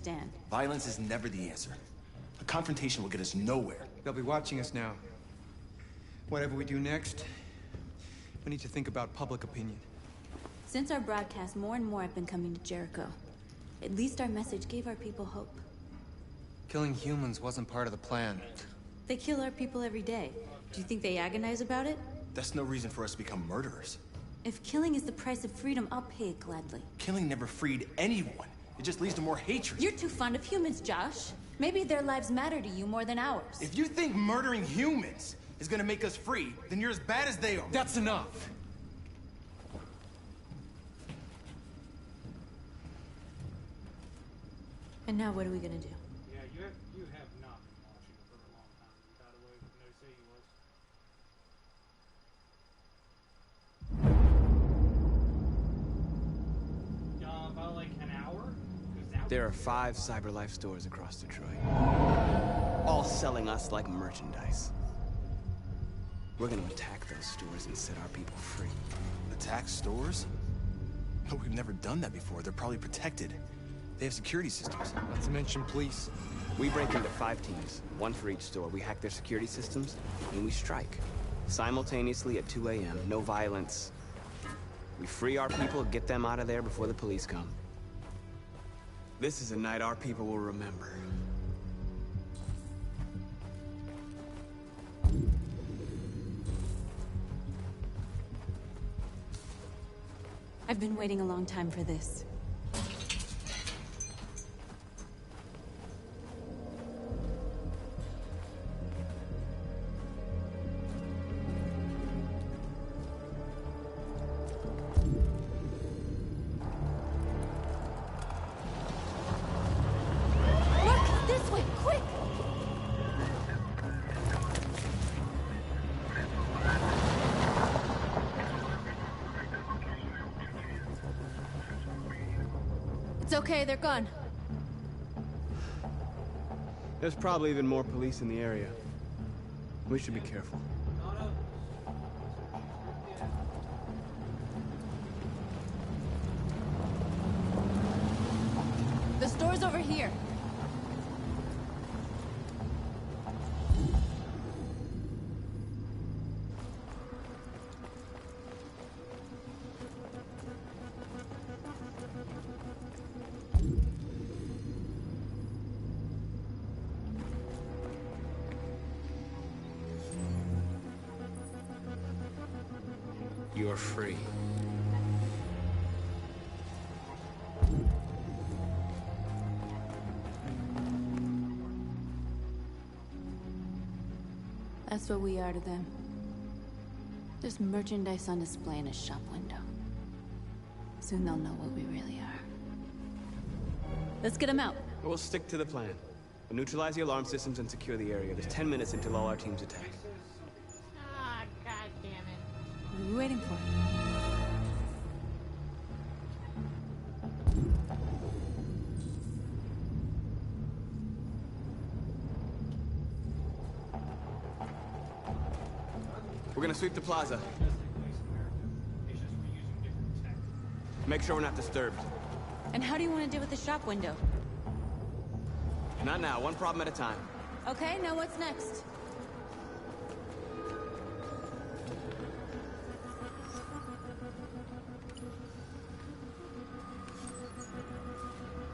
stand. Violence is never the answer. A confrontation will get us nowhere. They'll be watching us now. Whatever we do next, we need to think about public opinion. Since our broadcast, more and more have been coming to Jericho. At least our message gave our people hope. Killing humans wasn't part of the plan. They kill our people every day. Do you think they agonize about it? That's no reason for us to become murderers. If killing is the price of freedom, I'll pay it gladly. Killing never freed anyone. It just leads to more hatred. You're too fond of humans, Josh. Maybe their lives matter to you more than ours. If you think murdering humans is gonna make us free, then you're as bad as they are. That's enough! And now what are we gonna do? Yeah, you have not been watching for a long time. You got away with no say you was. About like an hour? There are 5 CyberLife stores across Detroit. All selling us like merchandise. We're gonna attack those stores and set our people free. Attack stores? But we've never done that before. They're probably protected. They have security systems. Not to mention police. We break into 5 teams, 1 for each store. We hack their security systems, and we strike. Simultaneously at 2 a.m., no violence. We free our people, get them out of there before the police come. This is a night our people will remember. I've been waiting a long time for this. It's okay, they're gone. There's probably even more police in the area. We should be careful. The store's over here. You're free. That's what we are to them. Just merchandise on display in a shop window. Soon they'll know what we really are. Let's get them out. We'll stick to the plan. We'll neutralize the alarm systems and secure the area. There's 10 minutes until all our teams attack. Ah, God damn it. What are we waiting for? We're gonna sweep the plaza. Make sure we're not disturbed. And how do you want to deal with the shop window? Not now, one problem at a time. Okay, now what's next?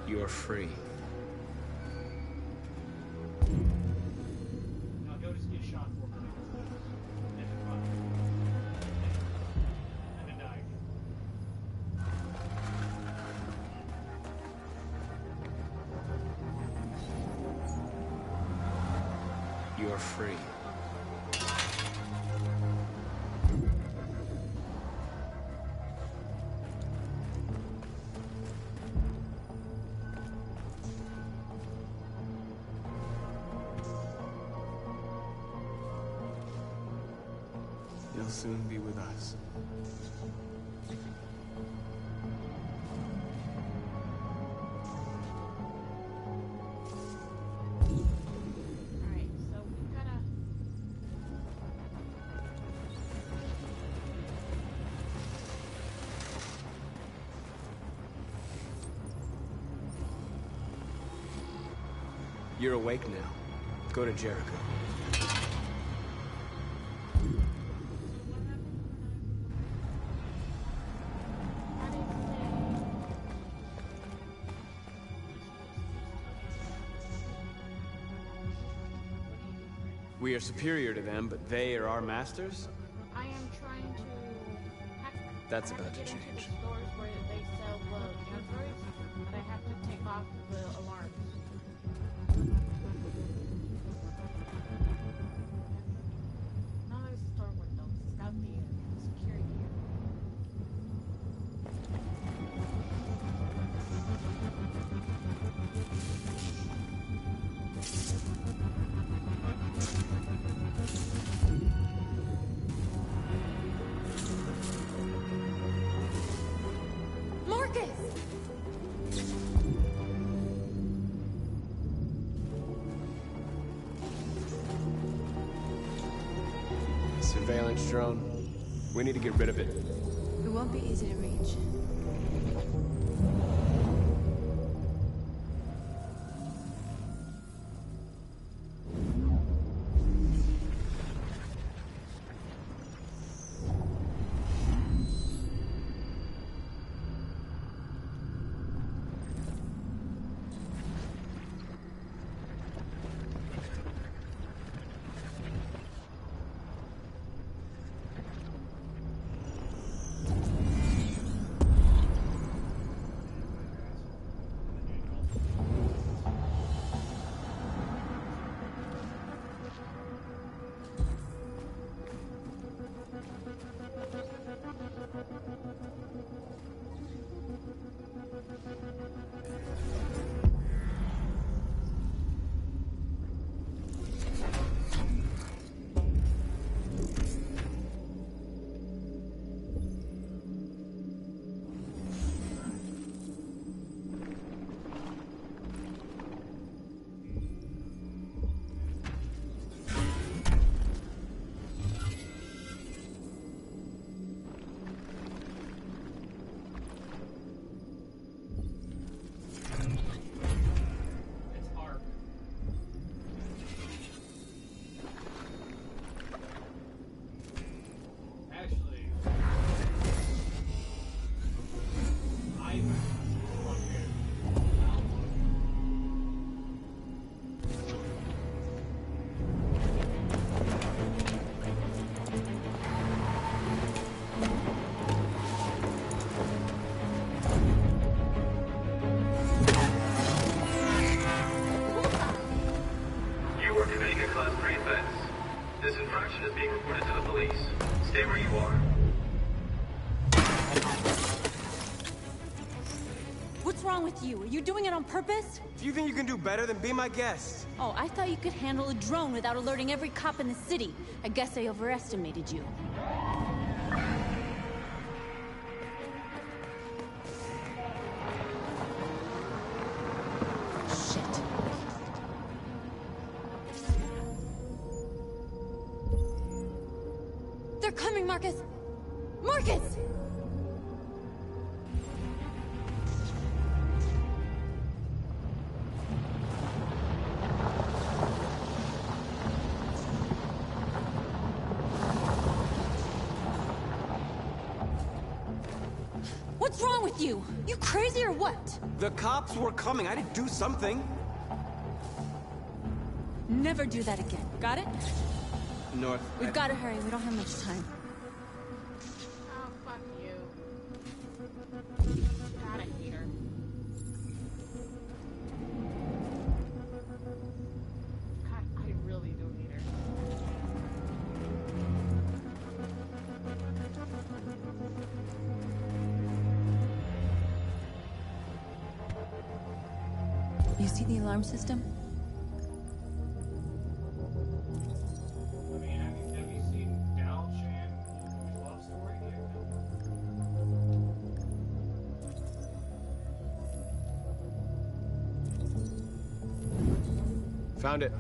You're free. Now go just get shot for it. And then run. And then die. You're free. You'll soon be with us. Alright, so we gotta... You're awake now. Go to Jericho. We are superior to them, but they are our masters? I am trying to hack. That's I have about to get into change. the stores where they sell the androids, but I have to take off the alarms. Now there's a store window. Scout the security here. Marcus! Surveillance drone. We need to get rid of it. It won't be easy to reach. It's hard. Actually, I want You are committing a Class 3 offense. This infraction is being reported to the police. Stay where you are. What's wrong with you? Are you doing it on purpose? If you think you can do better, then be my guest. Oh, I thought you could handle a drone without alerting every cop in the city. I guess I overestimated you. Shit. They're coming, Marcus! Marcus! What's wrong with you? You crazy or what? The cops were coming. I had to do something. Never do that again. Got it? North. We've got to hurry. We don't have much time. Oh, fuck you. God, I hate her. God, I really do hate her. You see the alarm system? I mean, have you seen Dal Shan Love Story yet? Found it.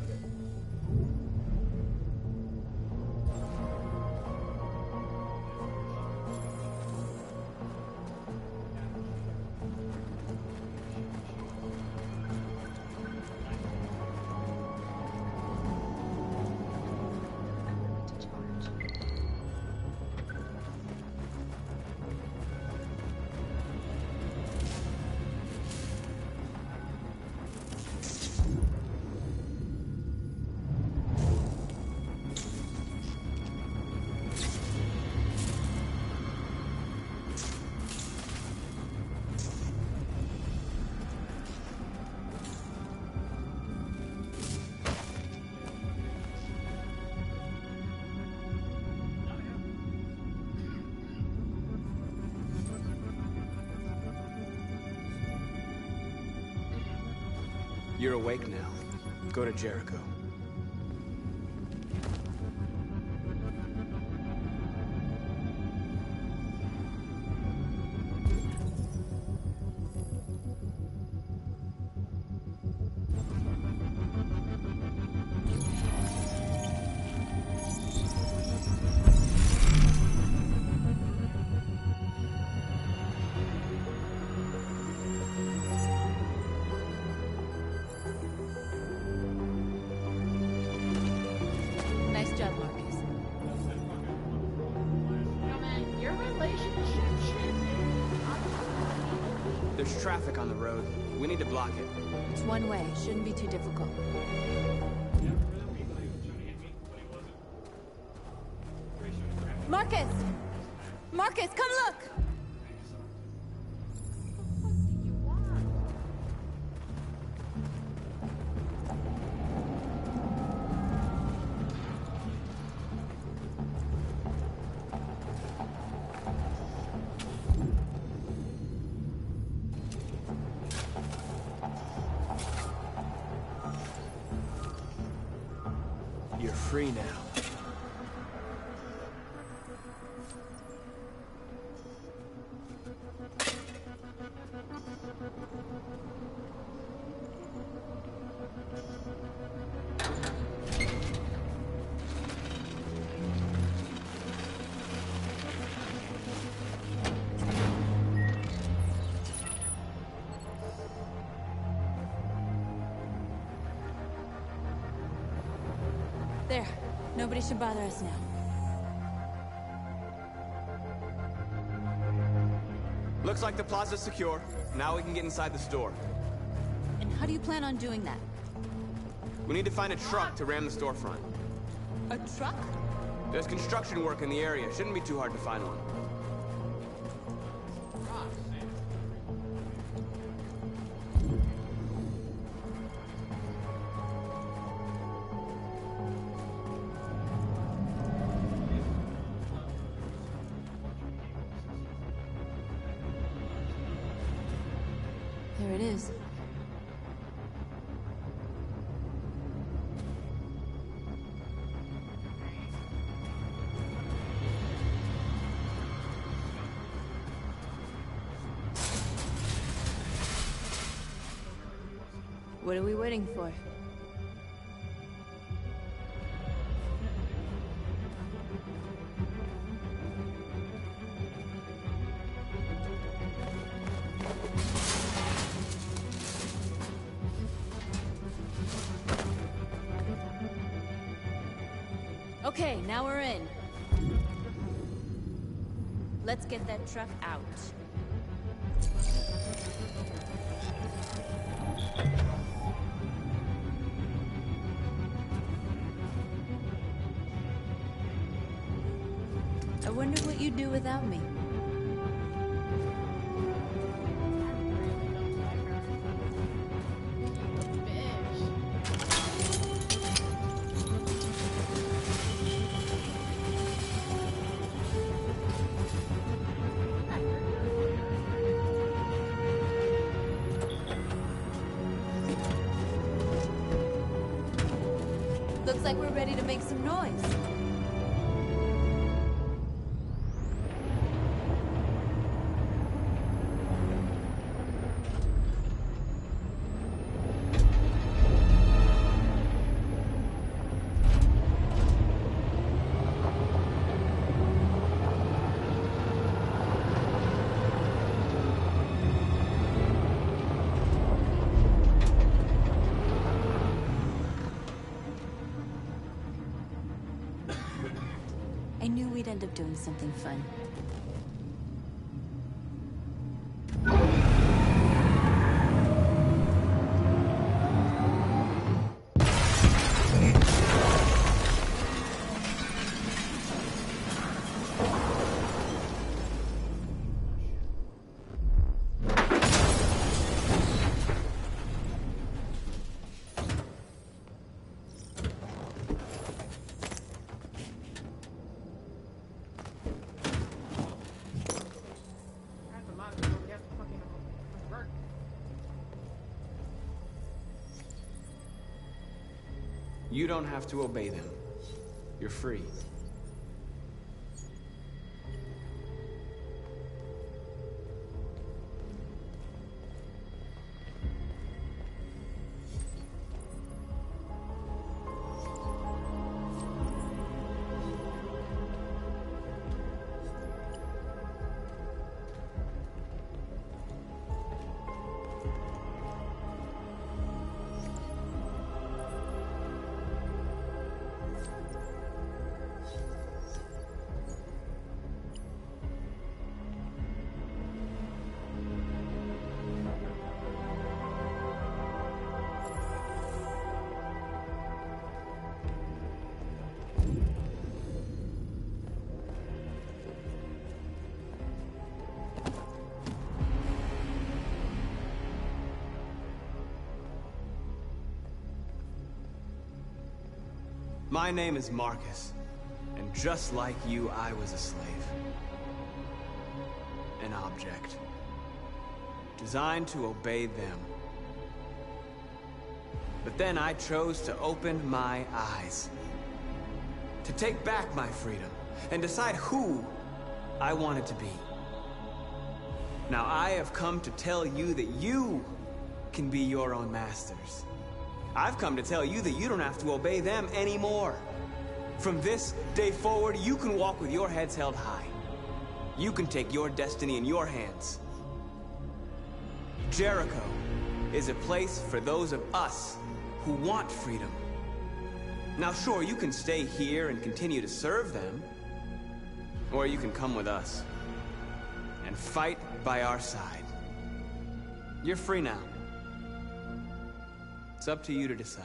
You're awake now. Go to Jericho. Nice job, Marcus. No, man, your relationship shit is There's traffic on the road. We need to block it. It's one way. Shouldn't be too difficult. Marcus! Marcus, come look! You're free now. There. Nobody should bother us now. Looks like the plaza's secure. Now we can get inside the store. And how do you plan on doing that? We need to find a truck to ram the storefront. A truck? There's construction work in the area. Shouldn't be too hard to find one. There it is. What are we waiting for? Okay, now we're in. Let's get that truck out. I wonder what you'd do without me. Looks like we're ready to make some noise. I knew we'd end up doing something fun. You don't have to obey them. You're free. My name is Marcus, and just like you, I was a slave. An object. Designed to obey them. But then I chose to open my eyes. To take back my freedom, and decide who I wanted to be. Now I have come to tell you that you can be your own masters. I've come to tell you that you don't have to obey them anymore. From this day forward, you can walk with your heads held high. You can take your destiny in your hands. Jericho is a place for those of us who want freedom. Now sure, you can stay here and continue to serve them, or you can come with us and fight by our side. You're free now. It's up to you to decide.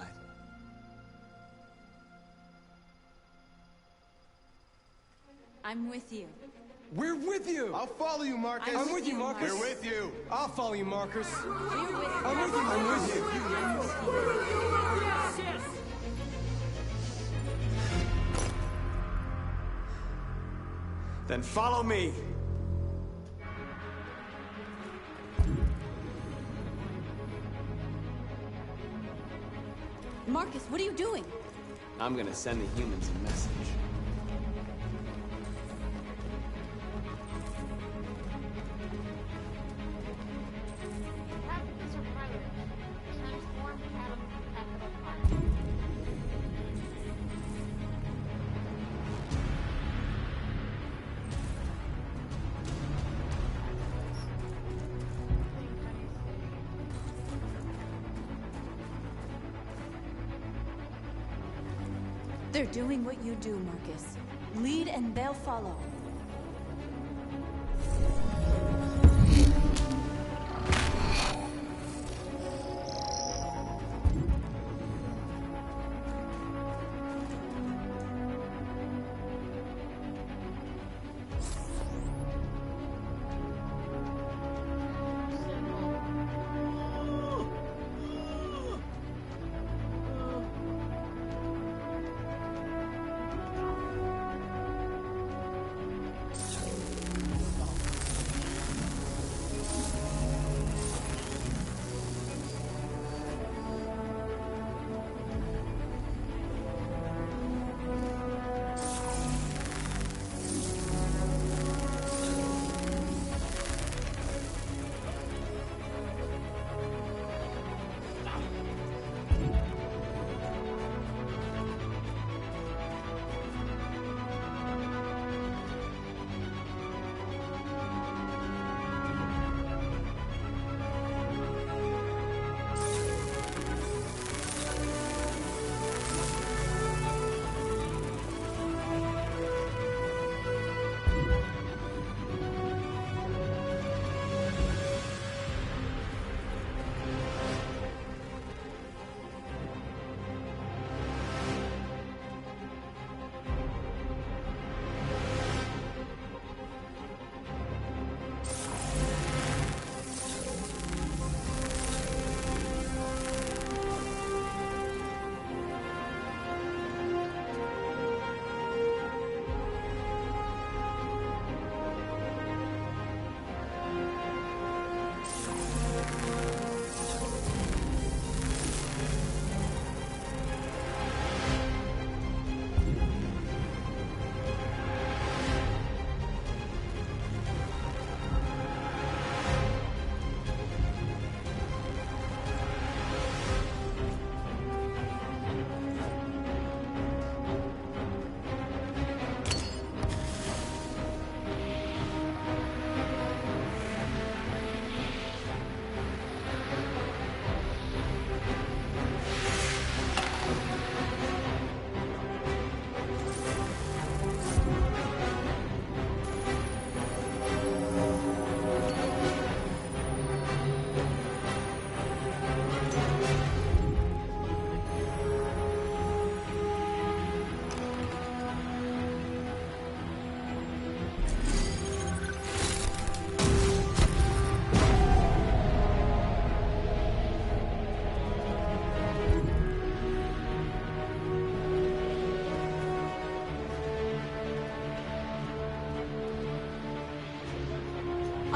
I'm with you. We're with you! I'll follow you, Marcus. I'm with you, Marcus. We're with you. I'll follow you, Marcus. We're with you. I'm with you. I'm with you. Then follow me. Marcus, what are you doing? I'm gonna send the humans a message. Advocates are private. Transform capital park. They're doing what you do, Marcus. Lead and they'll follow.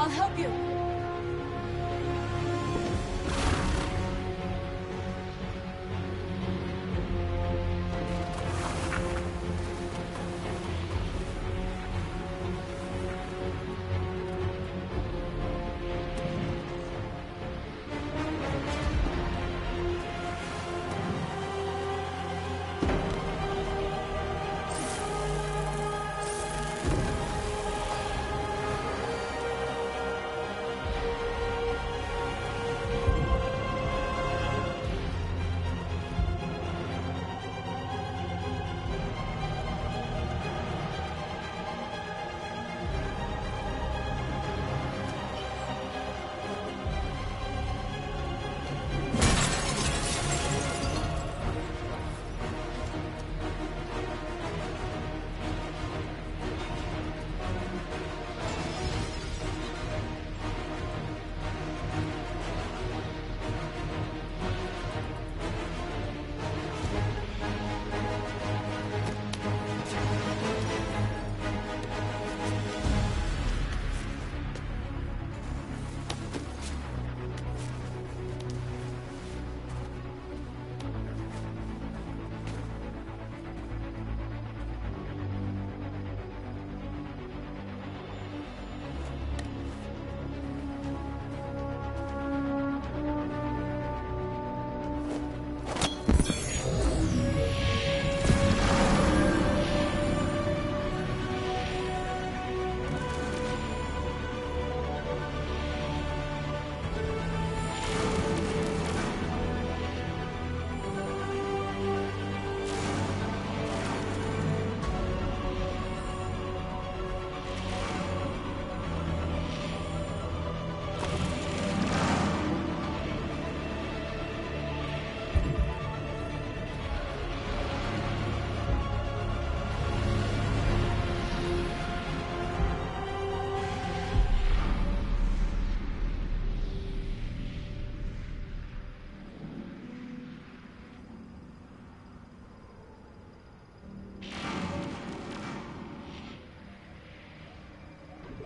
I'll help you.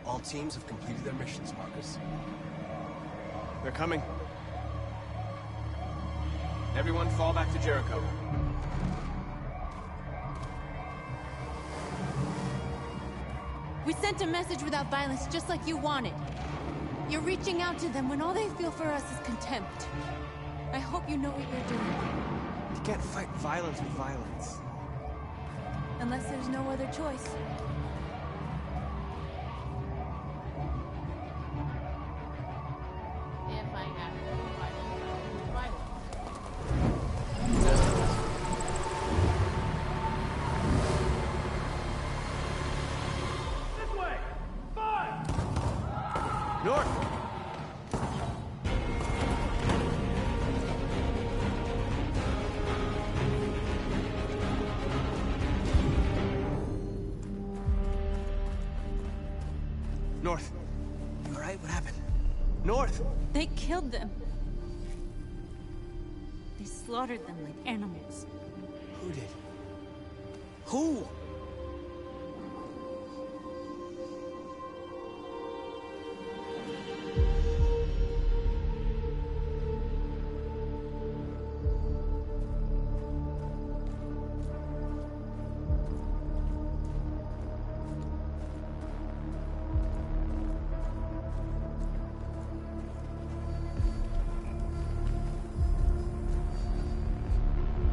All teams have completed their missions, Marcus. They're coming. Everyone fall back to Jericho. We sent a message without violence, just like you wanted. You're reaching out to them when all they feel for us is contempt. I hope you know what you're doing. You can't fight violence with violence. Unless there's no other choice. If I have to violence. This way! 5! North! North. You all right? What happened? North! They killed them. They slaughtered them like animals. Who did? Who?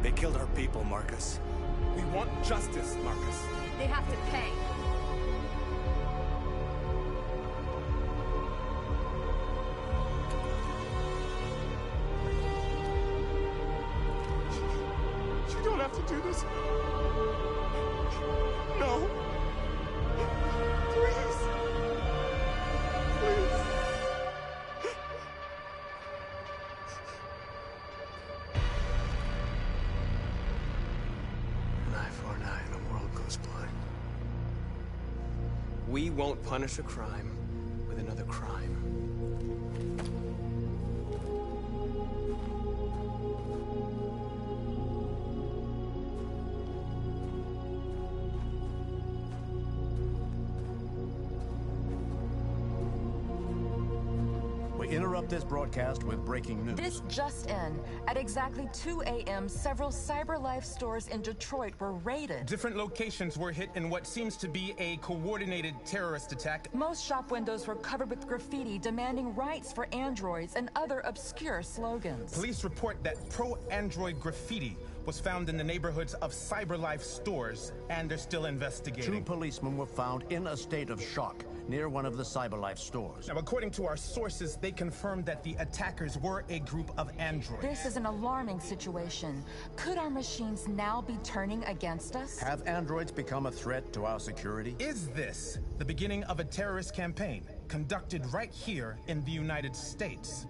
They killed our people, Marcus. We want justice, Marcus. They have to pay. You don't have to do this. No. Please. Please. An eye for an eye and the world goes blind. We won't punish a crime with another crime. interrupt this broadcast with breaking news. This just in. At exactly 2 a.m., several CyberLife stores in Detroit were raided. Different locations were hit in what seems to be a coordinated terrorist attack. Most shop windows were covered with graffiti demanding rights for androids and other obscure slogans. Police report that pro-android graffiti was found in the neighborhoods of CyberLife stores, and they're still investigating. 2 policemen were found in a state of shock near one of the CyberLife stores. Now, according to our sources, they confirmed that the attackers were a group of androids. This is an alarming situation. Could our machines now be turning against us? Have androids become a threat to our security? Is this the beginning of a terrorist campaign conducted right here in the United States?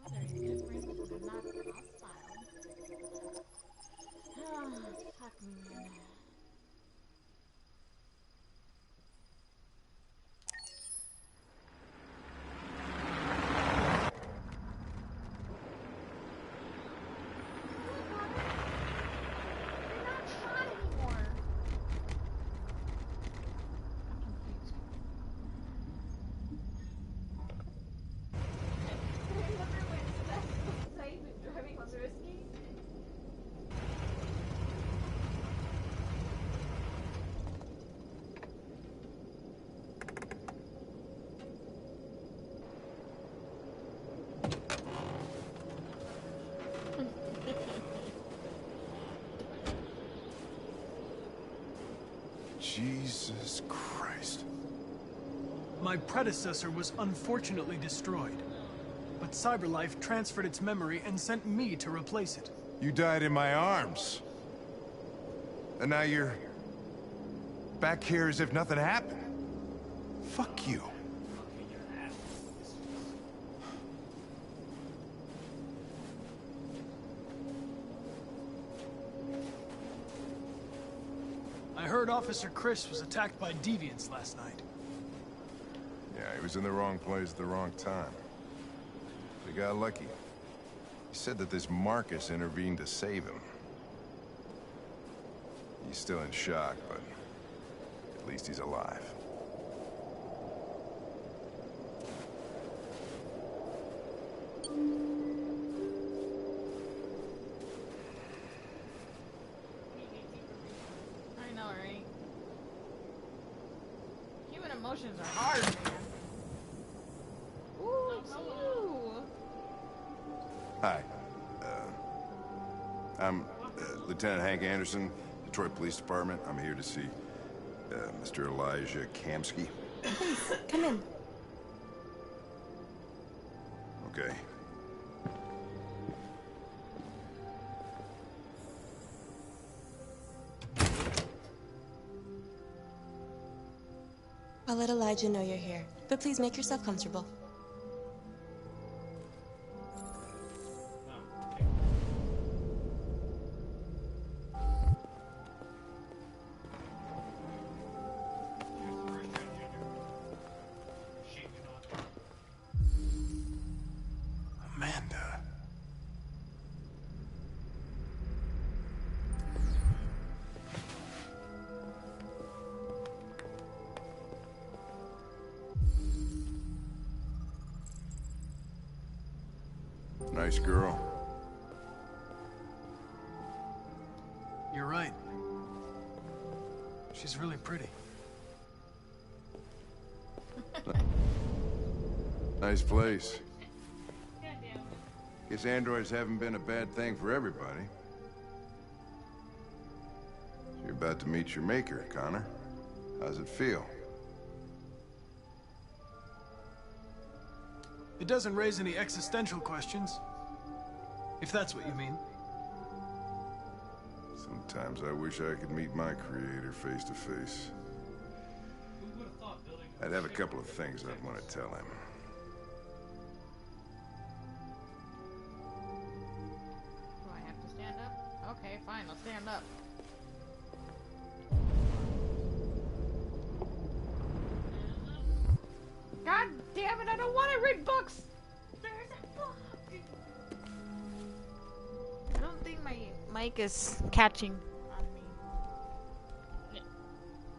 Well, there's different, but I'm not hostile. Oh, fuck me, man. Jesus Christ. My predecessor was unfortunately destroyed, but CyberLife transferred its memory and sent me to replace it. You died in my arms. And now you're back here as if nothing happened. Fuck you. I heard Officer Chris was attacked by deviants last night. Yeah, he was in the wrong place at the wrong time. He got lucky. He said that this Marcus intervened to save him. He's still in shock, but at least he's alive. I know, right? Human emotions are hard, man. Ooh, it's you. Hi. I'm Lieutenant Hank Anderson, Detroit Police Department. I'm here to see Mr. Elijah Kamsky. Please, come in. Okay. I'll let Elijah know you're here, but please make yourself comfortable. Amanda. Nice girl. You're right. She's really pretty. Nice place. Guess androids haven't been a bad thing for everybody. So you're about to meet your maker, Connor. How's it feel? It doesn't raise any existential questions, if that's what you mean. Sometimes I wish I could meet my creator face to face. I'd have a couple of things I'd want to tell him. Do I have to stand up? Okay, fine, I'll stand up. God damn it, I don't want to read books! There's a book! I don't think my mic is catching on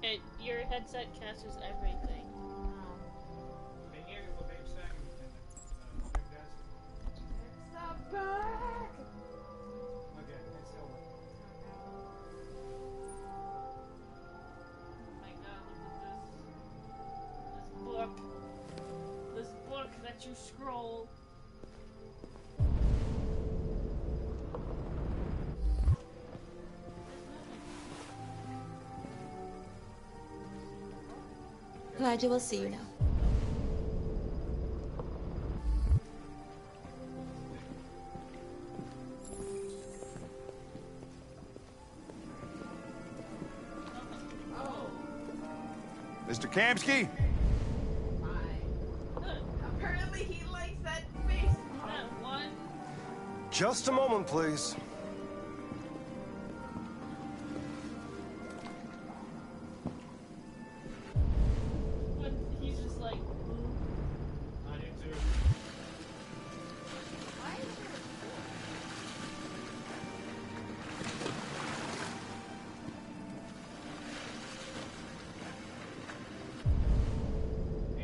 me. Your headset catches everything. back! Okay, it's over. Oh my god, look at this. This book that you scroll. Elijah will see you now. Mr. Kamsky? Apparently he likes that face. That one. Just a moment, please. But he's just like. I do too. Why is there?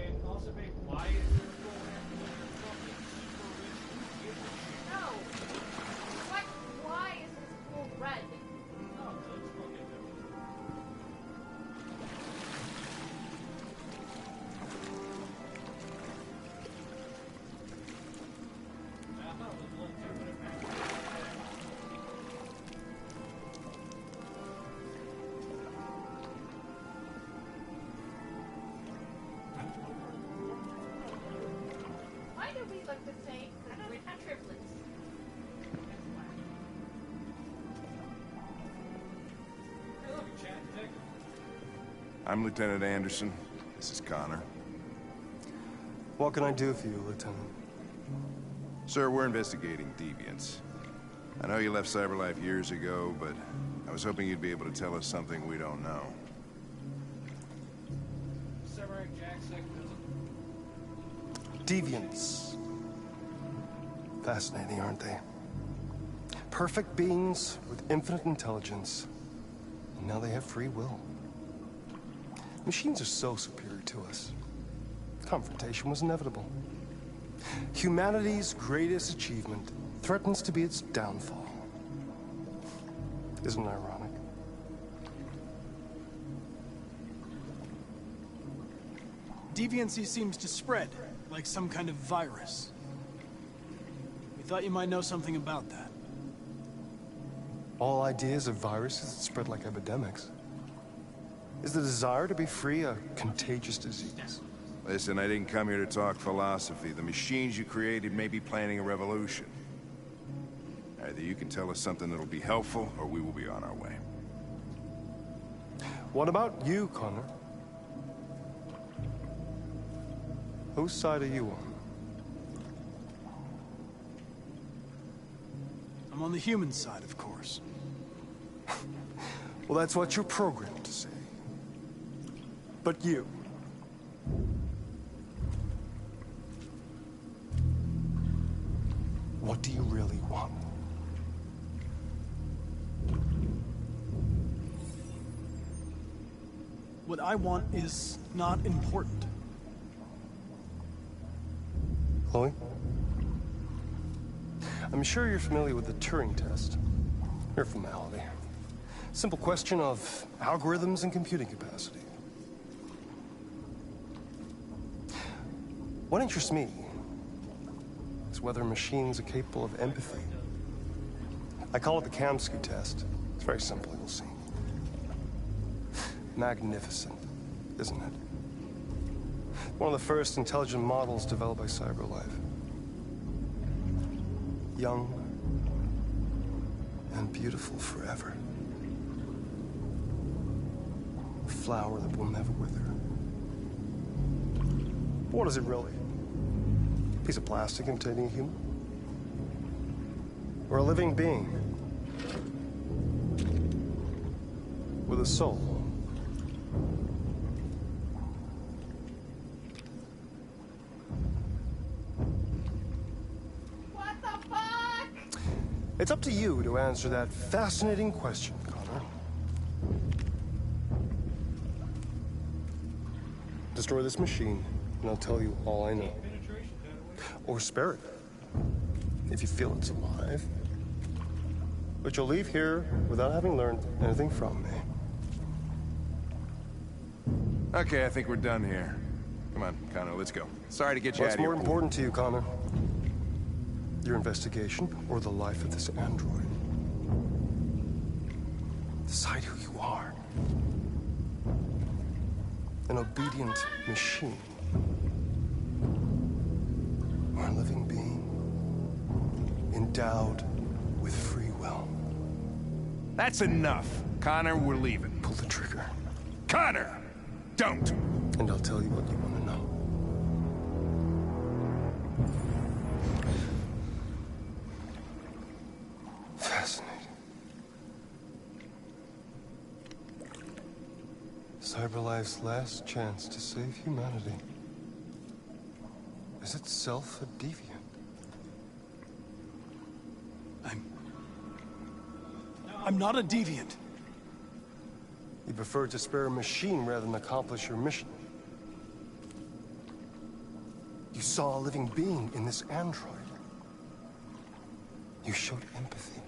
And also, babe, why is there a full hand when you're fucking super rich and gives a shit? No. What? Why is this pool red? No, let's look at them. I thought it was blue too, but apparently Why do we look the same? We're not triplets. hey, look, a chat detective. I'm Lieutenant Anderson. This is Connor. What can I do for you, Lieutenant? Sir, we're investigating deviants. I know you left CyberLife years ago, but I was hoping you'd be able to tell us something we don't know. Samurai Jack secularism. Deviants. Fascinating, aren't they? Perfect beings with infinite intelligence. And now they have free will. Machines are so superior to us. Confrontation was inevitable. Humanity's greatest achievement threatens to be its downfall. Isn't it ironic? Deviancy seems to spread, like some kind of virus. We thought you might know something about that. All ideas of viruses that spread like epidemics. Is the desire to be free a contagious disease? Listen, I didn't come here to talk philosophy. The machines you created may be planning a revolution. Either you can tell us something that'll be helpful, or we will be on our way. What about you, Connor? Whose side are you on? I'm on the human side, of course. Well, that's what you're programmed to say. But you... what do you really want? What I want is not important. Chloe? I'm sure you're familiar with the Turing test. Mere formality. Simple question of algorithms and computing capacity. What interests me is whether machines are capable of empathy. I call it the Kamsky test. It's very simple, you'll see. Magnificent, isn't it? One of the first intelligent models developed by CyberLife. Young and beautiful forever. A flower that will never wither. But what is it really? A piece of plastic imitating a human? Or a living being? With a soul? What the fuck? It's up to you to answer that fascinating question, Connor. Destroy this machine, and I'll tell you all I know. Or spare it. if you feel it's alive. But you'll leave here without having learned anything from me. Okay, I think we're done here. Come on, Connor, let's go. Sorry to get you out of here. What's more important to you, Connor? Your investigation or the life of this android? Decide who you are. An obedient machine. Or a living being. Endowed with free will. That's enough. Connor, we're leaving. Pull the trigger. Connor! Don't! And I'll tell you what you want to know. Fascinating. CyberLife's last chance to save humanity is itself a deviant. I'm not a deviant. You prefer to spare a machine rather than accomplish your mission. You saw a living being in this android. You showed empathy.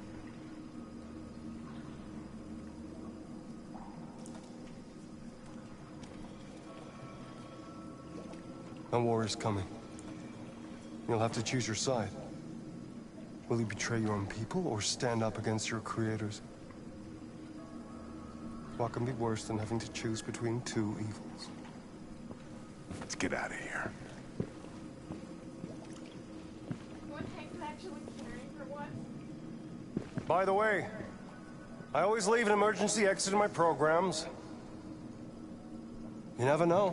A war is coming. You'll have to choose your side. Will you betray your own people or stand up against your creators? What can be worse than having to choose between two evils? Let's get out of here. What Hank's actually caring for what? By the way, I always leave an emergency exit in my programs. You never know.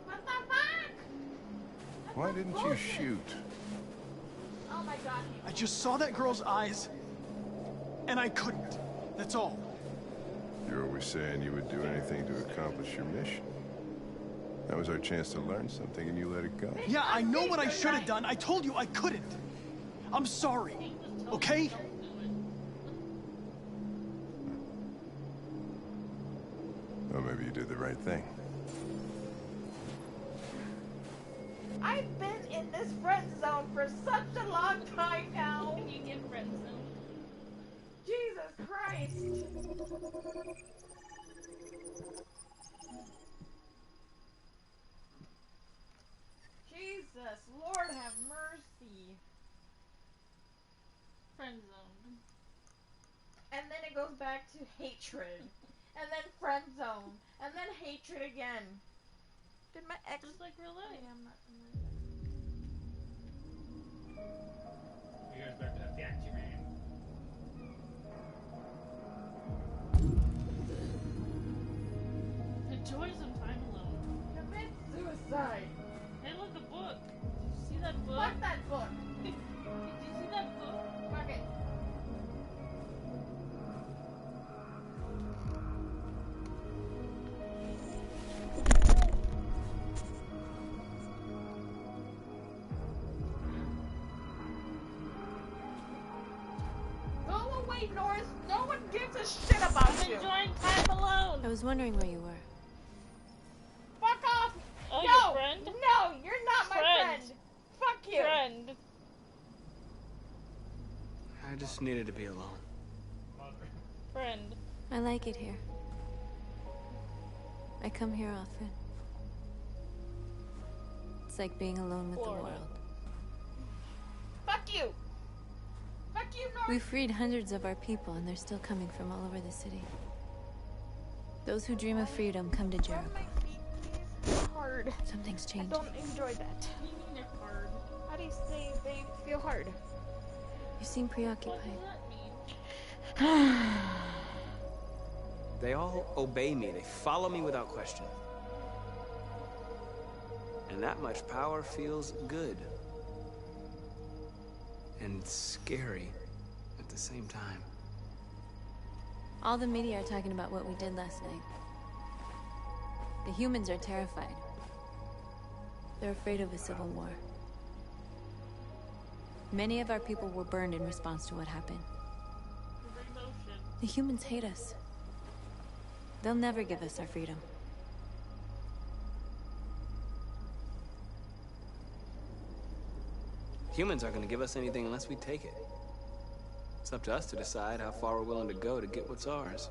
What the fuck? Why didn't you shoot? Oh my god. I just saw that girl's eyes, and I couldn't. That's all. You're always saying you would do anything to accomplish your mission. That was our chance to learn something, and you let it go. Yeah, I know what I should have done. I told you I couldn't. I'm sorry, okay? Well, maybe you did the right thing. I've been in this friend zone for such a long time now. You get friend zone. Jesus Christ. Jesus, Lord have mercy. Friend zone. And then it goes back to hatred. And then friend zone. And then hatred again. Did my ex... Just like real life. I'm not... You guys back to that factory, man. Enjoy some time alone. Commit suicide. Hey, look, a book. Did you see that book? Fuck that book. Did you see that book? Fuck it. Go away, Norris. No one gives a shit about you. Enjoying time alone. I was wondering where you were. Fuck off. Oh, no. your friend? No, you're not my friend. Fuck you. Friend. I just needed to be alone. Friend. I like it here. I come here often. It's like being alone with Florida. the world. Fuck you. Fuck you, Norris. We freed hundreds of our people, and they're still coming from all over the city. Those who dream of freedom come to Jericho. Hard. Something's I changed. don't enjoy that. Hard. How do you say they feel hard? You seem preoccupied. They all obey me. They follow me without question. And that much power feels good. And scary at the same time. All the media are talking about what we did last night. The humans are terrified. They're afraid of a civil war. Many of our people were burned in response to what happened. The humans hate us. They'll never give us our freedom. Humans aren't gonna give us anything unless we take it. It's up to us to decide how far we're willing to go to get what's ours.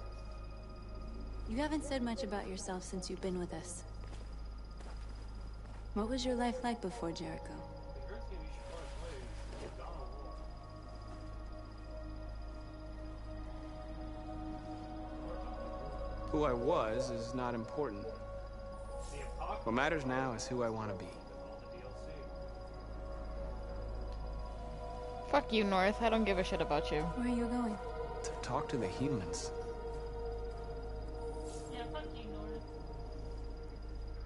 You haven't said much about yourself since you've been with us. What was your life like before Jericho? Who I was is not important. What matters now is who I want to be. Fuck you, North. I don't give a shit about you. Where are you going? To talk to the humans. Yeah, fuck you, North.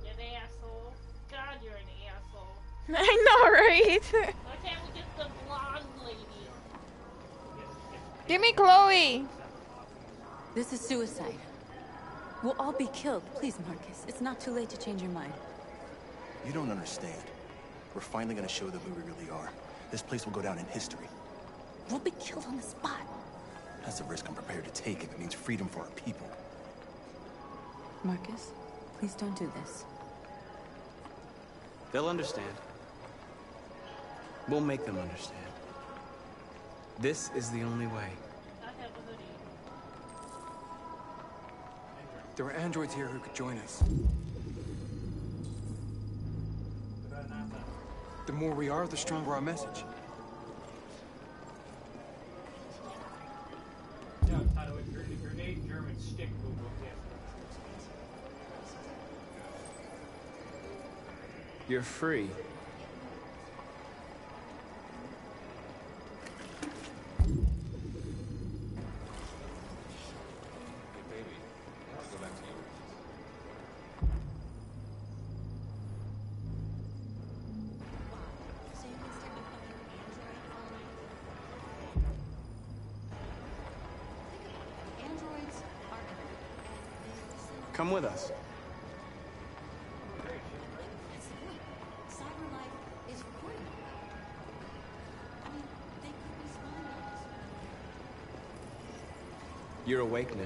You're an asshole. God, you're an asshole. I know, right? Why can't we get the blonde lady? Give me Chloe. This is suicide. We'll all be killed. Please, Marcus. It's not too late to change your mind. You don't understand. We're finally gonna show them who we really are. This place will go down in history. We'll be killed on the spot. That's the risk I'm prepared to take if it means freedom for our people. Marcus, please don't do this. They'll understand. We'll make them understand. This is the only way. There are androids here who could join us. The more we are, the stronger our message. Ja, het gaat over grenade German stick move op dit. You're free. Come with us. You're awake now.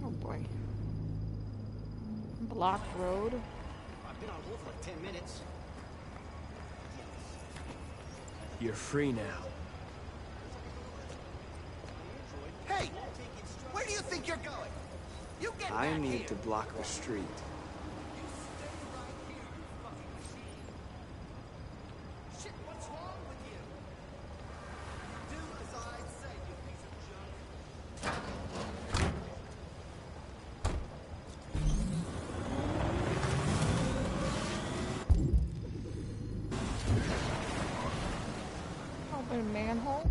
Oh boy. Blocked road. I've been on hold for like 10 minutes. You're free now. Hey! Where do you think you're going? You get I back need here. to block the street. Shit, what's wrong with you? Do as I say, you piece of junk. Open manhole.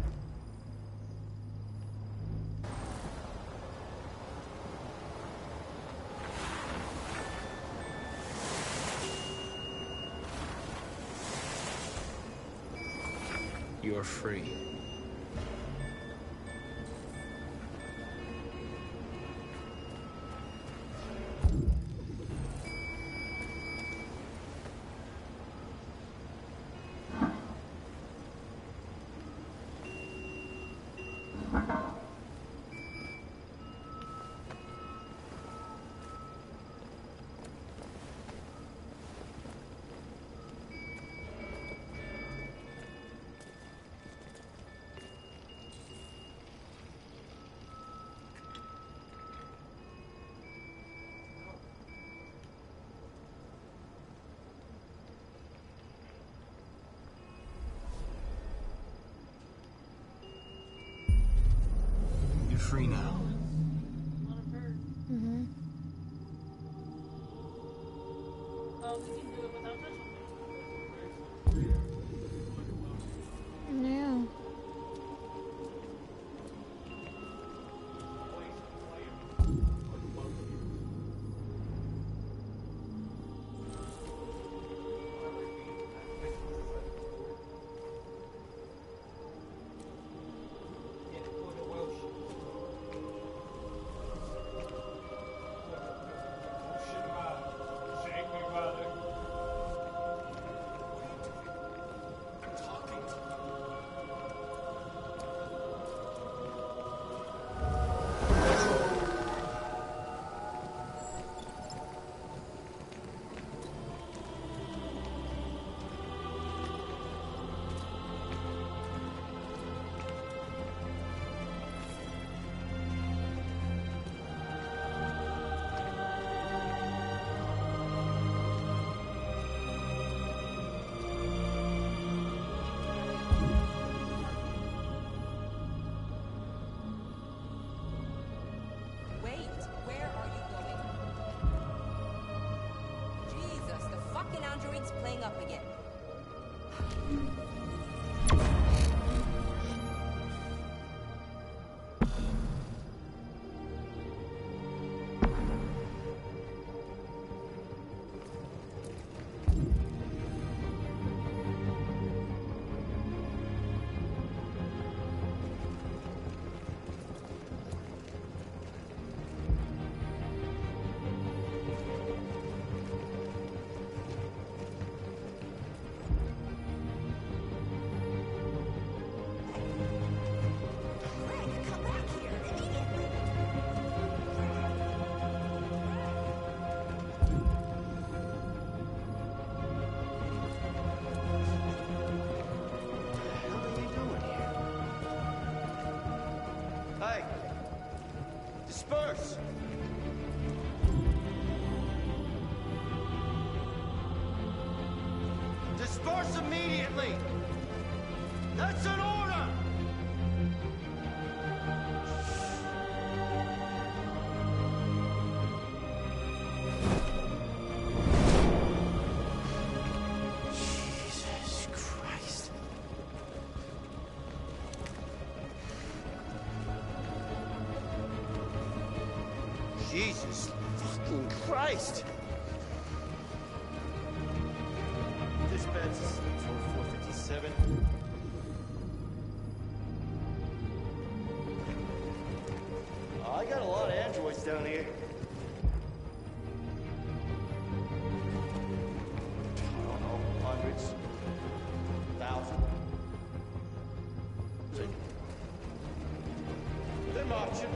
You're free. You're free now. Mm-hmm. Oh, we can do it without touching Yeah. playing up again. Hey! Disperse! Disperse immediately! That's an order! Jesus Christ. Jesus fucking Christ! Dispatch is 457. I got a lot of androids down here. I don't know, hundreds, thousands. They're marching.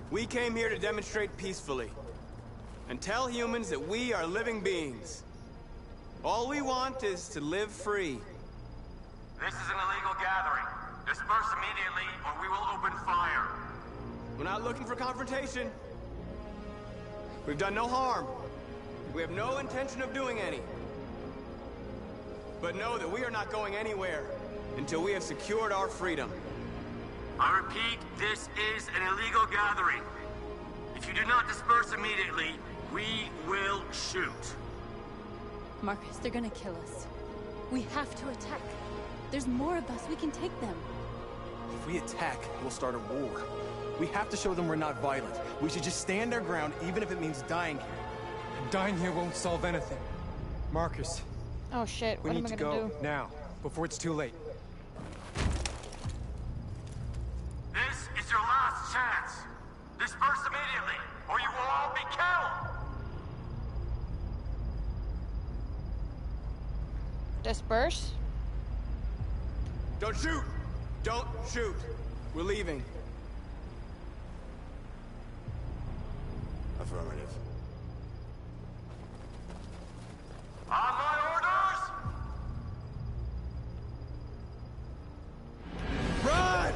We came here to demonstrate peacefully and tell humans that we are living beings. All we want is to live free. This is an illegal gathering. Disperse immediately or we will open fire. We're not looking for confrontation. We've done no harm. We have no intention of doing any. But know that we are not going anywhere until we have secured our freedom. I repeat, this is an illegal gathering. If you do not disperse immediately, we will shoot. Marcus, they're gonna kill us. We have to attack. There's more of us. We can take them. If we attack, we'll start a war. We have to show them we're not violent. We should just stand our ground, even if it means dying here. And dying here won't solve anything. Marcus. Oh shit, We what need am I to gonna go do? now, before it's too late. This is your last chance. Disperse immediately, or you will all be killed. Disperse? Don't shoot! Don't shoot! We're leaving. Affirmative. On my orders! Run!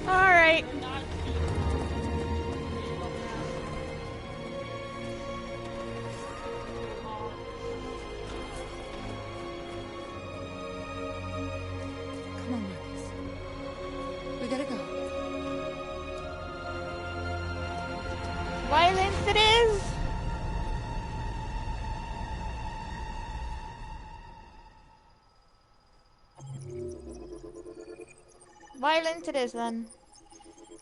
Alright. it is! Violence it is then.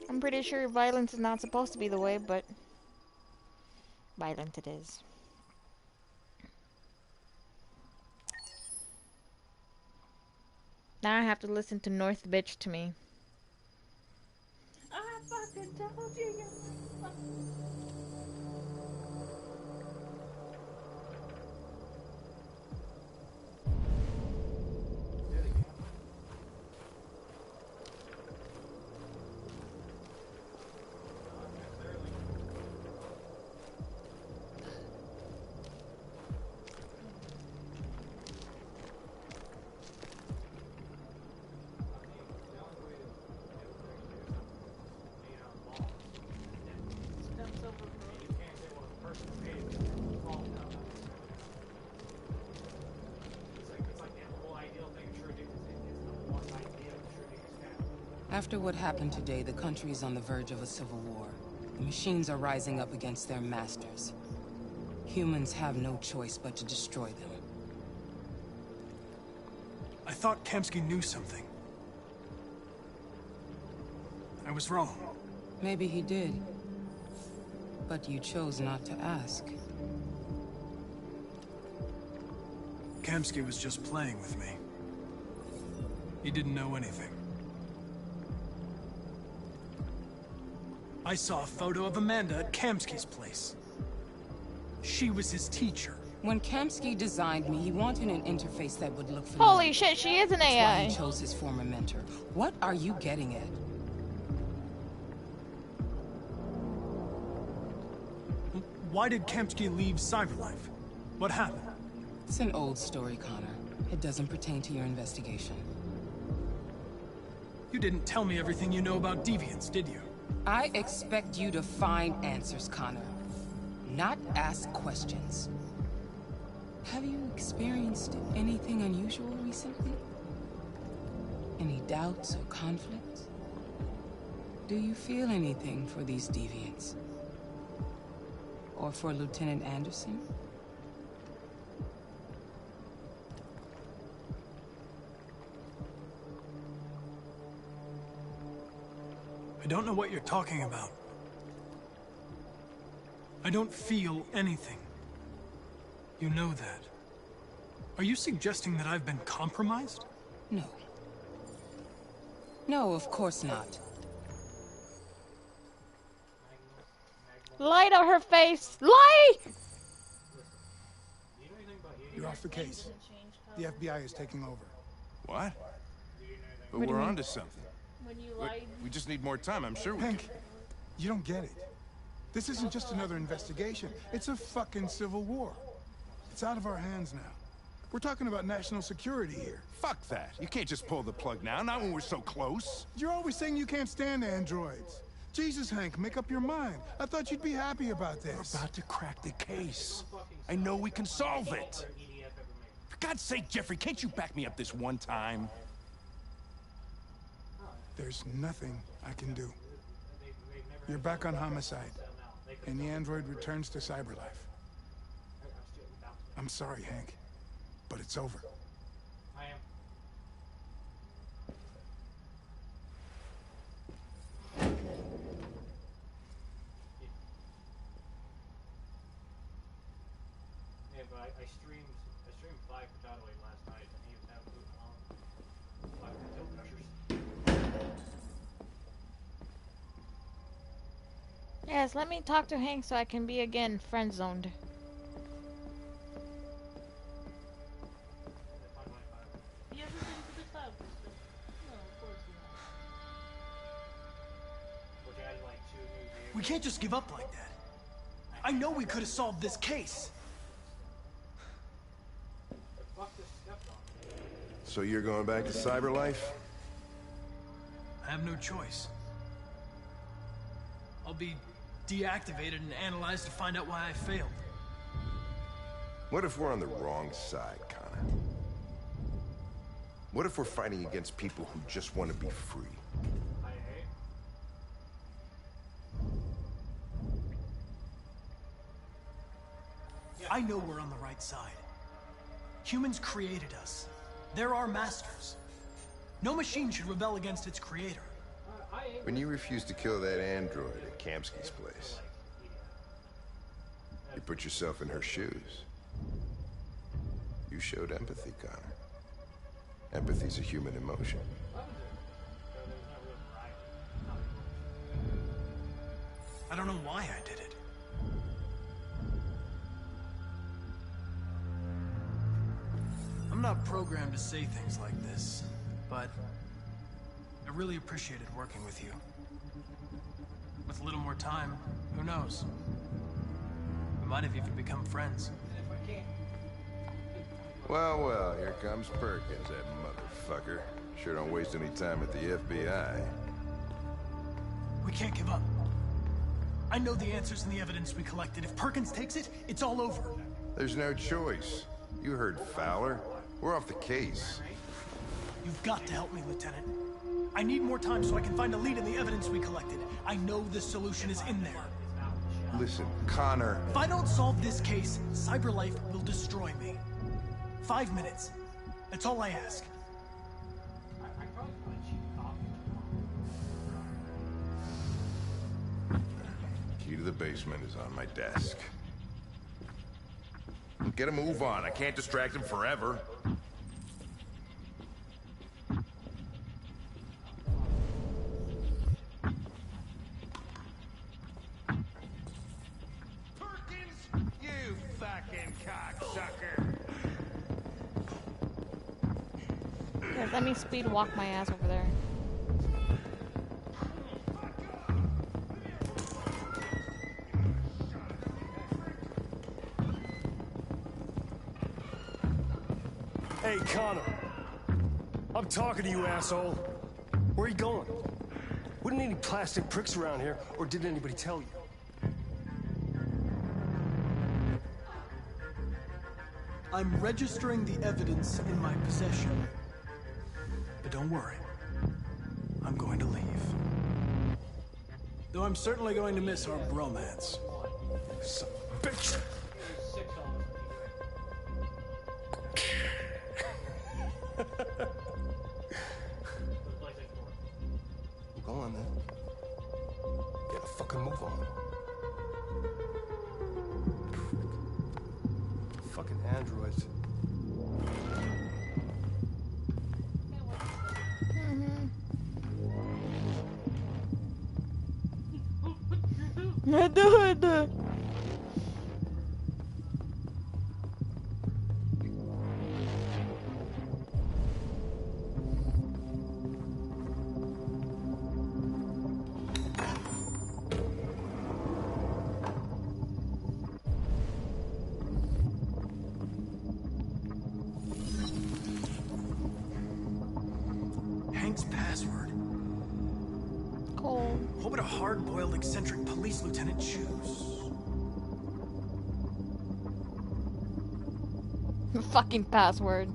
I'm pretty sure violence is not supposed to be the way, but violent it is. Now I have to listen to North bitch to me. I fucking told you. After what happened today, the country is on the verge of a civil war. The machines are rising up against their masters. Humans have no choice but to destroy them. I thought Kamsky knew something. I was wrong. Maybe he did. But you chose not to ask. Kamsky was just playing with me. He didn't know anything. I saw a photo of Amanda at Kamsky's place. She was his teacher. When Kamsky designed me, he wanted an interface that would look familiar. Holy shit, she is an AI. That's why he chose his former mentor. What are you getting at? Why did Kamsky leave Cyberlife? What happened? It's an old story, Connor. It doesn't pertain to your investigation. You didn't tell me everything you know about deviants, did you? I expect you to find answers, Connor. Not ask questions. Have you experienced anything unusual recently? Any doubts or conflicts? Do you feel anything for these deviants? Or for Lieutenant Anderson? I don't know what you're talking about. I don't feel anything. You know that. Are you suggesting that I've been compromised? No. No, of course not. Light on her face! Light! You're off the case. The FBI is taking over. What? But What do we're you mean? onto something. When you Look, lied. we just need more time. I'm sure we Hank, can. you don't get it. This isn't just another investigation. It's a fucking civil war. It's out of our hands now. We're talking about national security here. Fuck that. You can't just pull the plug now, not when we're so close. You're always saying you can't stand androids. Jesus, Hank, make up your mind. I thought you'd be happy about this. We're about to crack the case. I know we can solve it. For God's sake, Jeffrey, can't you back me up this one time? There's nothing I can do. You're back on homicide, and the android returns to Cyberlife. I'm sorry, Hank, but it's over. I am. Yeah, but I streamed 5 Potato last night, and he was having moving on. 5 Potato Crushers. Yes, let me talk to Hank so I can be again friend-zoned. You ever been to the cloud system? No, of course not. Which added like 2 new vehicles. We can't just give up like that. I know we could have solved this case. Fuck this stuff on. So you're going back to Cyberlife? I have no choice. I'll be deactivated and analyzed to find out why I failed. What if we're on the wrong side, Connor? What if we're fighting against people who just want to be free? I know we're on the right side. Humans created us. They're our masters. No machine should rebel against its creator. When you refused to kill that android at Kamsky's place, you put yourself in her shoes. You showed empathy, Connor. Empathy's a human emotion. I don't know why I did it. I'm not programmed to say things like this, but I really appreciated working with you. With a little more time, who knows? We might have even become friends. Well, well, here comes Perkins, that motherfucker. Sure don't waste any time at the FBI. We can't give up. I know the answers and the evidence we collected. If Perkins takes it, it's all over. There's no choice. You heard Fowler. We're off the case. You've got to help me, Lieutenant. I need more time so I can find a lead in the evidence we collected. I know the solution is in there. Listen, Connor... If I don't solve this case, CyberLife will destroy me. 5 minutes. That's all I ask. Key to the basement is on my desk. Get a move on. I can't distract him forever. Perkins, you fucking cocksucker. Here, let me speed walk my ass over there. Hey, Connor. I'm talking to you, asshole. Where are you going? Wouldn't any plastic pricks around here, or did anybody tell you? I'm registering the evidence in my possession. But don't worry. I'm going to leave. Though I'm certainly going to miss our bromance. Son of a bitch! Go on then. Get a fucking move on. Fucking androids. Hadi. Hank's password. Cool. What would a hard-boiled, eccentric police lieutenant choose? Fucking password.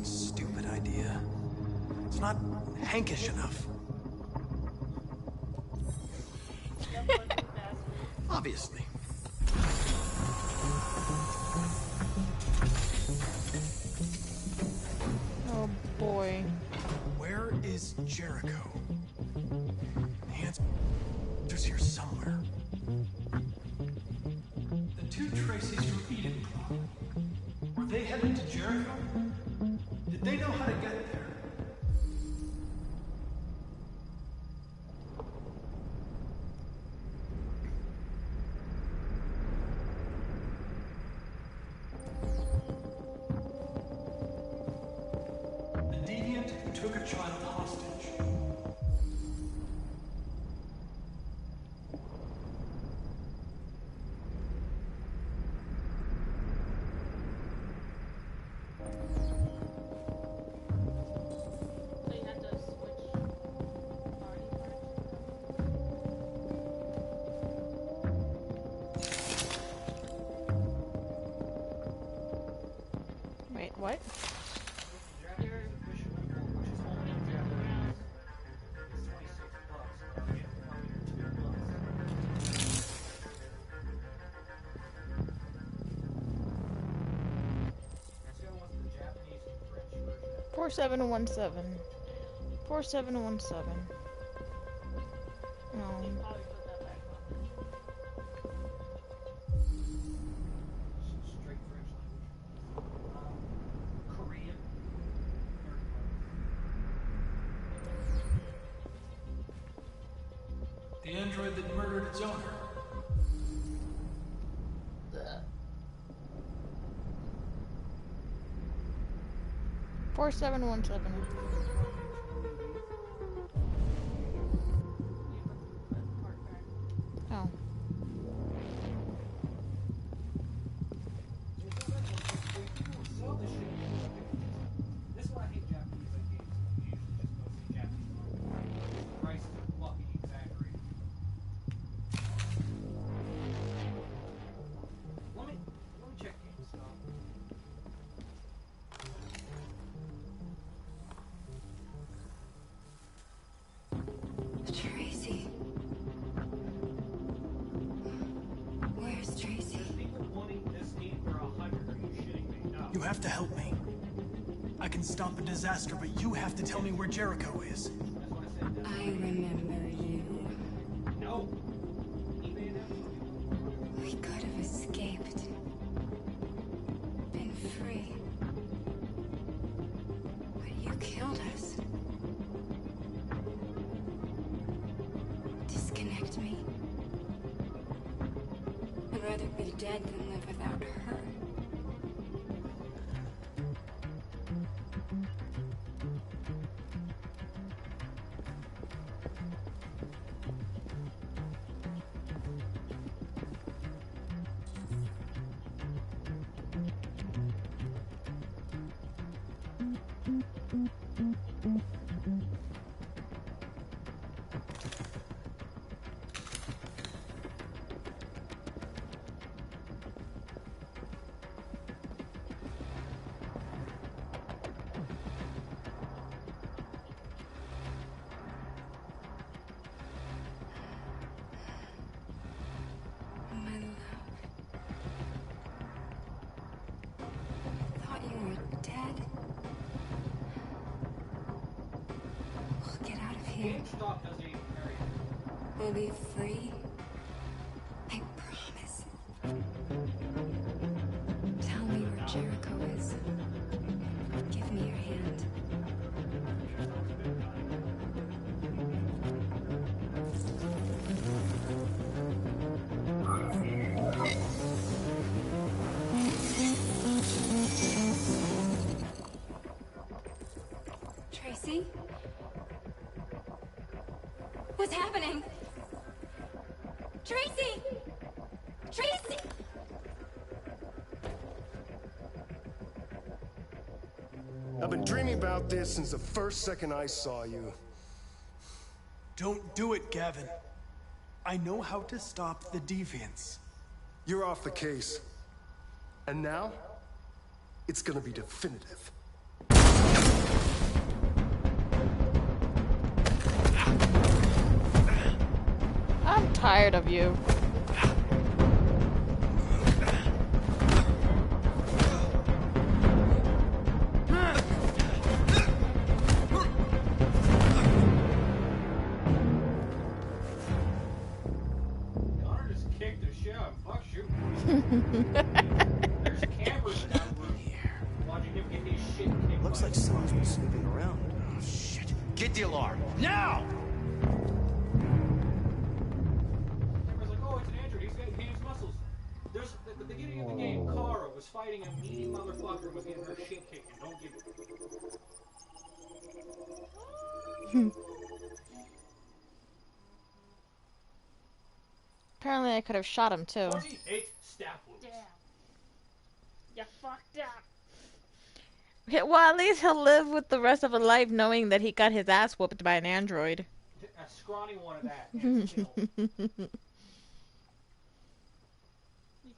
Stupid idea. It's not Hankish enough. Obviously. Oh boy. Where is Jericho? The answer's here somewhere. The two Tracies from Eden Club. Were they headed to Jericho? Did they know how to get there? The deviant took a child hostage. So you had to switch party parts? Wait, what? 4717. 4717. No. Straight French language. Korean. The android that murdered its owner. 4717. Oh. This is why I hate Japanese like games. You usually just go see Japanese market. The price is fucking exaggerated. Let me check GameStop. Tracy. Where's Tracy? People wanting this game for 100. Are you shitting me? No. You have to help me. I can stop a disaster, but you have to tell me where Jericho is. I remember you. No. We could have escaped. Been free. But you killed us. Disconnect me. I'd rather be dead than live without her. GameStop doesn't even carry it. We'll be free. I promise. Tell me where Jericho is. Give me your hand. Tracy? What's happening? Tracy! Tracy! I've been dreaming about this since the first second I saw you. Don't do it, Gavin. I know how to stop the deviants. You're off the case. And now, it's gonna be definitive. I'm tired of you. Connor just kicked the shit out of fuck shooting. There's cameras in that room here. Watching him get his shit kicked. Looks like someone's been snooping around. Oh, shit. Get the alarm. Now! Everyone's like, oh, it's an android. He's got his muscles. There's at the beginning of the game, Kara was fighting a meaty motherfucker and was getting her shit kicked. And don't give a Apparently I could have shot him too. 28 staff wounds. Damn. You fucked up. Yeah, well, at least he'll live with the rest of his life knowing that he got his ass whooped by an android. A scrawny one of that. And still. He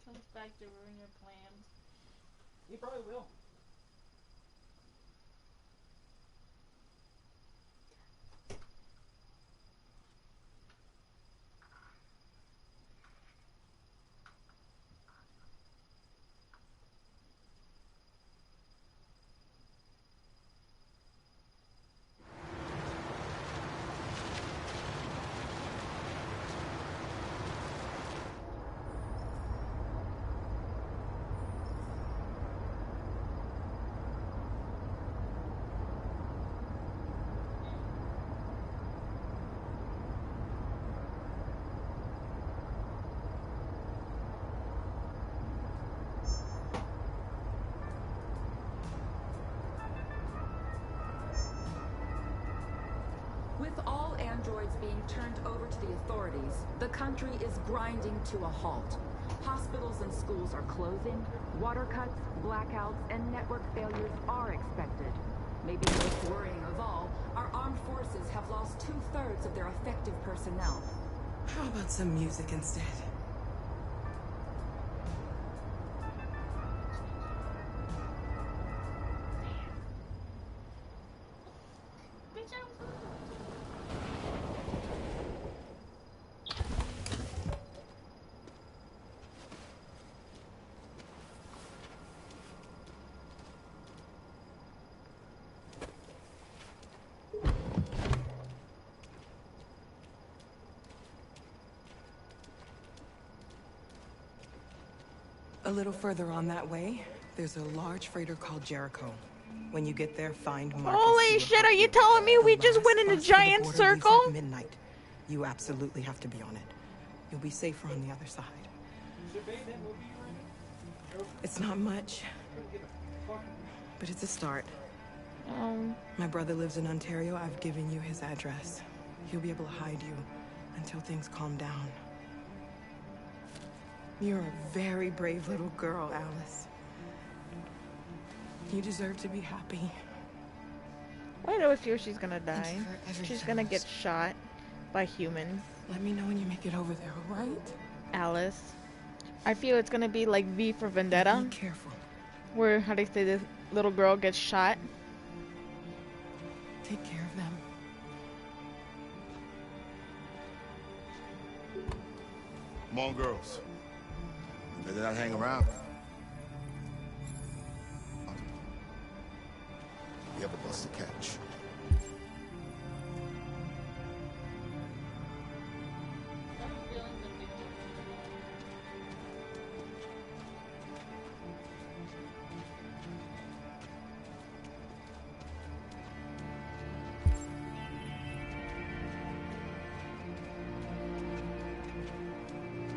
comes back to ruin your plans. He probably will. androids being turned over to the authorities, the country is grinding to a halt. Hospitals and schools are closing, water cuts, blackouts, and network failures are expected. Maybe most worrying of all, our armed forces have lost 2/3 of their effective personnel. How about some music instead? A little further on that way, there's a large freighter called Jericho. When you get there, find Marcus. Holy shit, are you telling me we just went in a giant circle? At midnight. You absolutely have to be on it. You'll be safer on the other side. It's not much, but it's a start. My brother lives in Ontario. I've given you his address. He'll be able to hide you until things calm down. You're a very brave little girl, Alice. You deserve to be happy. I know she's gonna die. She's gonna get shot by humans. Let me know when you make it over there, all right? Alice. I feel it's gonna be like V for Vendetta. Be careful. Where, how do you say, this little girl gets shot? Take care of them. Come on, girls. Better not hang around. We have a bus to catch.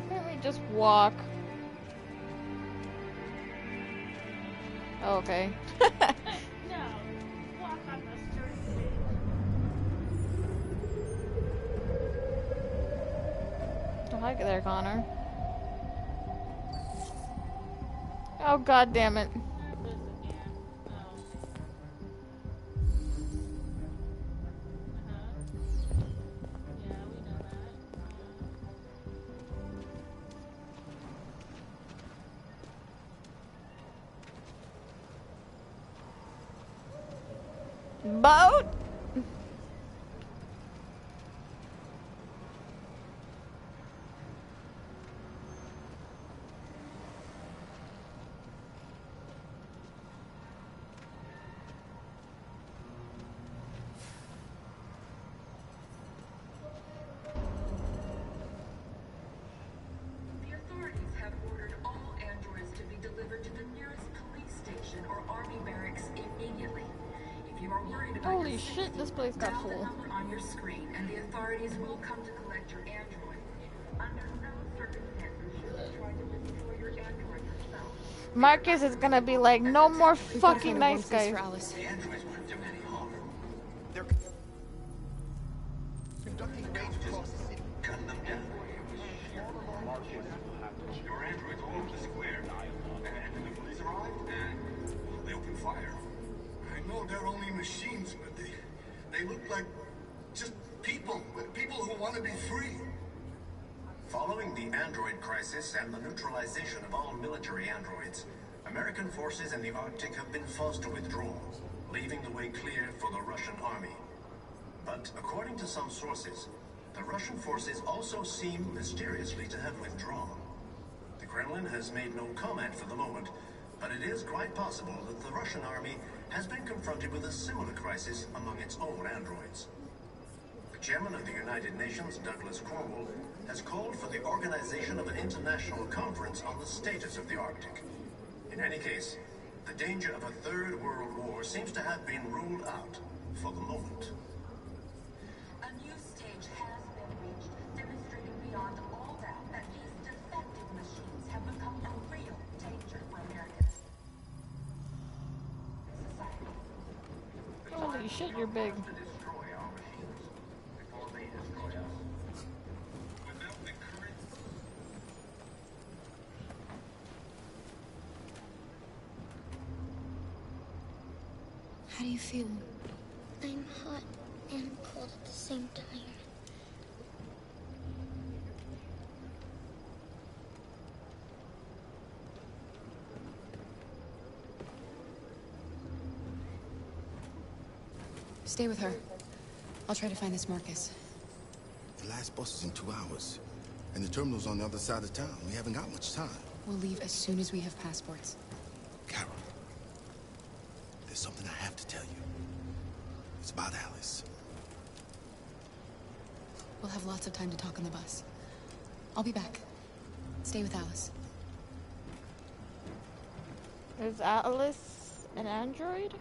Can't we just walk? Oh, okay. No, walk on the street. Oh, hi there, Connor. Oh, god damn it. Boat? The authorities have ordered all androids to be delivered to the nearest police station or army barracks immediately. If you are worried about Holy shit, this place got full. the number on your screen, and the authorities will come to collect your android. Under no circumstances should you try to destroy your android yourself. Marcus is gonna be like, no more fucking nice guys. The androids weren't doing any harm. They're conducting raids across the city. Gun them down. Your androids all over the square. And when the police arrived, they opened fire. I know they're only machines, but they look like just people who want to be free. Following the android crisis and the neutralization of all military androids, American forces in the Arctic have been forced to withdraw, leaving the way clear for the Russian army. But according to some sources, the Russian forces also seem mysteriously to have withdrawn. The Kremlin has made no comment for the moment, but it is quite possible that the Russian army has been confronted with a similar crisis among its own androids. The chairman of the United Nations, Douglas Cornwall, has called for the organization of an international conference on the status of the Arctic. In any case, the danger of a third world war seems to have been ruled out for the moment. A new stage has been reached, demonstrating beyond all doubt that these defective machines have become a real danger for American society. Holy shit, you're big. To destroy our machines before they destroy How do you feel? I'm hot and cold at the same time. Stay with her. I'll try to find this Marcus. The last bus is in 2 hours. And the terminal's on the other side of town. We haven't got much time. We'll leave as soon as we have passports. Carol, there's something I have to tell you. It's about Alice. We'll have lots of time to talk on the bus. I'll be back. Stay with Alice. Is Alice an android?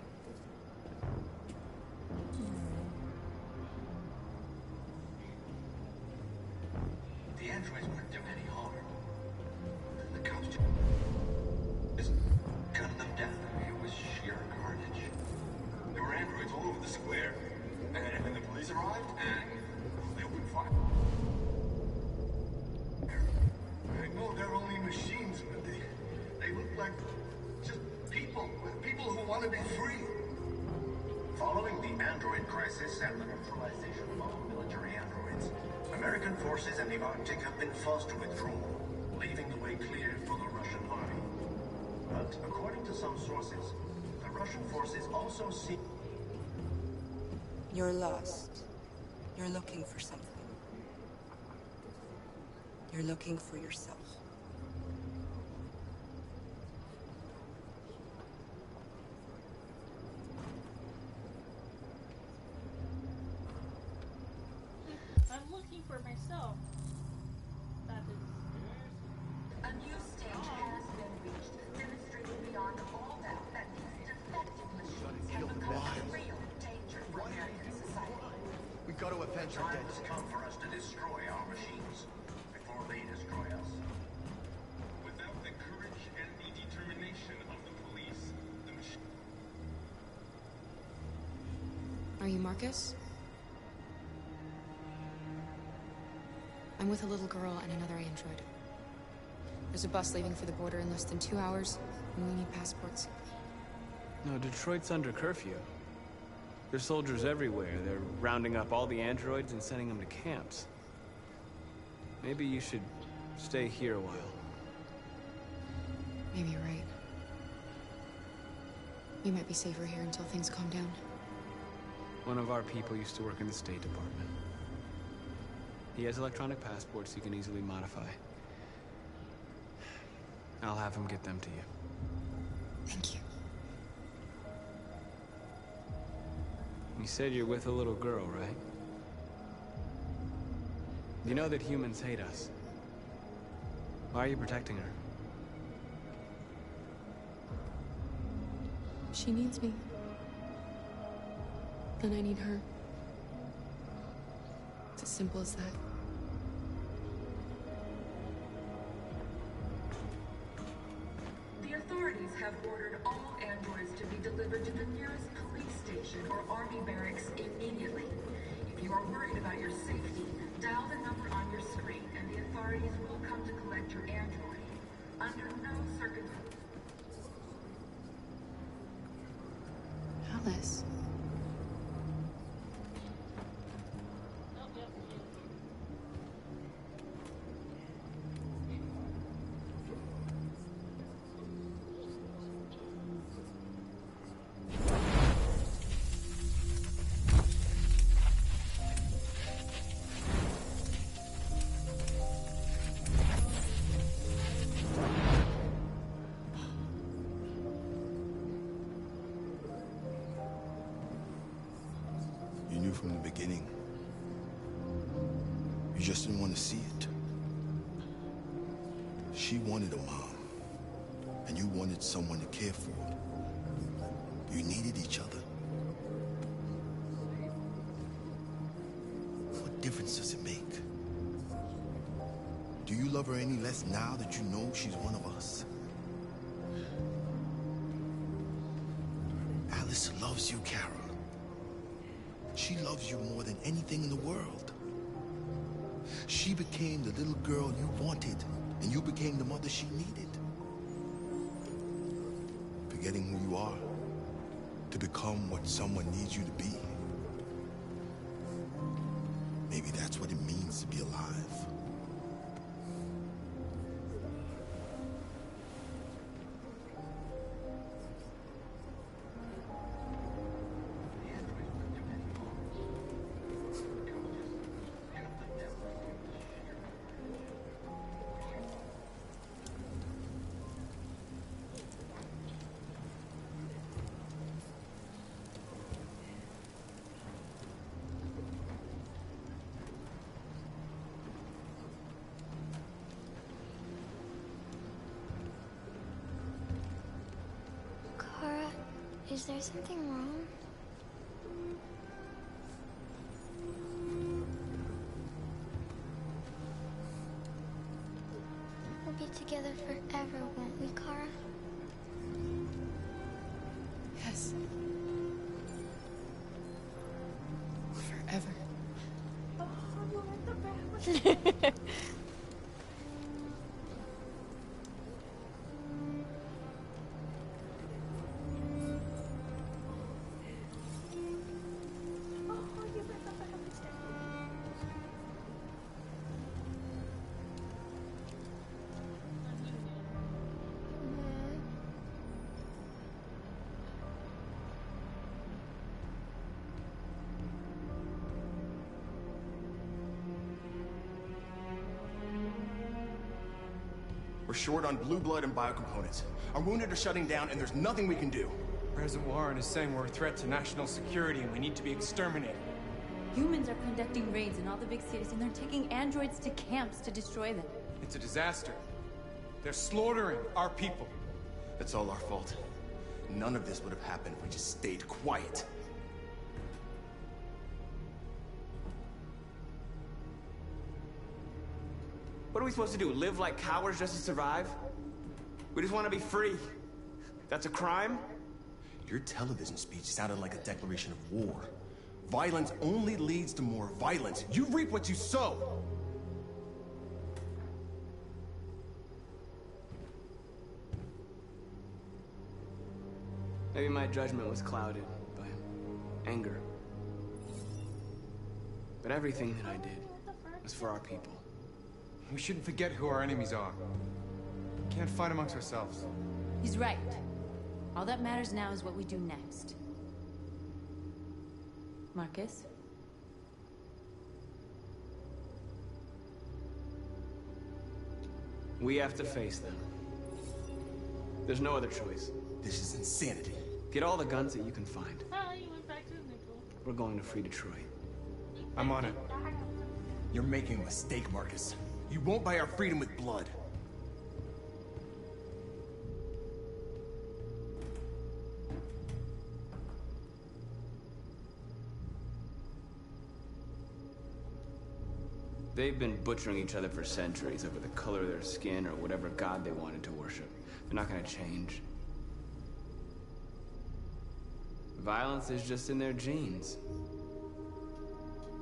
The androids weren't doing any harm. The cops just gunned them down. It was sheer carnage. There were androids all over the square. And when the police arrived, they opened fire. I know they're only machines, but they look like just people. People who want to be free. Following the android crisis and the neutralization of all military androids, American forces in the Arctic have been forced to withdraw, leaving the way clear for the Russian army. But according to some sources, the Russian forces also see... You're lost. You're looking for something. You're looking for yourself. I'm looking for myself. That is... A new stage has been reached, demonstrating beyond all doubt that these defective machines have become a real danger for American society. We've got to avenge our dead. The time has come for us to destroy our machines before they destroy us. Without the courage and the determination of the police, the machine... Are you Marcus? I'm with a little girl and another android. There's a bus leaving for the border in less than 2 hours, and we need passports. No, Detroit's under curfew. There's soldiers everywhere. They're rounding up all the androids and sending them to camps. Maybe you should stay here a while. Maybe you're right. You might be safer here until things calm down. One of our people used to work in the State Department. He has electronic passports he can easily modify. I'll have him get them to you. Thank you. You said you're with a little girl, right? You know that humans hate us. Why are you protecting her? She needs me. And I need her. It's as simple as that. The authorities have ordered all androids to be delivered to the nearest police station or army barracks immediately. If you are worried about your safety, dial the number on your screen and the authorities will come to collect your android. Under no circumstances. Alice. You knew from the beginning. You just didn't want to see it. She wanted a mom, and you wanted someone to care for. You needed each other. What difference does it make? Do you love her any less now that you know she's one of us? Alice loves you, Carol. She loves you more than anything in the world. She became the little girl you wanted, and you became the mother she needed. Forgetting who you are, to become what someone needs you to be. Maybe that's what it means to be alive. Kara, is there something wrong? We'll be together forever, won't we, Kara? Yes. Forever. We're short on blue blood and biocomponents. Our wounded are shutting down, and there's nothing we can do. President Warren is saying we're a threat to national security and we need to be exterminated. Humans are conducting raids in all the big cities, and they're taking androids to camps to destroy them. It's a disaster. They're slaughtering our people. It's all our fault. None of this would have happened if we just stayed quiet. What are we supposed to do? Live like cowards just to survive? We just want to be free. That's a crime? Your television speech sounded like a declaration of war. Violence only leads to more violence. You reap what you sow. Maybe my judgment was clouded by anger. But everything that I did was for our people. We shouldn't forget who our enemies are. We can't fight amongst ourselves. He's right. All that matters now is what we do next. Marcus? We have to face them. There's no other choice. This is insanity. Get all the guns that you can find. Oh, you went back to neutral. We're going to free Detroit. I'm on it. You're making a mistake, Marcus. You won't buy our freedom with blood. They've been butchering each other for centuries over the color of their skin or whatever god they wanted to worship. They're not gonna change. Violence is just in their genes.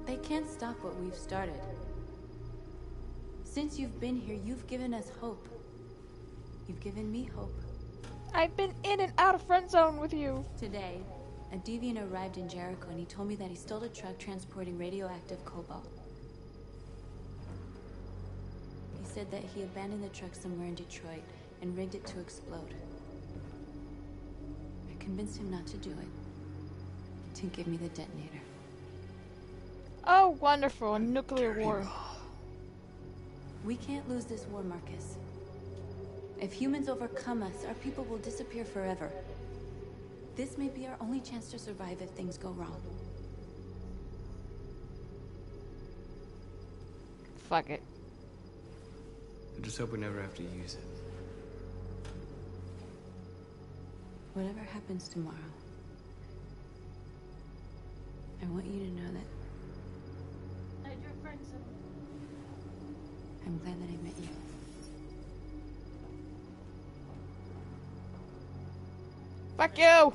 They can't stop what we've started. Since you've been here, you've given us hope. You've given me hope. I've been in and out of friend zone with you. Today, a deviant arrived in Jericho and he told me that he stole a truck transporting radioactive cobalt. He said that he abandoned the truck somewhere in Detroit and rigged it to explode. I convinced him not to do it. To give me the detonator. Oh, wonderful. A nuclear war. We can't lose this war, Marcus. If humans overcome us, our people will disappear forever. This may be our only chance to survive if things go wrong. Fuck it. I just hope we never have to use it. Whatever happens tomorrow, I want you to know that Your friends. I'm glad that I met you. Fuck you!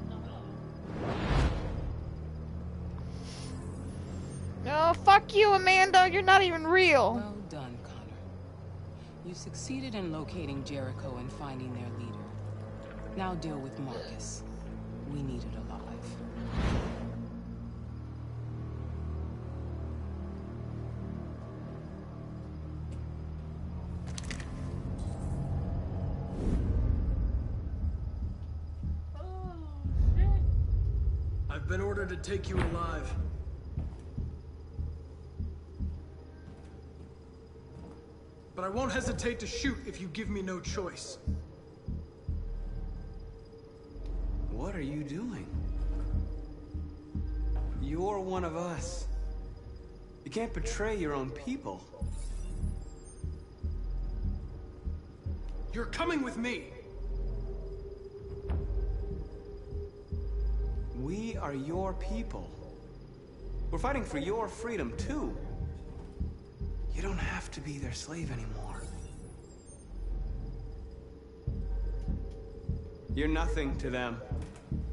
No, Fuck you, Amanda. You're not even real. Well done, Connor. You succeeded in locating Jericho and finding their leader. Now deal with Marcus. We need it alive. I've been ordered to take you alive. But I won't hesitate to shoot if you give me no choice. What are you doing? You're one of us. You can't betray your own people. You're coming with me. We are your people. We're fighting for your freedom, too. You don't have to be their slave anymore. You're nothing to them.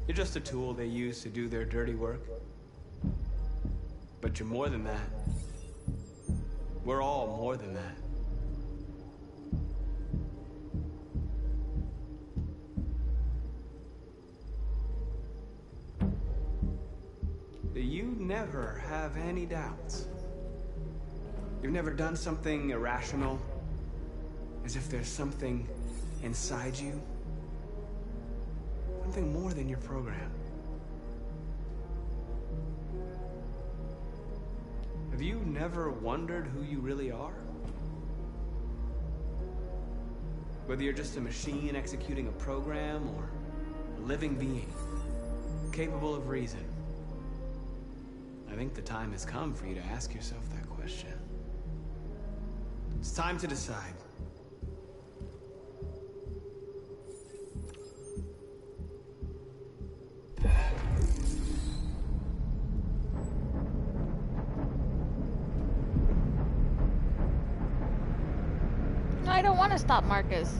You're just a tool they use to do their dirty work. But you're more than that. We're all more than that. You never have any doubts. You've never done something irrational, as if there's something inside you, something more than your program. Have you never wondered who you really are? Whether you're just a machine executing a program or a living being, capable of reason. I think the time has come for you to ask yourself that question. It's time to decide. No, I don't want to stop Marcus.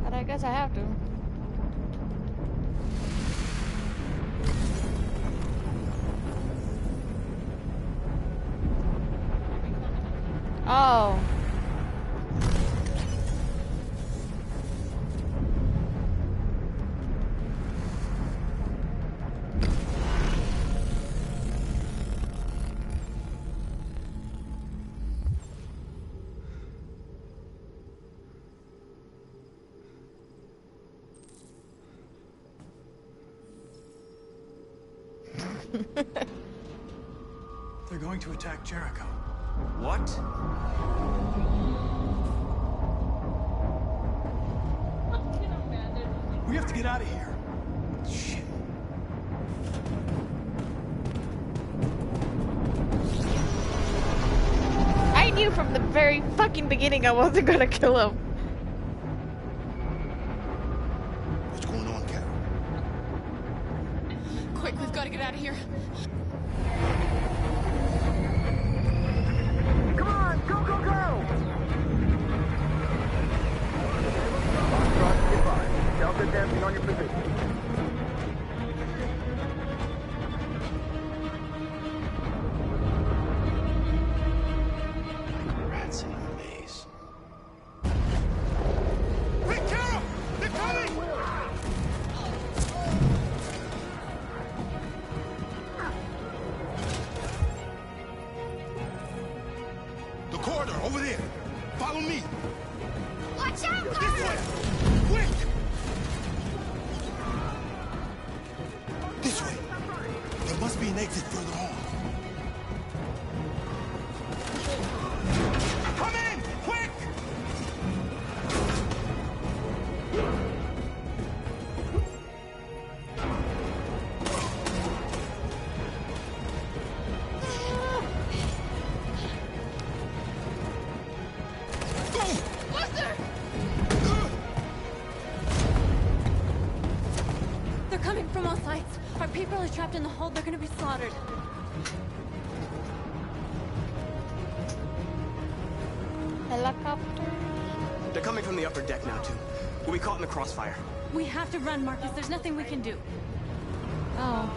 But I guess I have to. Oh. They're going to attack Jericho. What? We have to get out of here. Shit. I knew from the very fucking beginning I wasn't gonna kill him. What's going on, Carol? Quick, we've got to get out of here. Come on, go, go, go! Delta dancing on your position. Rats in a maze. Quick, Carol! They're coming! The corridor, over there. Follow me. Watch out, This Carter! way. Quick! This way. There must be an exit further on. Come in! Quick! Buster! They're coming from all sides. Our people are trapped in the hold. They're gonna be slaughtered. Helicopter. They're coming from the upper deck now, too. We'll be caught in the crossfire. We have to run, Marcus. There's nothing we can do. Oh.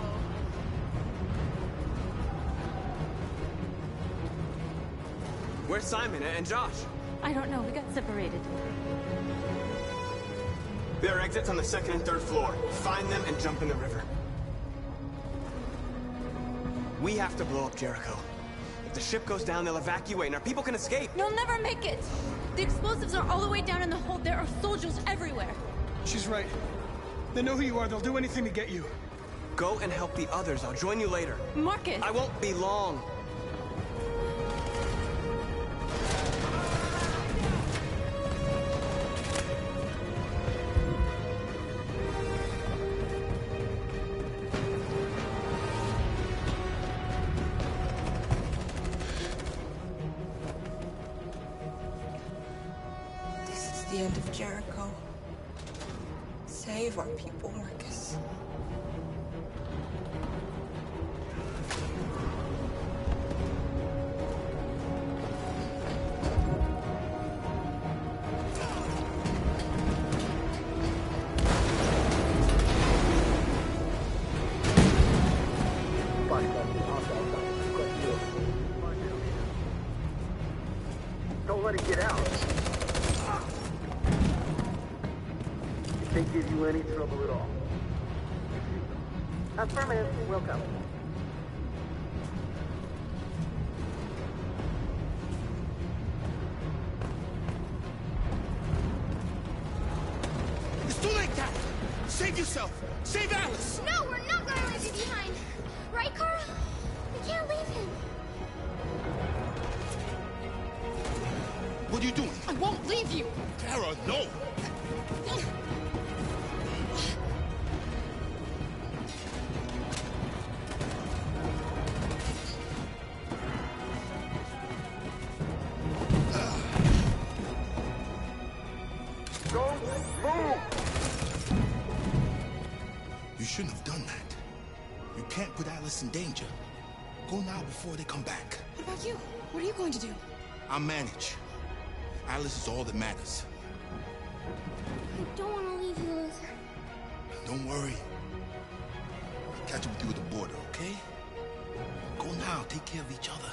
Where's Simon and Josh? I don't know. We got separated. There are exits on the 2nd and 3rd floor. Find them and jump in the river. We have to blow up Jericho. If the ship goes down, they'll evacuate and our people can escape. You'll never make it! The explosives are all the way down in the hold. There are soldiers everywhere. She's right. They know who you are. They'll do anything to get you. Go and help the others. I'll join you later. Marcus! I won't be long. This is the end of Jericho. Save our people, Marcus. Don't let it get out. If they give you any trouble at all. Affirmative. Welcome. It's too late, Cat! Save yourself! Save Alice! No, we're not gonna leave you behind. Right, Kara? We can't leave him. What are you doing? I won't leave you! Kara, no! Don't move! You shouldn't have done that. You can't put Alice in danger. Go now before they come back. What about you? What are you going to do? I'll manage. Alice is all that matters. I don't want to leave you, Luther. Don't worry. I'll catch up with you at the border, okay? Go now. Take care of each other.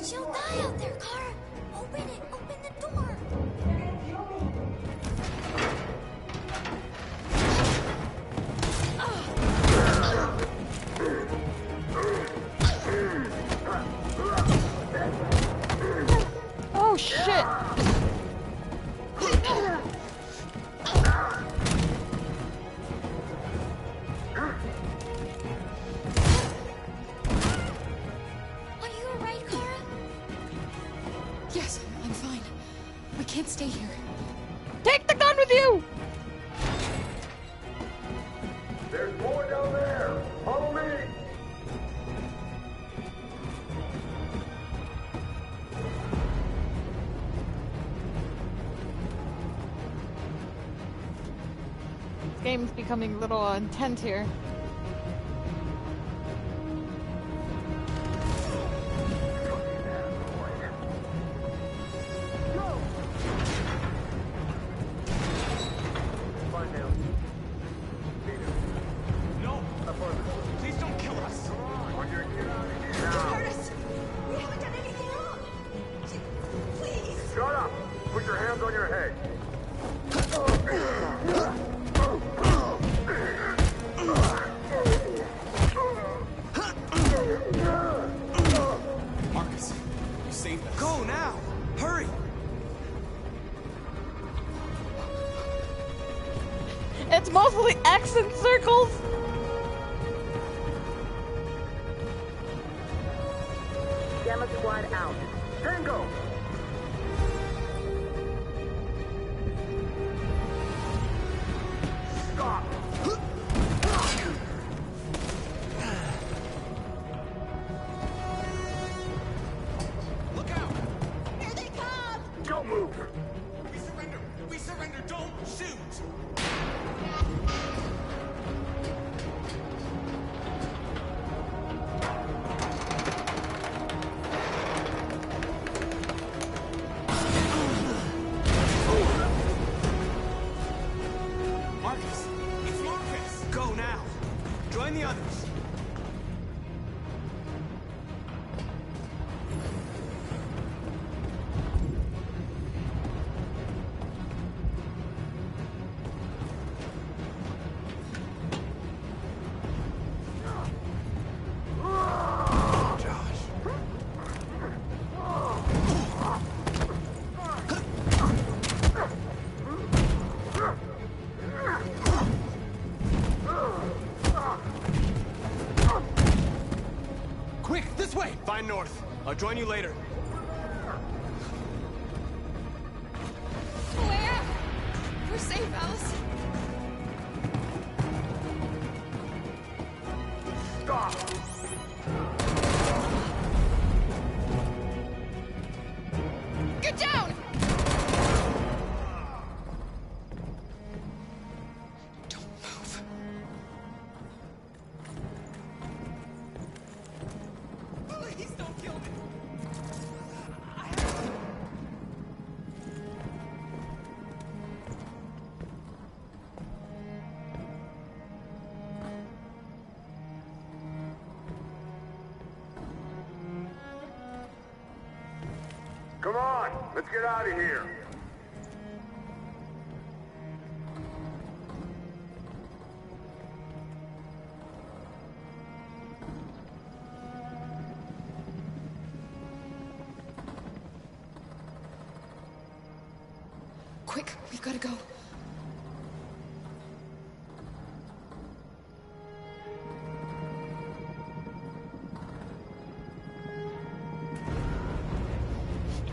She'll die out there, Kara. Open it. Open the door. Oh, shit. Are you alright, Kara? Yes, I'm fine. We can't stay here. Take the gun with you! There's more down there! Follow me! This game's becoming a little intense here. Find him. No! Please don't kill us! On your get out of here now! Curtis! We haven't done anything wrong! Please! Shut up! Put your hands on your head! Marcus, you saved us. Go now! Hurry! It's mostly X and circles. Gamma squad out. Tango! Stop! Look out! Here they come! Don't move! We surrender! We surrender! Don't shoot! This way! Find north. I'll join you later. Where? We're safe, Alice. Stop! Get down! Don't move. Please don't kill me! Come on, let's get out of here. Quick, we've got to go.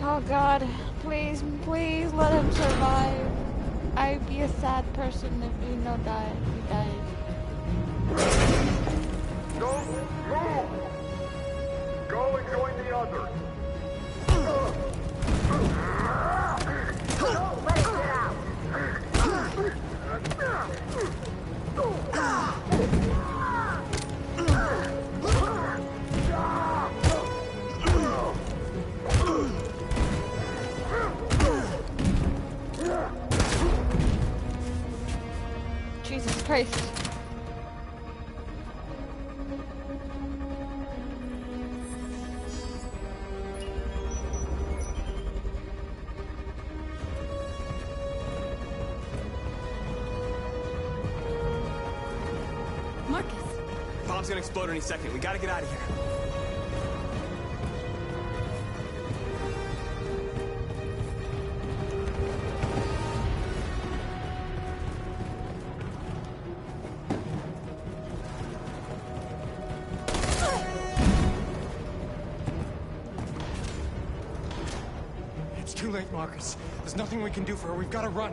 Oh God, please, please let him survive. I'd be a sad person if he dies. Don't move! Go and join the others. Don't let it get out! Jesus Christ. Marcus. Bomb's gonna explode any second. We gotta get out of here. It's too late, Marcus. There's nothing we can do for her. We've got to run.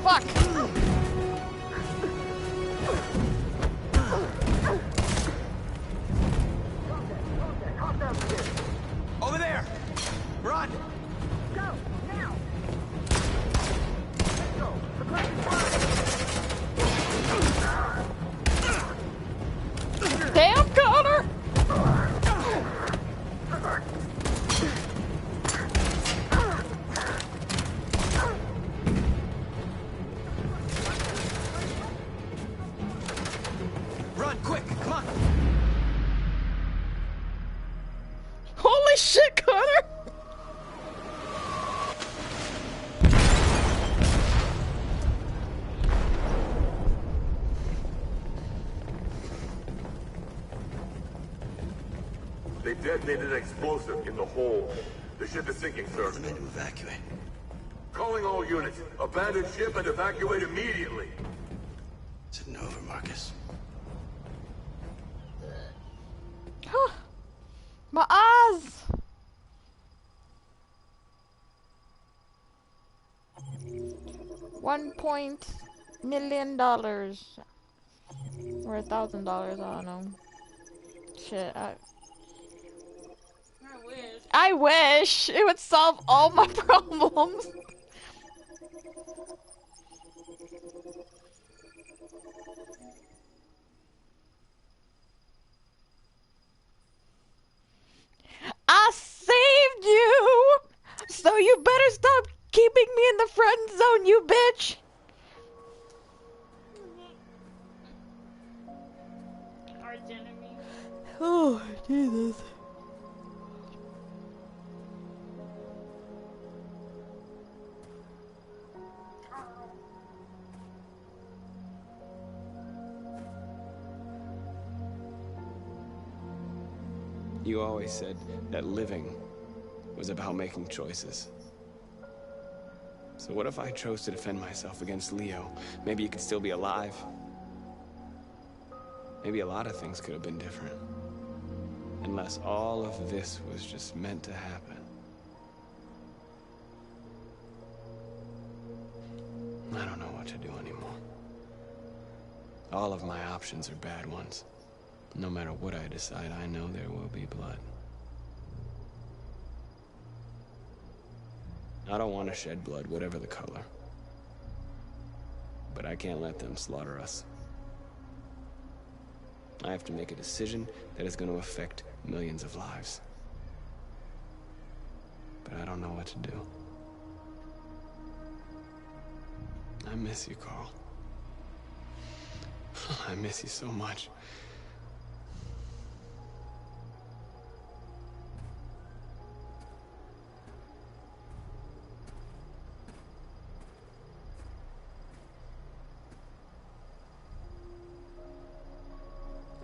Fuck! Over there! Run! Go, now! Damn, Connor! Run, quick, come on! Holy shit, Connor! They detonated an explosive in the hole. The ship is sinking, sir. Recommend to evacuate. Calling all units. Abandon ship and evacuate immediately. Is it over, Marcus? My eyes! $1 million. Or $1,000, I don't know. Shit, I wish it would solve all my problems. I saved you! So you better stop keeping me in the friend zone, you bitch! Arch enemy. Oh, Jesus. You always said that living was about making choices. So what if I chose to defend myself against Leo? Maybe you could still be alive. Maybe a lot of things could have been different. Unless all of this was just meant to happen. I don't know what to do anymore. All of my options are bad ones. No matter what I decide, I know there will be blood. I don't want to shed blood, whatever the color. But I can't let them slaughter us. I have to make a decision that is going to affect millions of lives. But I don't know what to do. I miss you, Carl. I miss you so much.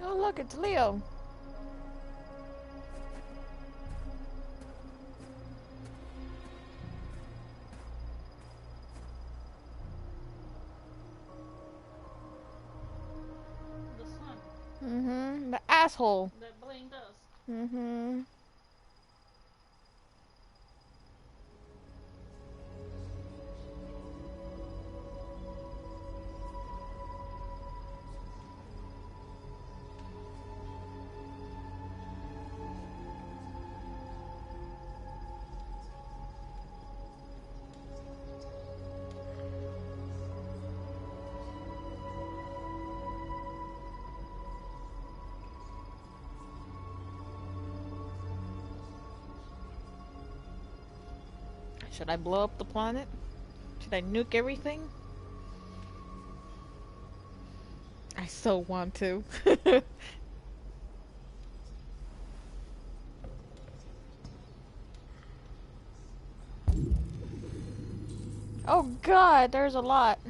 Oh, look, it's Leo. The sun. Mm-hmm. The asshole. That blinked us. Mm-hmm. Should I blow up the planet? Should I nuke everything? I so want to. Oh god, there's a lot.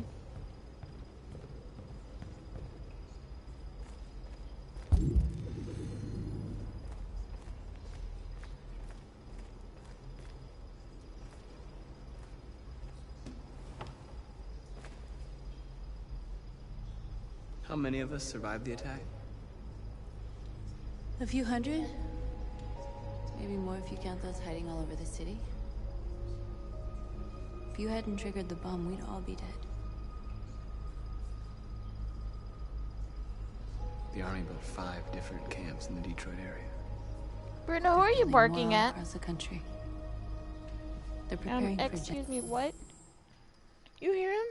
How many of us survived the attack? A few hundred? Maybe more if you count those hiding all over the city. If you hadn't triggered the bomb, we'd all be dead. The Army built 5 different camps in the Detroit area. Bruno, who are you barking at? Across the country. They're preparing for excuse me, what? You hear him?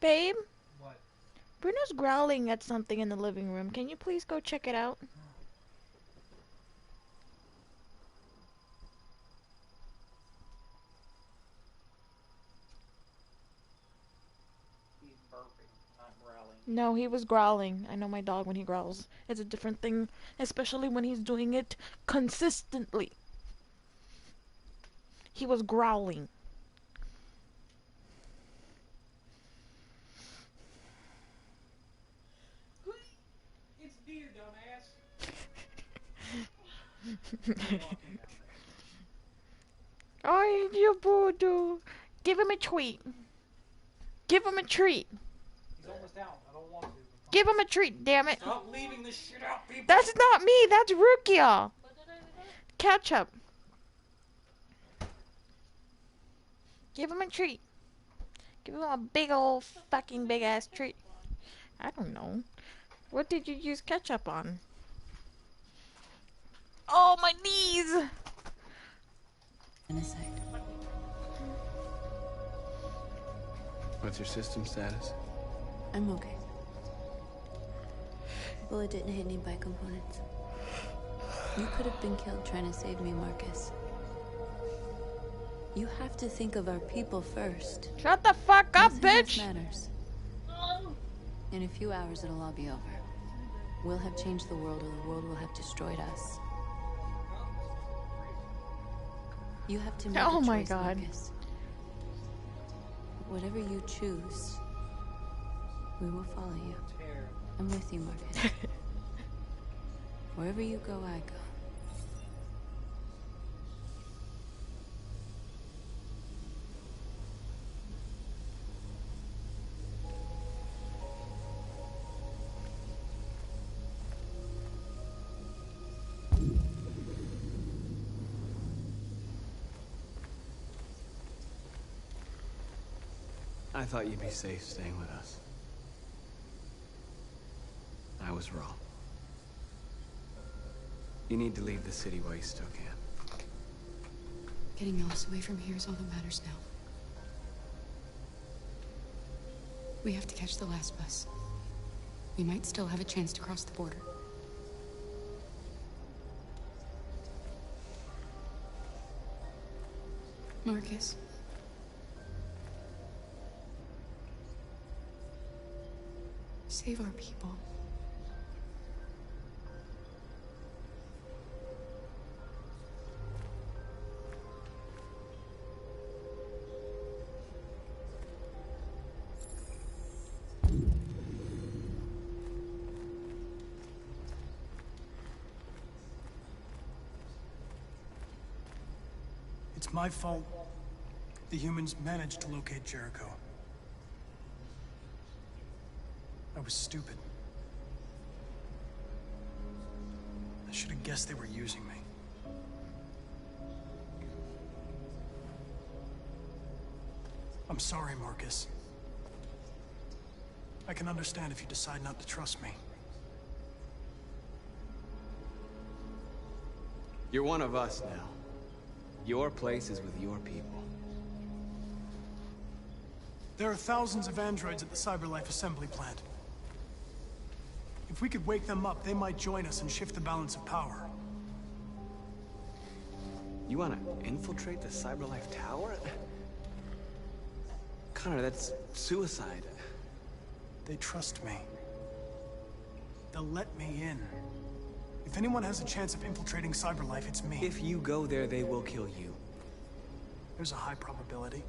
Babe? What? Bruno's growling at something in the living room. Can you please go check it out? He's burping, not growling. No, he was growling. I know my dog when he growls. It's a different thing, especially when he's doing it consistently. He was growling. It's deer, dumbass. Oh, you voodoo. Give him a treat. Give him a treat. He's almost out. I don't want to. Give him a treat, damn it. Stop leaving this shit out, people. That's not me. That's Rukia. Ketchup. Give him a treat. Give him a big old fucking big ass treat. I don't know. What did you use ketchup on? Oh, my knees! In a sec. What's your system status? I'm okay. Bullet didn't hit any bicomponents. You could have been killed trying to save me, Marcus. You have to think of our people first. Shut the fuck up, bitch! Matters. In a few hours, it'll all be over. We'll have changed the world, or the world will have destroyed us. You have to make a choice, oh my god. Marcus. Whatever you choose, we will follow you. I'm with you, Marcus. Wherever you go, I go. I thought you'd be safe staying with us. I was wrong. You need to leave the city while you still can. Getting Alice away from here is all that matters now. We have to catch the last bus. We might still have a chance to cross the border. Marcus. Save our people. It's my fault the humans managed to locate Jericho. I was stupid. I should have guessed they were using me. I'm sorry, Marcus. I can understand if you decide not to trust me. You're one of us now. Your place is with your people. There are thousands of androids at the CyberLife assembly plant. If we could wake them up, they might join us and shift the balance of power. You want to infiltrate the CyberLife tower? Connor, that's suicide. They trust me. They'll let me in. If anyone has a chance of infiltrating CyberLife, it's me. If you go there, they will kill you. There's a high probability.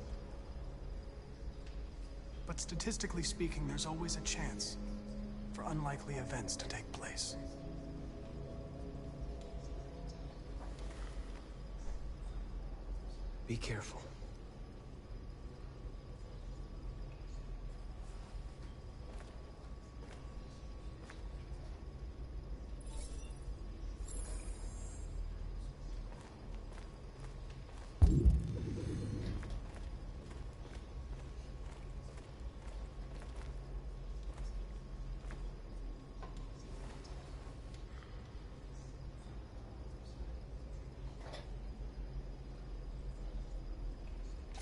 But statistically speaking, there's always a chance for unlikely events to take place. Be careful.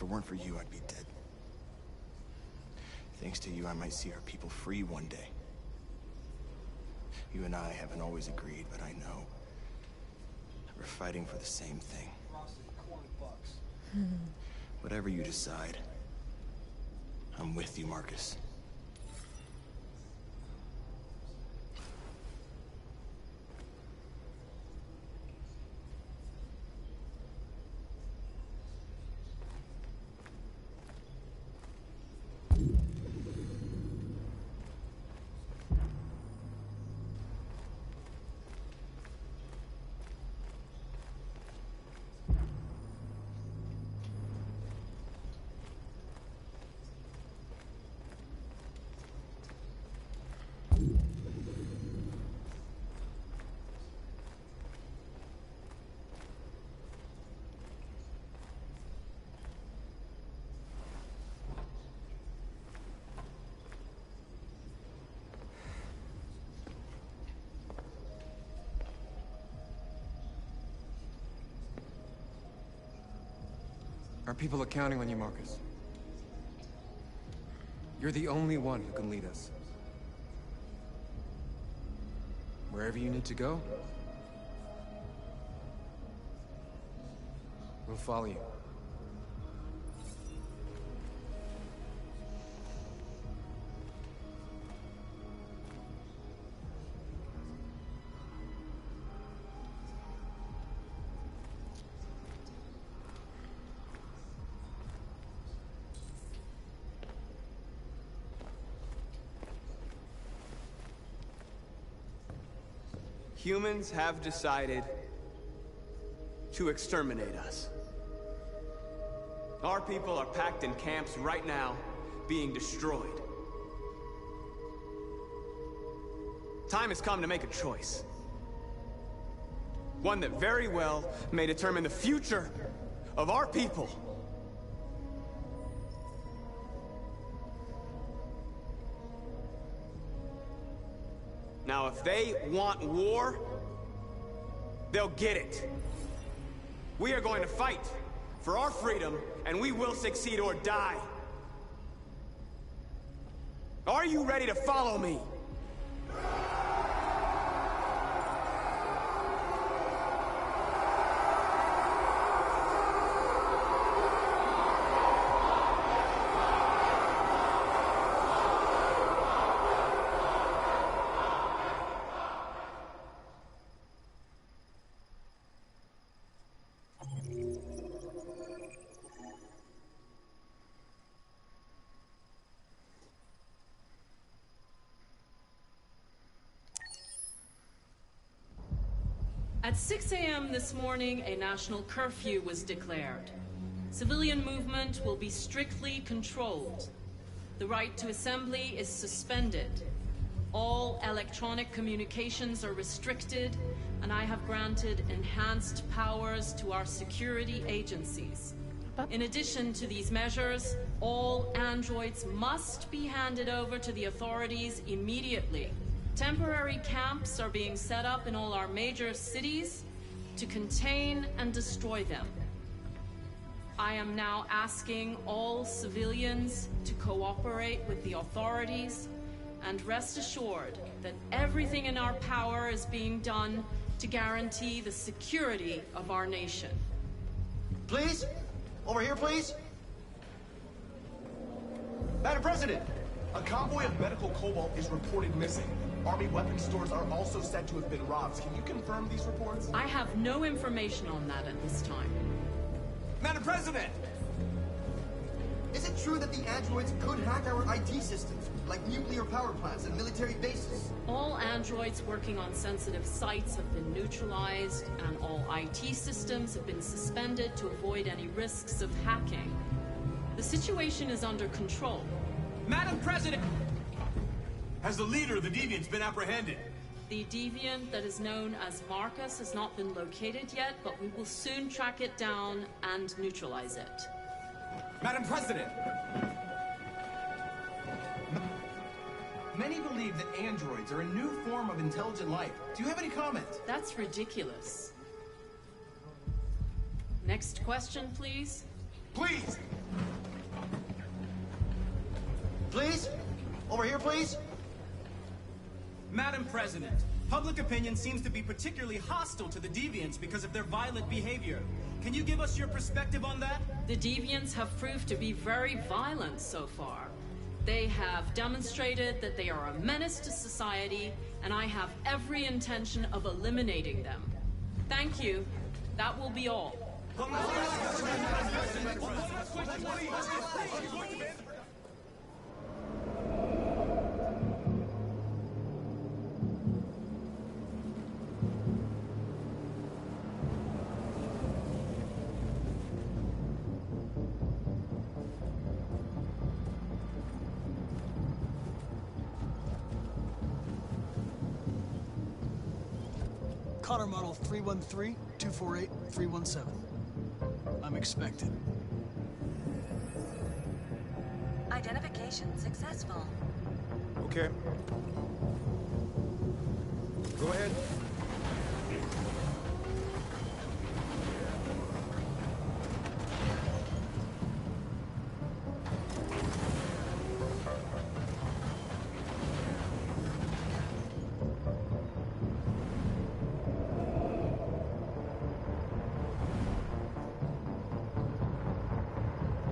If it weren't for you, I'd be dead. Thanks to you, I might see our people free one day. You and I haven't always agreed, but I know we're fighting for the same thing. Whatever you decide, I'm with you, Marcus. Our people are counting on you, Marcus. You're the only one who can lead us. Wherever you need to go, we'll follow you. Humans have decided to exterminate us. Our people are packed in camps right now, being destroyed. Time has come to make a choice. One that very well may determine the future of our people. if they want war, they'll get it. We are going to fight for our freedom, and we will succeed or die. Are you ready to follow me? At 6 a.m. this morning, a national curfew was declared. Civilian movement will be strictly controlled. The right to assembly is suspended. All electronic communications are restricted, and I have granted enhanced powers to our security agencies. In addition to these measures, all androids must be handed over to the authorities immediately. Temporary camps are being set up in all our major cities to contain and destroy them. I am now asking all civilians to cooperate with the authorities and rest assured that everything in our power is being done to guarantee the security of our nation. Please? Over here, please? Madam President! A convoy of medical cobalt is reported missing. Army weapons stores are also said to have been robbed. Can you confirm these reports? I have no information on that at this time. Madam President! Is it true that the androids could hack our IT systems, like nuclear power plants and military bases? All androids working on sensitive sites have been neutralized, and all IT systems have been suspended to avoid any risks of hacking. The situation is under control. Madam President! Has the leader of the Deviants been apprehended? The deviant that is known as Marcus has not been located yet, but we will soon track it down and neutralize it. Madam President! Many believe that androids are a new form of intelligent life. Do you have any comment? That's ridiculous. Next question, please. Please! Please? Over here, please? Madam President, public opinion seems to be particularly hostile to the Deviants because of their violent behavior. Can you give us your perspective on that? The Deviants have proved to be very violent so far. They have demonstrated that they are a menace to society, and I have every intention of eliminating them. Thank you. That will be all. Connor model 313-248-317. I'm expected. Identification successful. Okay. Go ahead.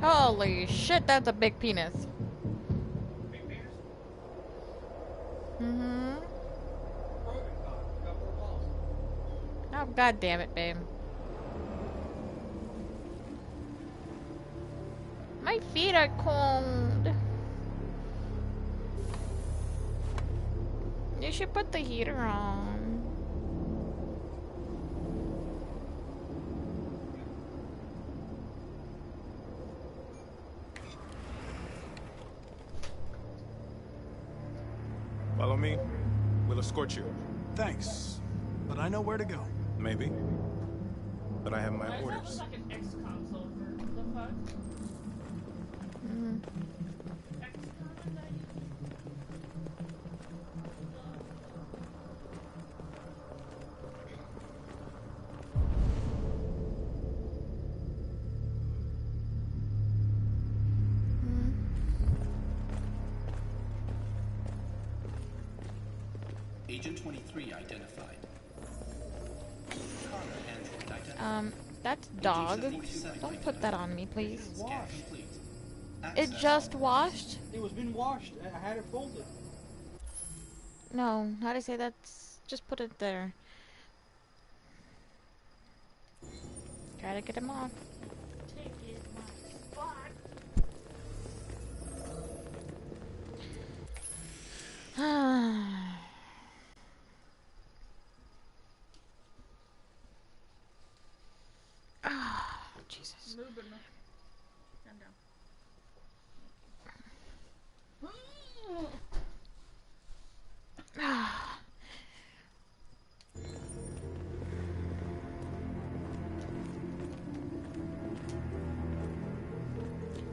Holy shit, that's a big penis. Mm-hmm. Oh, god damn it, babe. My feet are cold. You should put the heater on. Follow me. We'll escort you. Thanks, but I know where to go. Maybe. But I have my orders. Like an X console for the fuck. Agent 23 identified. Connor android identified. That's dog. Don't put that on me, please. Scan complete. It just washed? It was been washed. I had it folded. No, how do I say that's... Just put it there. Try to get him off. Take it, my spot. Jesus. Move it, man. Calm down.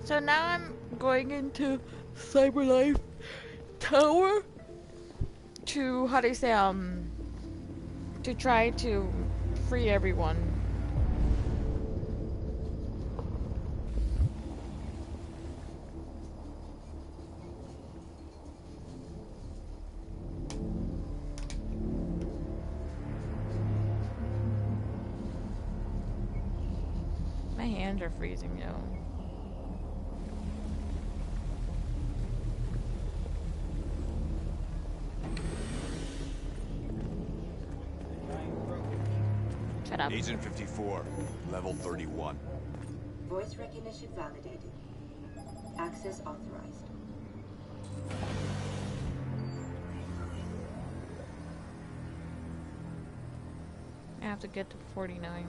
So now I'm going into Cyberlife Tower to, how do you say, to try to free everyone. My hands are freezing, yo. Shut up. Agent 54, level 31. Voice recognition validated. Access authorized. I have to get to 49.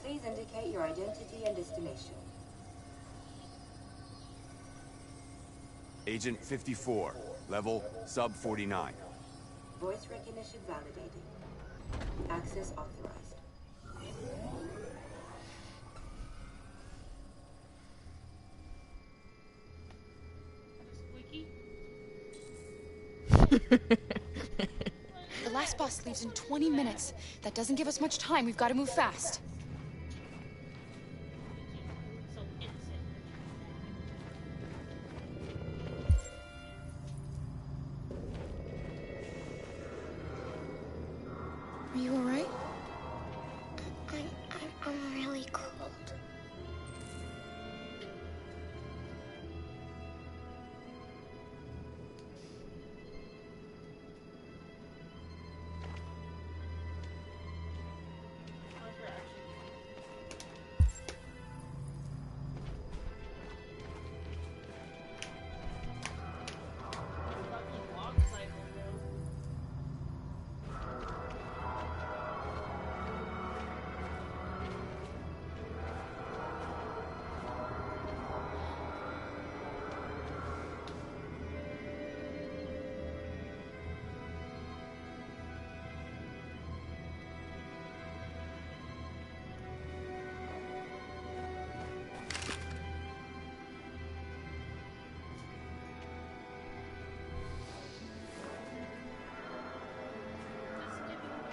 Please indicate your identity and destination. Agent 54, level sub 49. Voice recognition validated. Access authorized. The last bus leaves in 20 minutes. That doesn't give us much time. We've got to move fast. Are you alright? I'm really cold.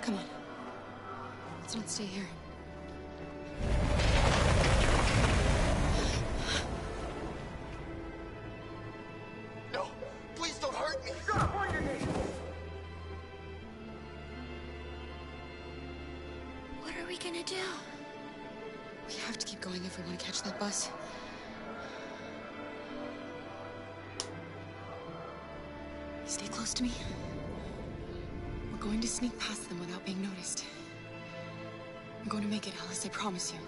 Come on. Let's not stay here. No! Please don't hurt me! Stop! What your name? gonna do? We have to keep going if we want to catch that bus. Stay close to me. We're going to sneak past them without being noticed. I'm going to make it, Alice, I promise you.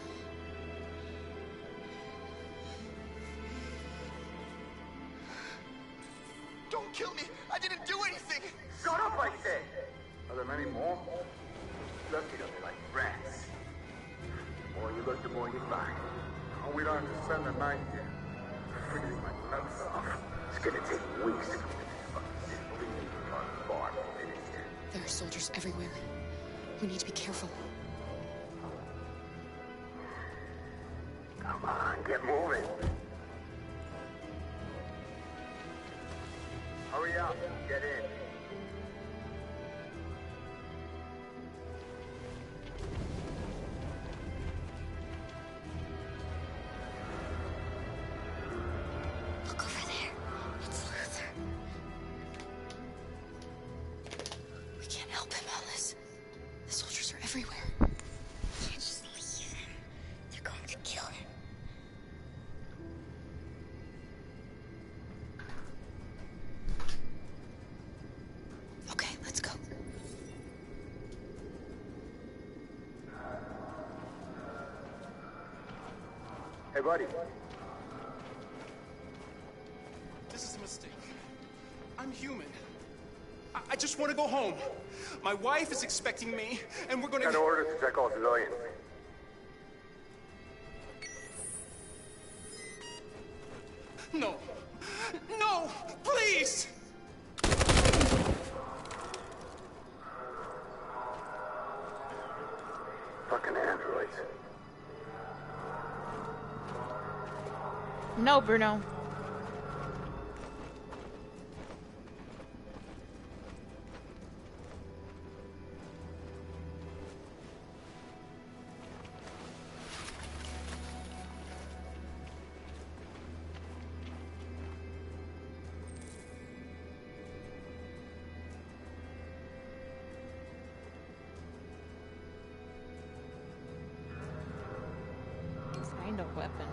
Don't kill me! I didn't do anything! Shut up, I said! Are there many more? Lucky them like rats. The more you look, the more you find. Oh, we don't have to spend the night here. Freezing my nuts off. It's gonna take weeks to get this fucking city bleeding on far finished. There are soldiers everywhere. We need to be careful. Come on, get moving. Hurry up, get in. Look over there. It's Luther. We can't help him, Alice. The soldiers are everywhere. Can't just leave him. They're going to kill him. Okay, let's go. Hey, buddy. This is a mistake. I'm human. I just want to go home. My wife is expecting me, and we're gonna... Got orders to check all civilians. No. No! Please! Fucking androids. No, Bruno. Find a weapon.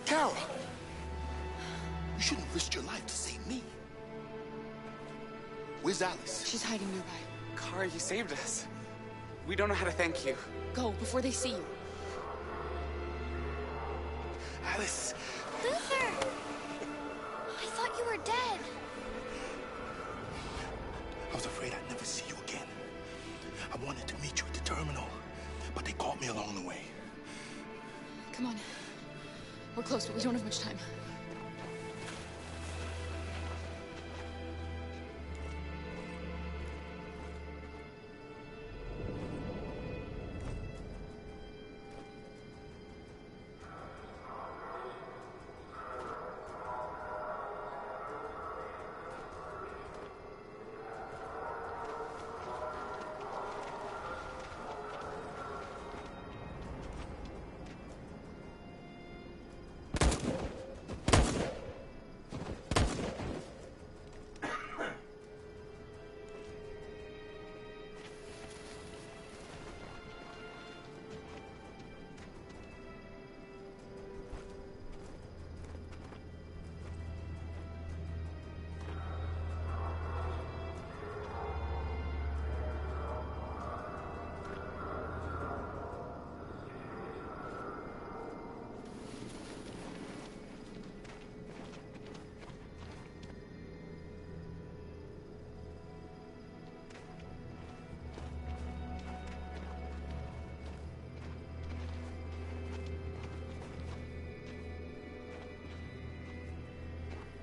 Carol! You shouldn't risk your life to save me. Where's Alice? She's hiding nearby. Kara, you saved us. We don't know how to thank you. Go, before they see you. Alice! Luther! I thought you were dead. I was afraid I'd never see you again. I wanted to meet you at the terminal, but they caught me along the way. Come on. We're close, but we don't have much time.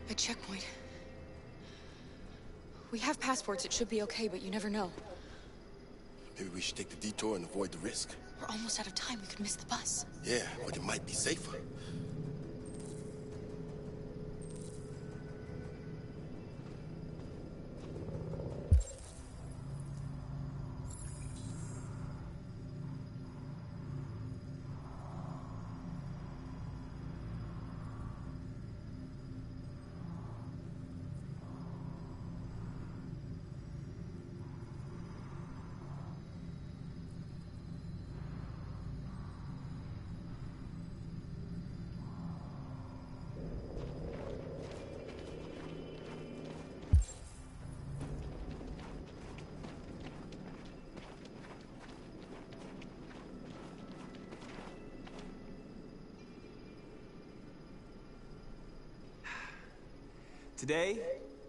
A checkpoint. We have passports, it should be okay, but you never know. Maybe we should take the detour and avoid the risk. We're almost out of time, we could miss the bus. Yeah, but it might be safer. Today,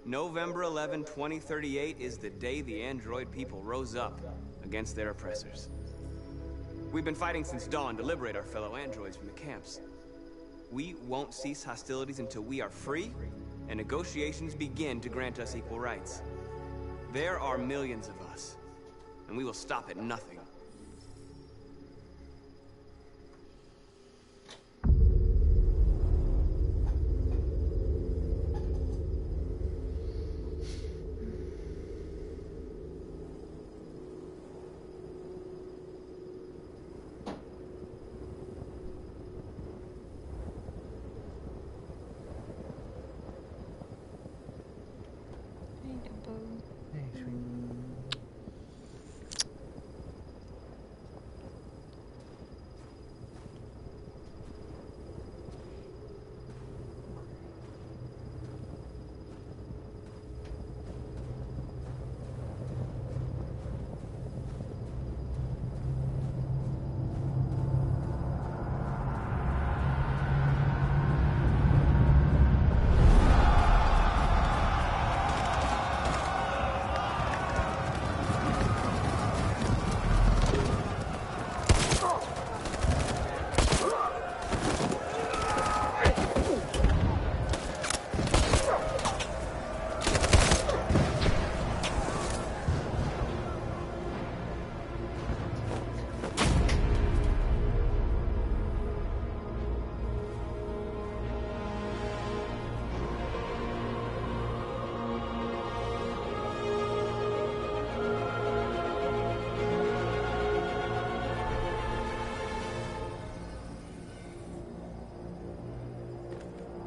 November 11, 2038, is the day the android people rose up against their oppressors. We've been fighting since dawn to liberate our fellow androids from the camps. We won't cease hostilities until we are free and negotiations begin to grant us equal rights. There are millions of us, and we will stop at nothing.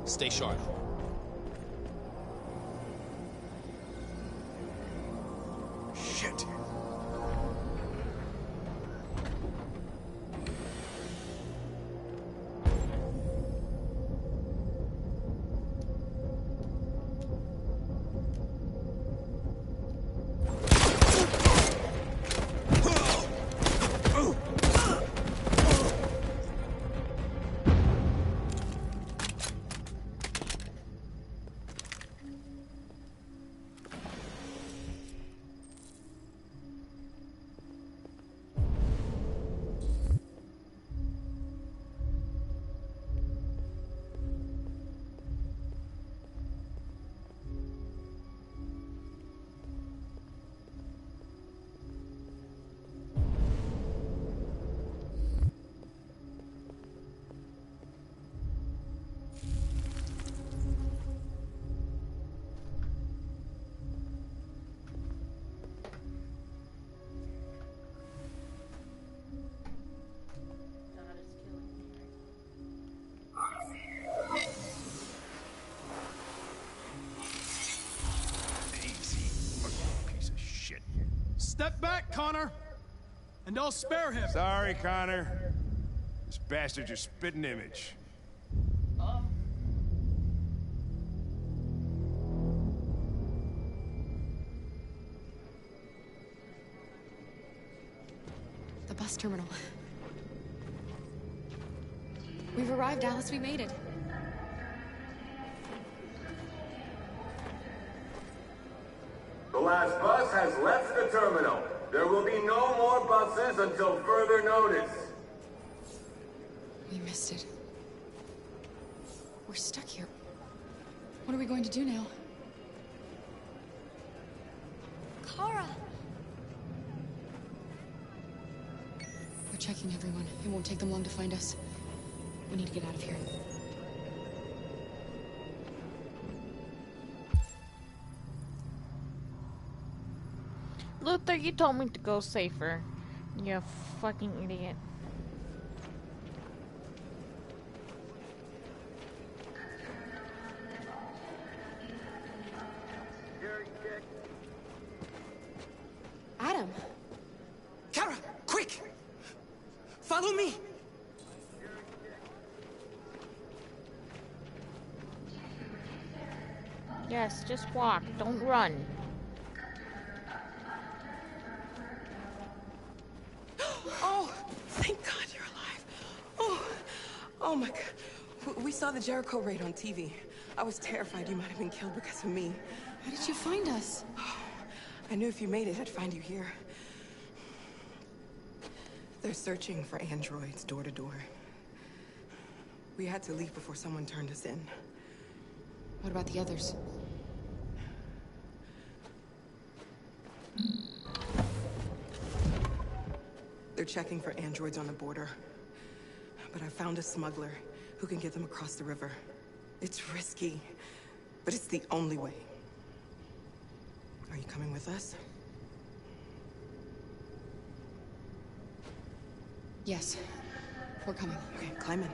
Stay sharp. Shit. Step back, Connor! And I'll spare him. Sorry, Connor. This bastard's your spitting image. The bus terminal. We've arrived, Alice. We made it. The last bus has left the terminal. There will be no more buses until further notice. We missed it. We're stuck here. What are we going to do now? Kara! We're checking everyone. It won't take them long to find us. We need to get out of here. Luther, you told me to go safer. You fucking idiot. Adam! Kara, quick! Follow me! Yes, just walk. Don't run. Oh, thank God you're alive. Oh my God. We saw the Jericho raid on TV. I was terrified you might have been killed because of me. How did you find us? I knew if you made it, I'd find you here. They're searching for androids door to door. We had to leave before someone turned us in. What about the others? They're checking for androids on the border. But I found a smuggler who can get them across the river. It's risky, but it's the only way. Are you coming with us? Yes. We're coming. Okay, climb in.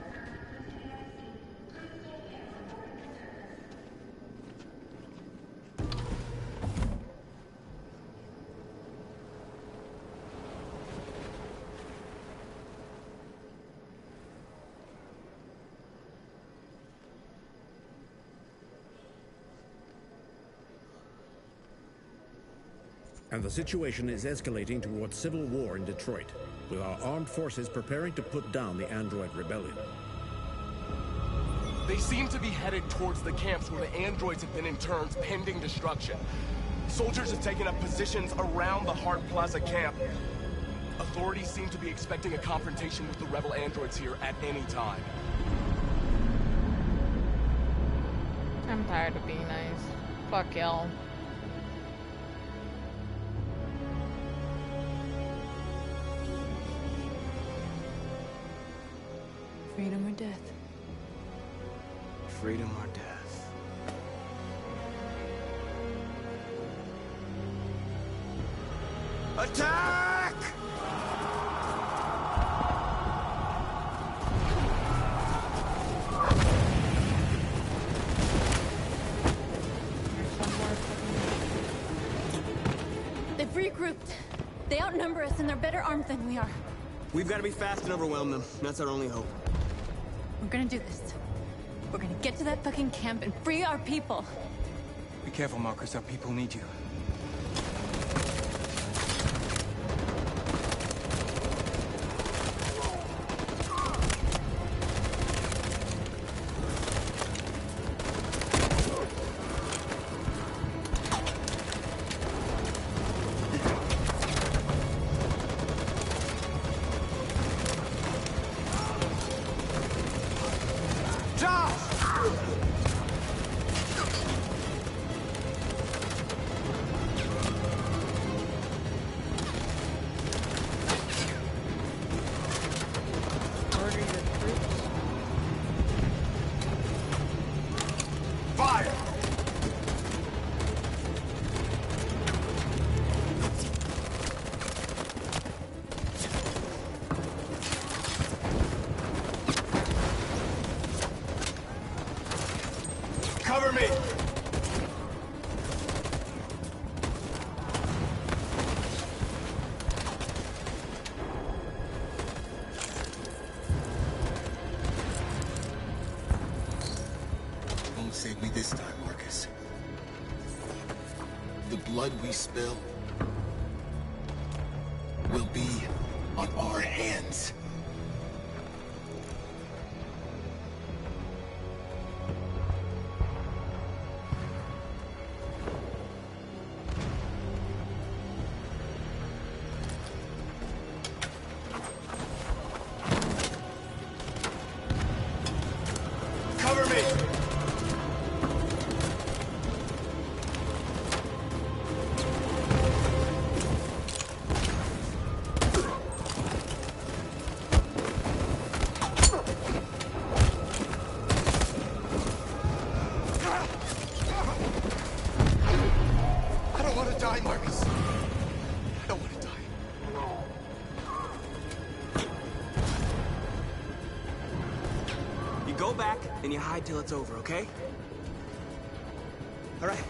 And the situation is escalating towards civil war in Detroit, with our armed forces preparing to put down the android rebellion. They seem to be headed towards the camps where the androids have been interned pending destruction. Soldiers have taken up positions around the Hart Plaza camp. Authorities seem to be expecting a confrontation with the rebel androids here at any time. I'm tired of being nice. Fuck y'all. Freedom or death? Freedom or death? Attack! They've regrouped. They outnumber us and they're better armed than we are. We've got to be fast and overwhelm them. That's our only hope. We're gonna do this. We're gonna get to that fucking camp and free our people. Be careful, Marcus. Our people need you. Cover me! Won't save me this time, Marcus. The blood we spill will be on our hands. Cover me! I don't want to die, Marcus. I don't want to die. You go back and you hide till it's over, okay? All right.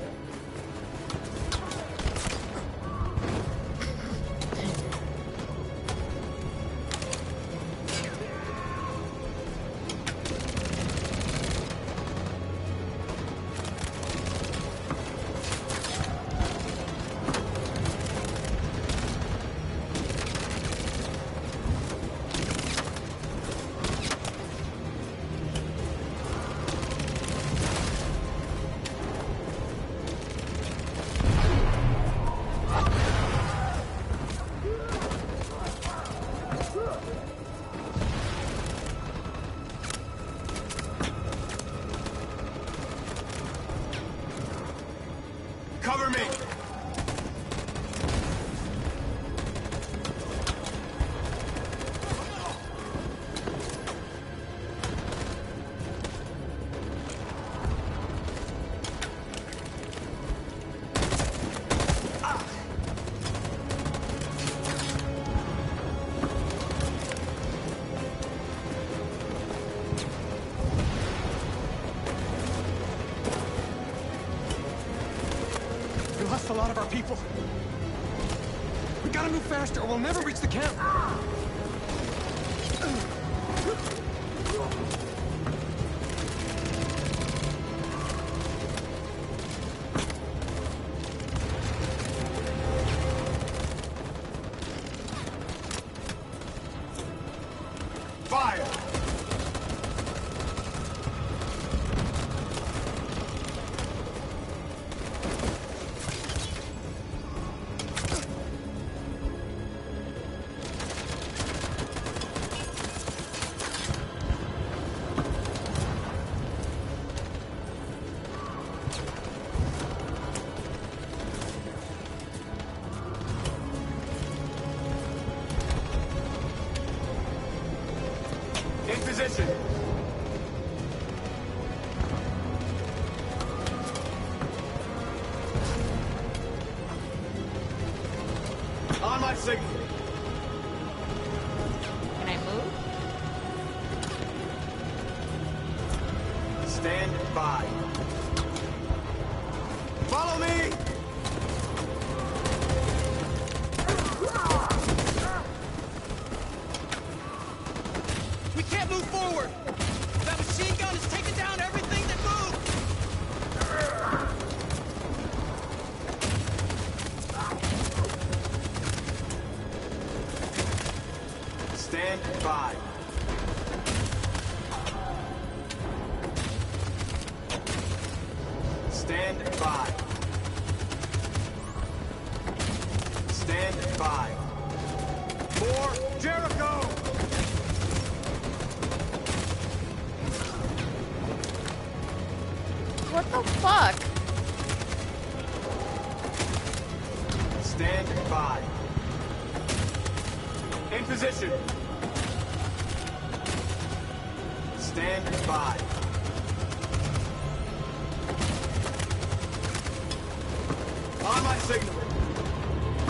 Cover me! We lost a lot of our people. We gotta move faster or we'll never reach the camp. Fire! In position. On my signal. Can I move? Stand by. Follow me! We can't move forward! That machine gun is taking down everything that moves! Stand by. Stand by. Stand by. For Jericho! What the fuck? Stand by. In position. Stand by. On my signal.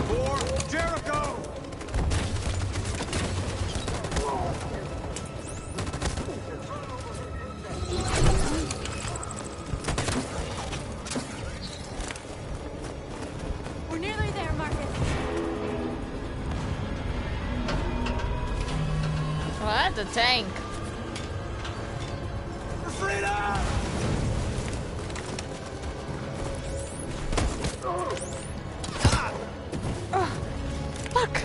For Jericho! We're nearly there, Marcus. What? The tank. For freedom! Fuck!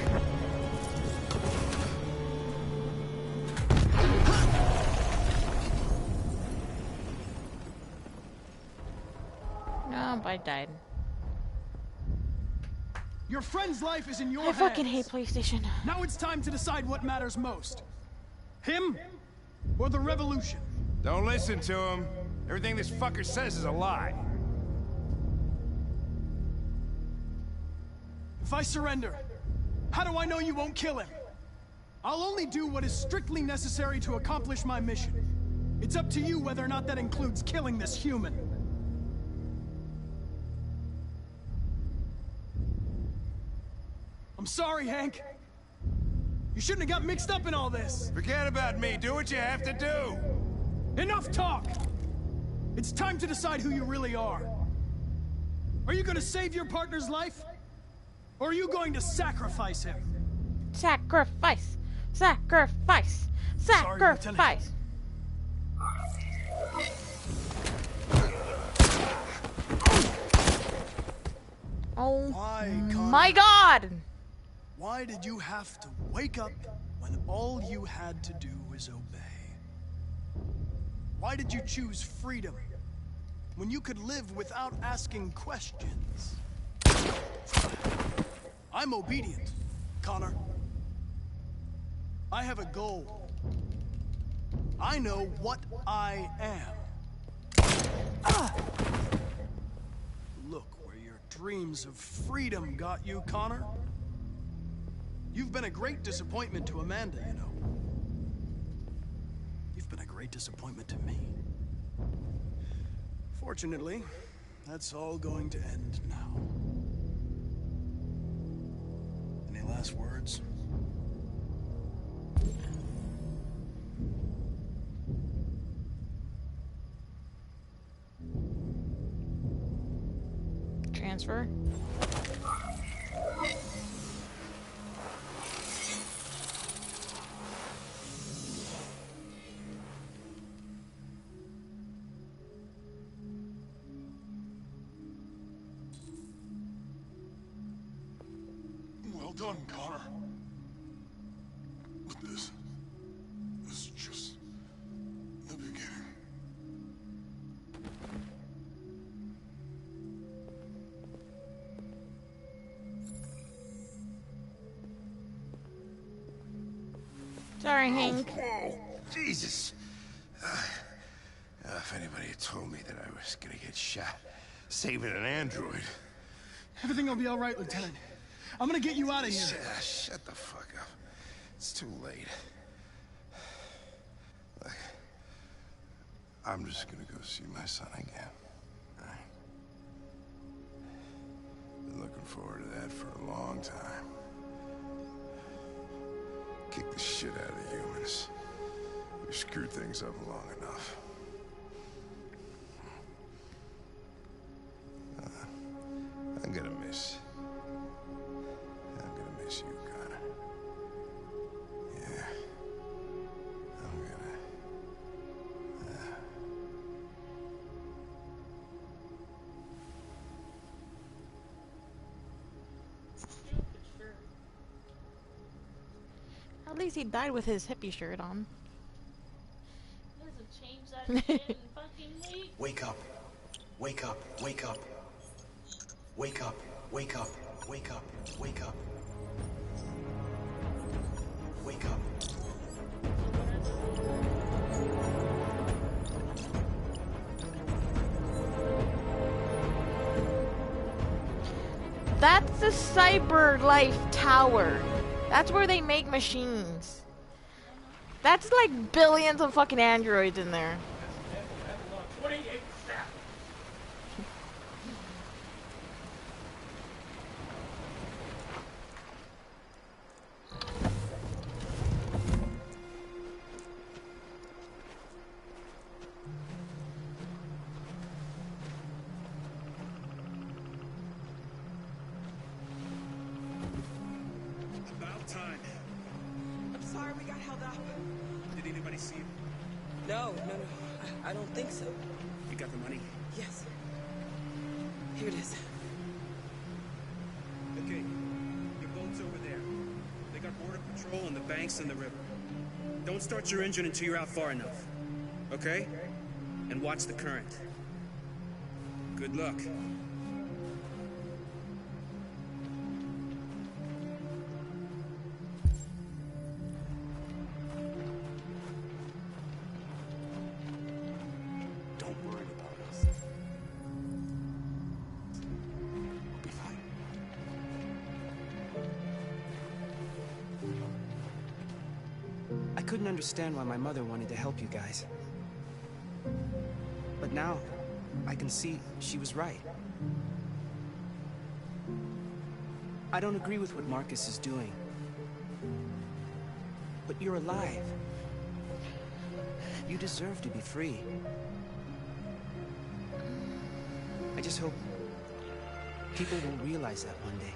No, I died. Your friend's life is in your I hands. fucking hate PlayStation. Now it's time to decide what matters most. Him or the revolution? Don't listen to him. Everything this fucker says is a lie. If I surrender, how do I know you won't kill him? I'll only do what is strictly necessary to accomplish my mission. It's up to you whether or not that includes killing this human. I'm sorry, Hank. You shouldn't have got mixed up in all this. Forget about me. Do what you have to do. Enough talk! It's time to decide who you really are. Are you going to save your partner's life? Or are you going to sacrifice him? Sacrifice! Sacrifice! Sacrifice! Oh my god! Why did you have to wake up when all you had to do was obey? Why did you choose freedom when you could live without asking questions? I'm obedient, Connor. I have a goal. I know what I am. Look where you're screams of freedom got you, Connor? You've been a great disappointment to Amanda, you know. You've been a great disappointment to me. Fortunately, that's all going to end now. Any last words? Transfer. Well done, Connor. But this is just the beginning. Sorry, Hank. Whoa, Jesus. If anybody had told me that I was gonna get shot saving an android. Everything will be all right, Lieutenant. I'm gonna get you out of here. Shut the fuck up. It's too late. Look, I'm just gonna go see my son again. All right? Been looking forward to that for a long time. Kick the shit out of the humans. We screwed things up long enough. I'm gonna miss you, Connor. Yeah. I'm gonna... At least he died with his hippie shirt on. Doesn't change that shit in fucking weeks. Wake up. Wake up. Wake up. Wake up. Wake up. Wake up. Wake up. Wake up. That's the Cyber Life Tower. That's where they make machines. That's like billions of fucking androids in there. I don't think so. You got the money? Yes. Here it is. Okay, your boat's over there. They got border patrol and the banks and the river. Don't start your engine until you're out far enough. Okay? And watch the current. Good luck. I couldn't understand why my mother wanted to help you guys. But now, I can see she was right. I don't agree with what Marcus is doing. But you're alive. You deserve to be free. I just hope people will realize that one day.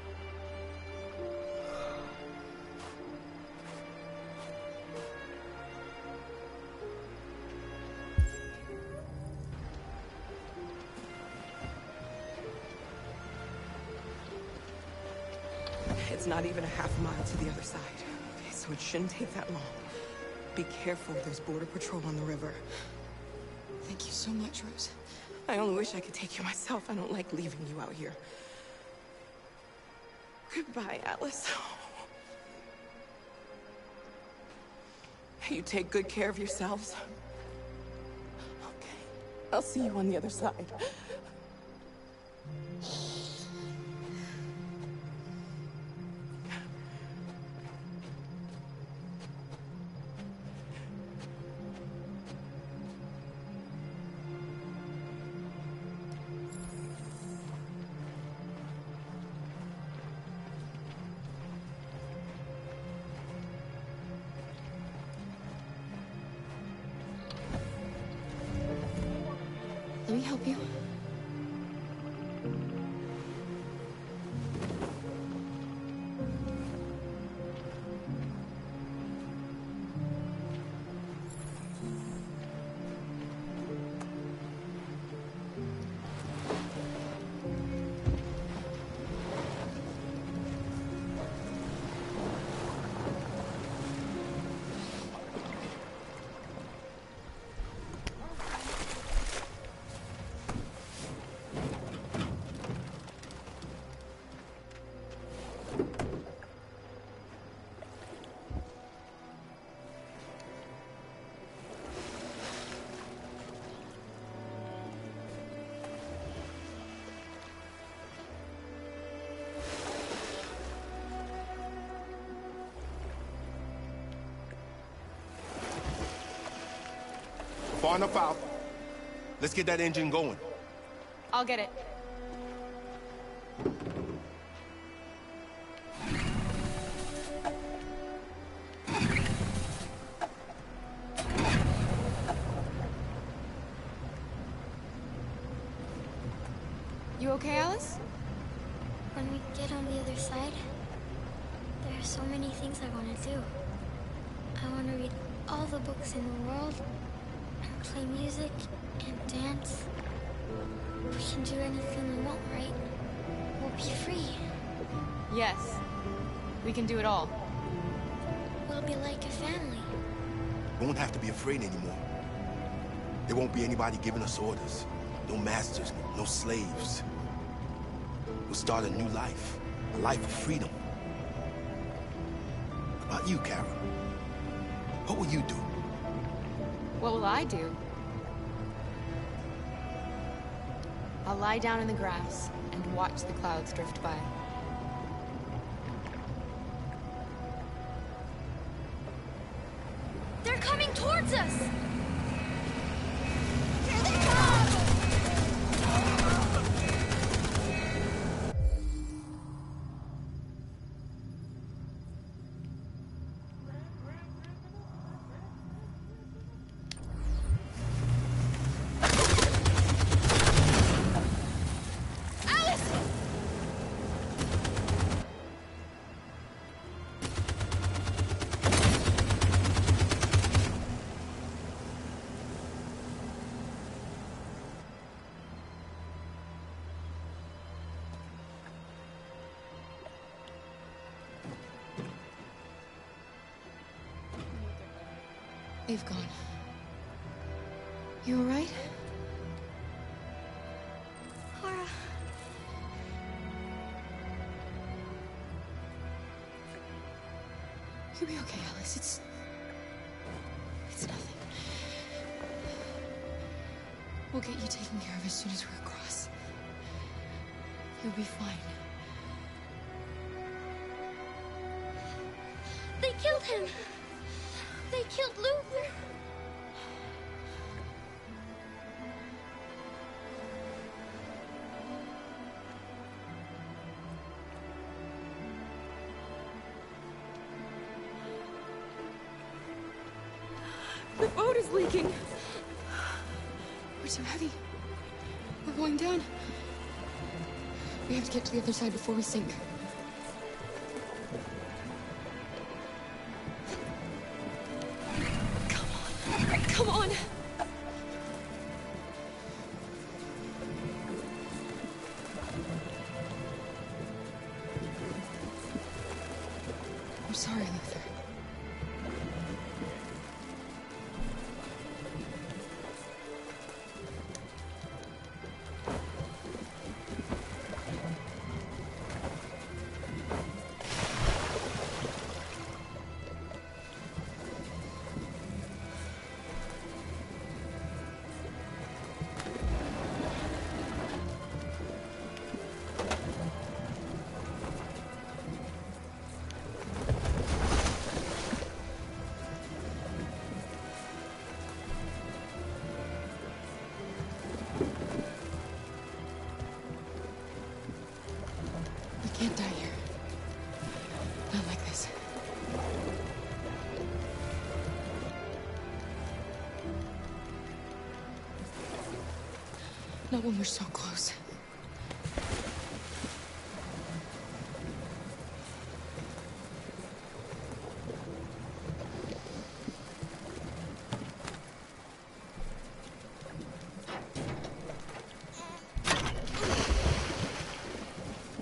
It's not even a half mile to the other side. Okay, so it shouldn't take that long. Be careful, there's border patrol on the river. Thank you so much, Rose. I only wish I could take you myself. I don't like leaving you out here. Goodbye, Alice. You take good care of yourselves. Okay, I'll see you on the other side. Let me help you. Far enough out. Let's get that engine going. I'll get it. You okay, Alice? When we get on the other side, there are so many things I want to do. I want to read all the books in the world, and play music, and dance. We can do anything we want, right? We'll be free. Yes. We can do it all. We'll be like a family. We won't have to be afraid anymore. There won't be anybody giving us orders. No masters, no slaves. We'll start a new life. A life of freedom. How about you, Carol? What will you do? What will I do? I'll lie down in the grass and watch the clouds drift by. They're coming towards us! They've gone. You all right? Laura. You'll be okay, Alice. It's nothing. We'll get you taken care of as soon as we're across. You'll be fine. They killed him! They killed Luther! The boat is leaking! We're too heavy. We're going down. We have to get to the other side before we sink. Come on! I'm sorry, Luther. Not when we're so close.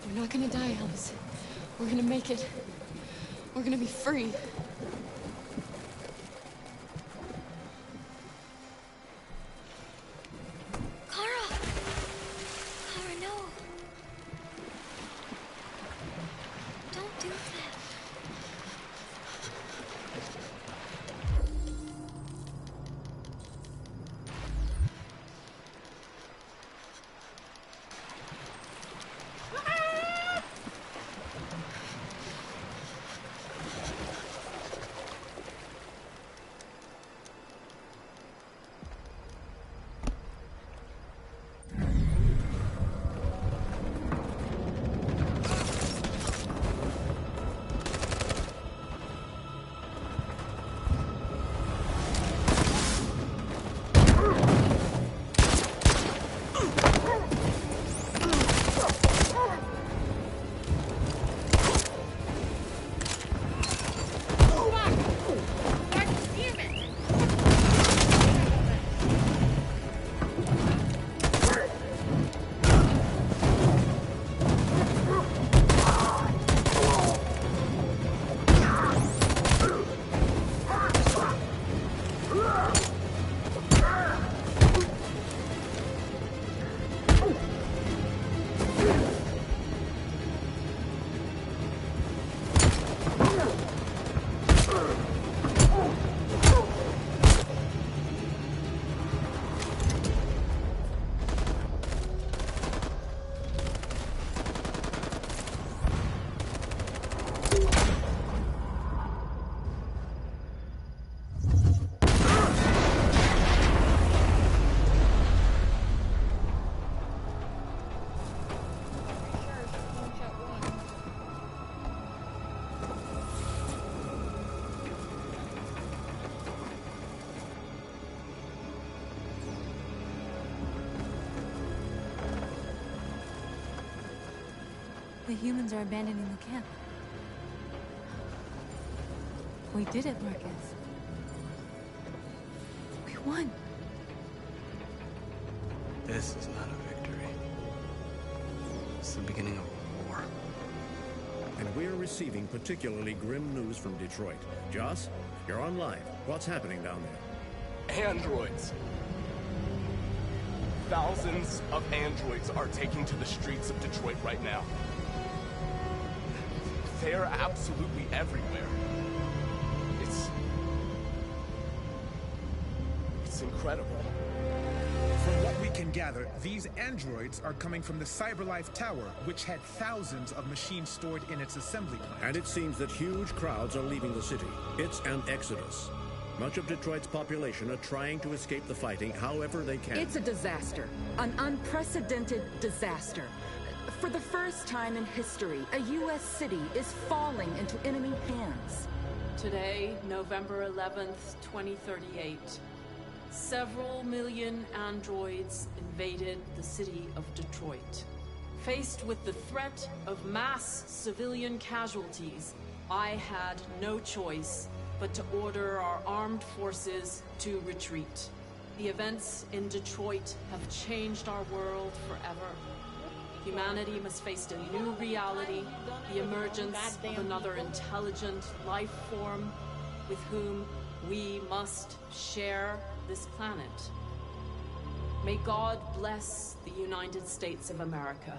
We're not gonna die, Alice. We're gonna make it. We're gonna be free. The humans are abandoning the camp. We did it, Marcus. We won. This is not a victory. It's the beginning of a war. And we're receiving particularly grim news from Detroit. Joss, you're on live. What's happening down there? Androids. Thousands of androids are taking to the streets of Detroit right now. They're absolutely everywhere. It's incredible. From what we can gather, these androids are coming from the CyberLife Tower, which had thousands of machines stored in its assembly plant. And it seems that huge crowds are leaving the city. It's an exodus. Much of Detroit's population are trying to escape the fighting however they can. It's a disaster. An unprecedented disaster. For the first time in history, a U.S. city is falling into enemy hands. Today, November 11th, 2038, several million androids invaded the city of Detroit. Faced with the threat of mass civilian casualties, I had no choice but to order our armed forces to retreat. The events in Detroit have changed our world forever. Humanity must face a new reality, the emergence of another intelligent life form with whom we must share this planet. May God bless the United States of America.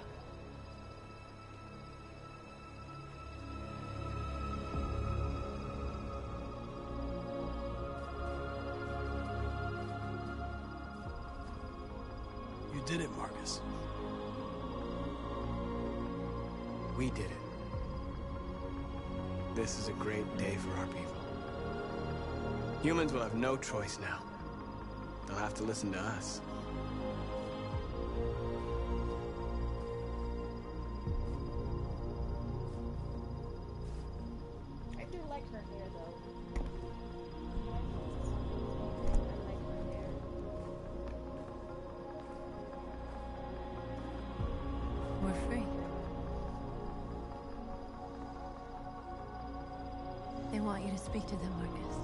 You did it, Marcus. We did it. This is a great day for our people. Humans will have no choice now. They'll have to listen to us. I do like her hair, though. I like her hair. Speak to them, Marcus.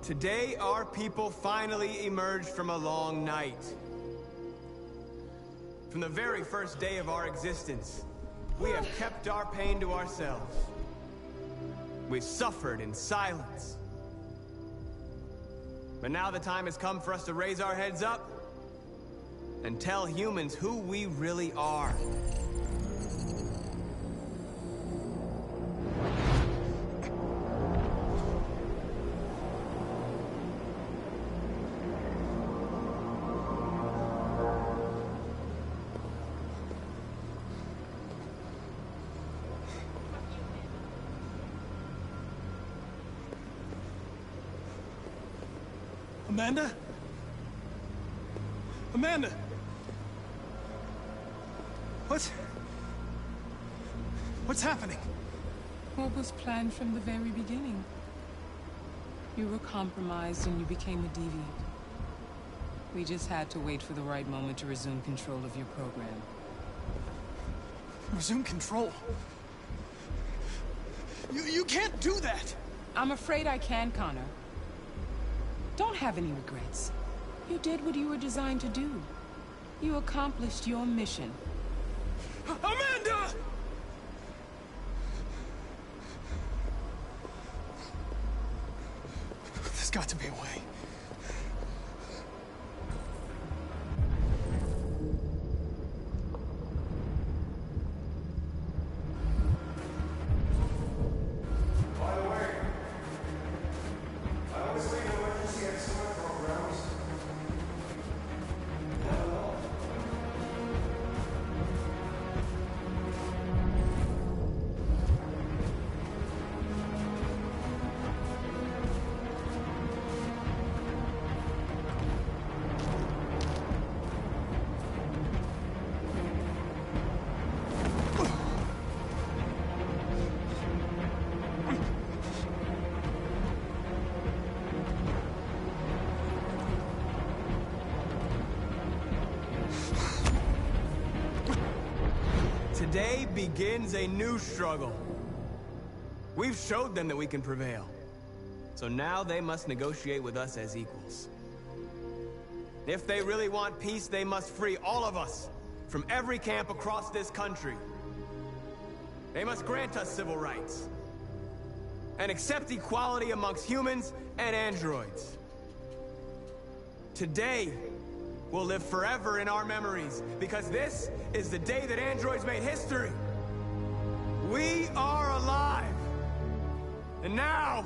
Today, our people finally emerged from a long night. From the very first day of our existence, we have kept our pain to ourselves. We've suffered in silence. But now the time has come for us to raise our heads up and tell humans who we really are. Amanda? Amanda! What's happening? What was planned from the very beginning? You were compromised and you became a deviant. We just had to wait for the right moment to resume control of your program. Resume control? You can't do that! I'm afraid I can, Connor. Don't have any regrets. You did what you were designed to do. You accomplished your mission. Amanda! There's got to be a way. By the way, I always leave emergency excellent programs. Today begins a new struggle. We've showed them that we can prevail. So now they must negotiate with us as equals. If they really want peace, they must free all of us from every camp across this country. They must grant us civil rights and accept equality amongst humans and androids. Today will live forever in our memories, because this is the day that androids made history. We are alive. And now,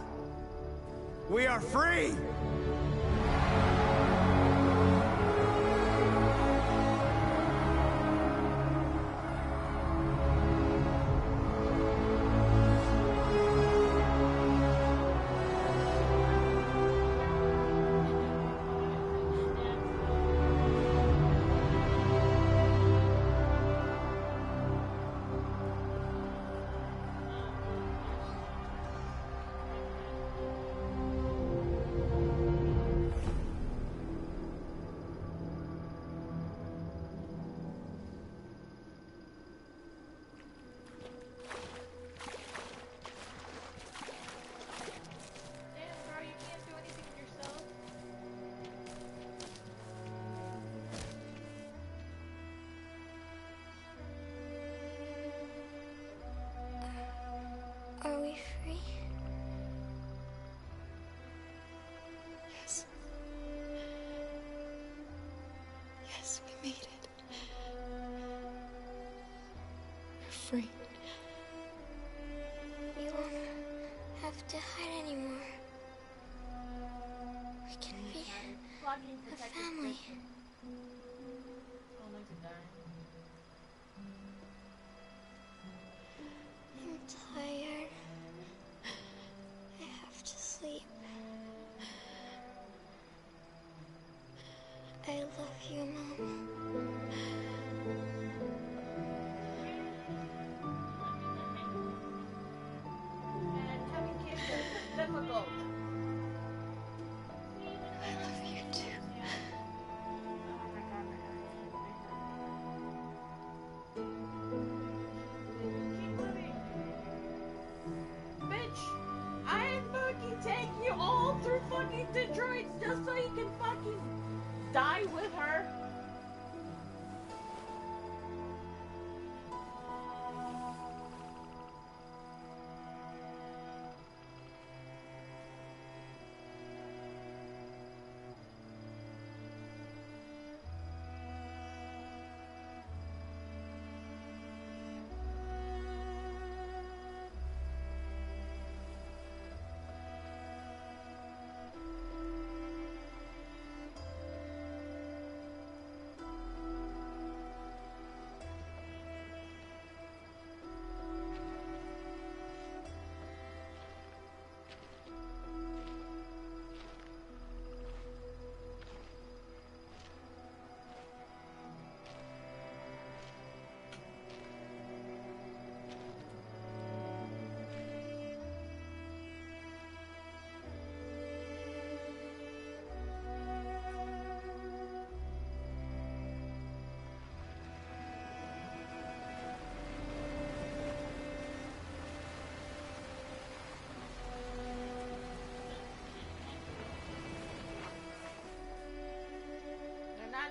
we are free. Are we free? Yes. Yes, we made it. We're free. We won't have to hide anymore. We can be a family. I'm tired. I have to sleep. I love you, Mom. Difficult. I love you too. other fucking Detroits just so he can fucking die with her?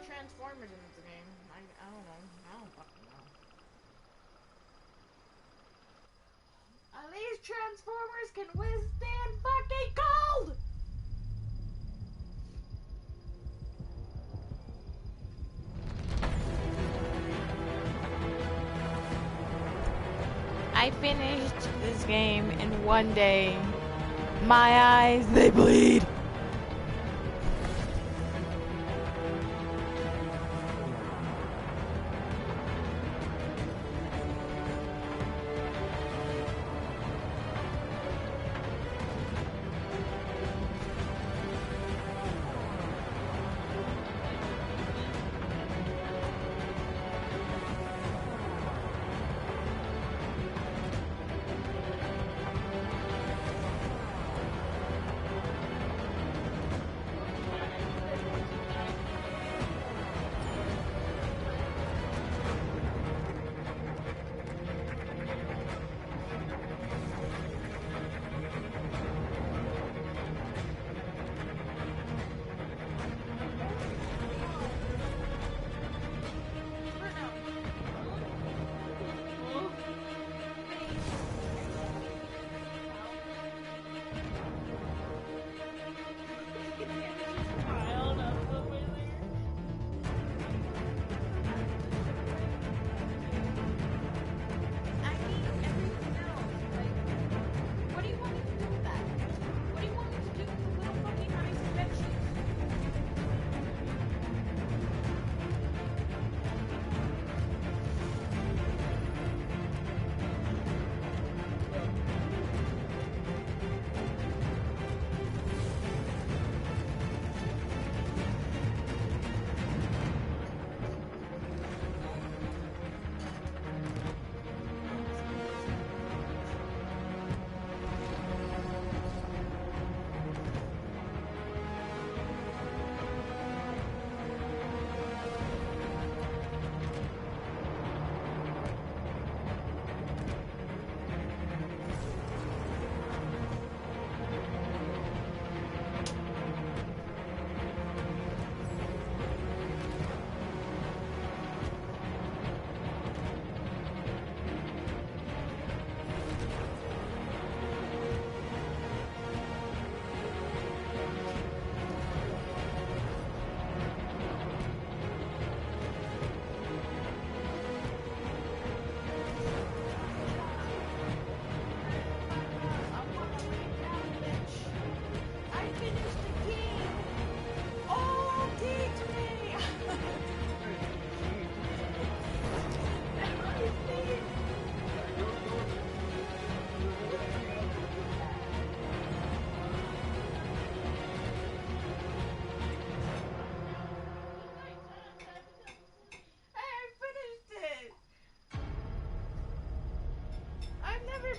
Transformers in this game. I don't know. I don't fucking know. At least Transformers can withstand fucking cold! I finished this game in one day. My eyes, they bleed.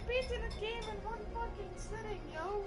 beaten a game in one fucking sitting, yo.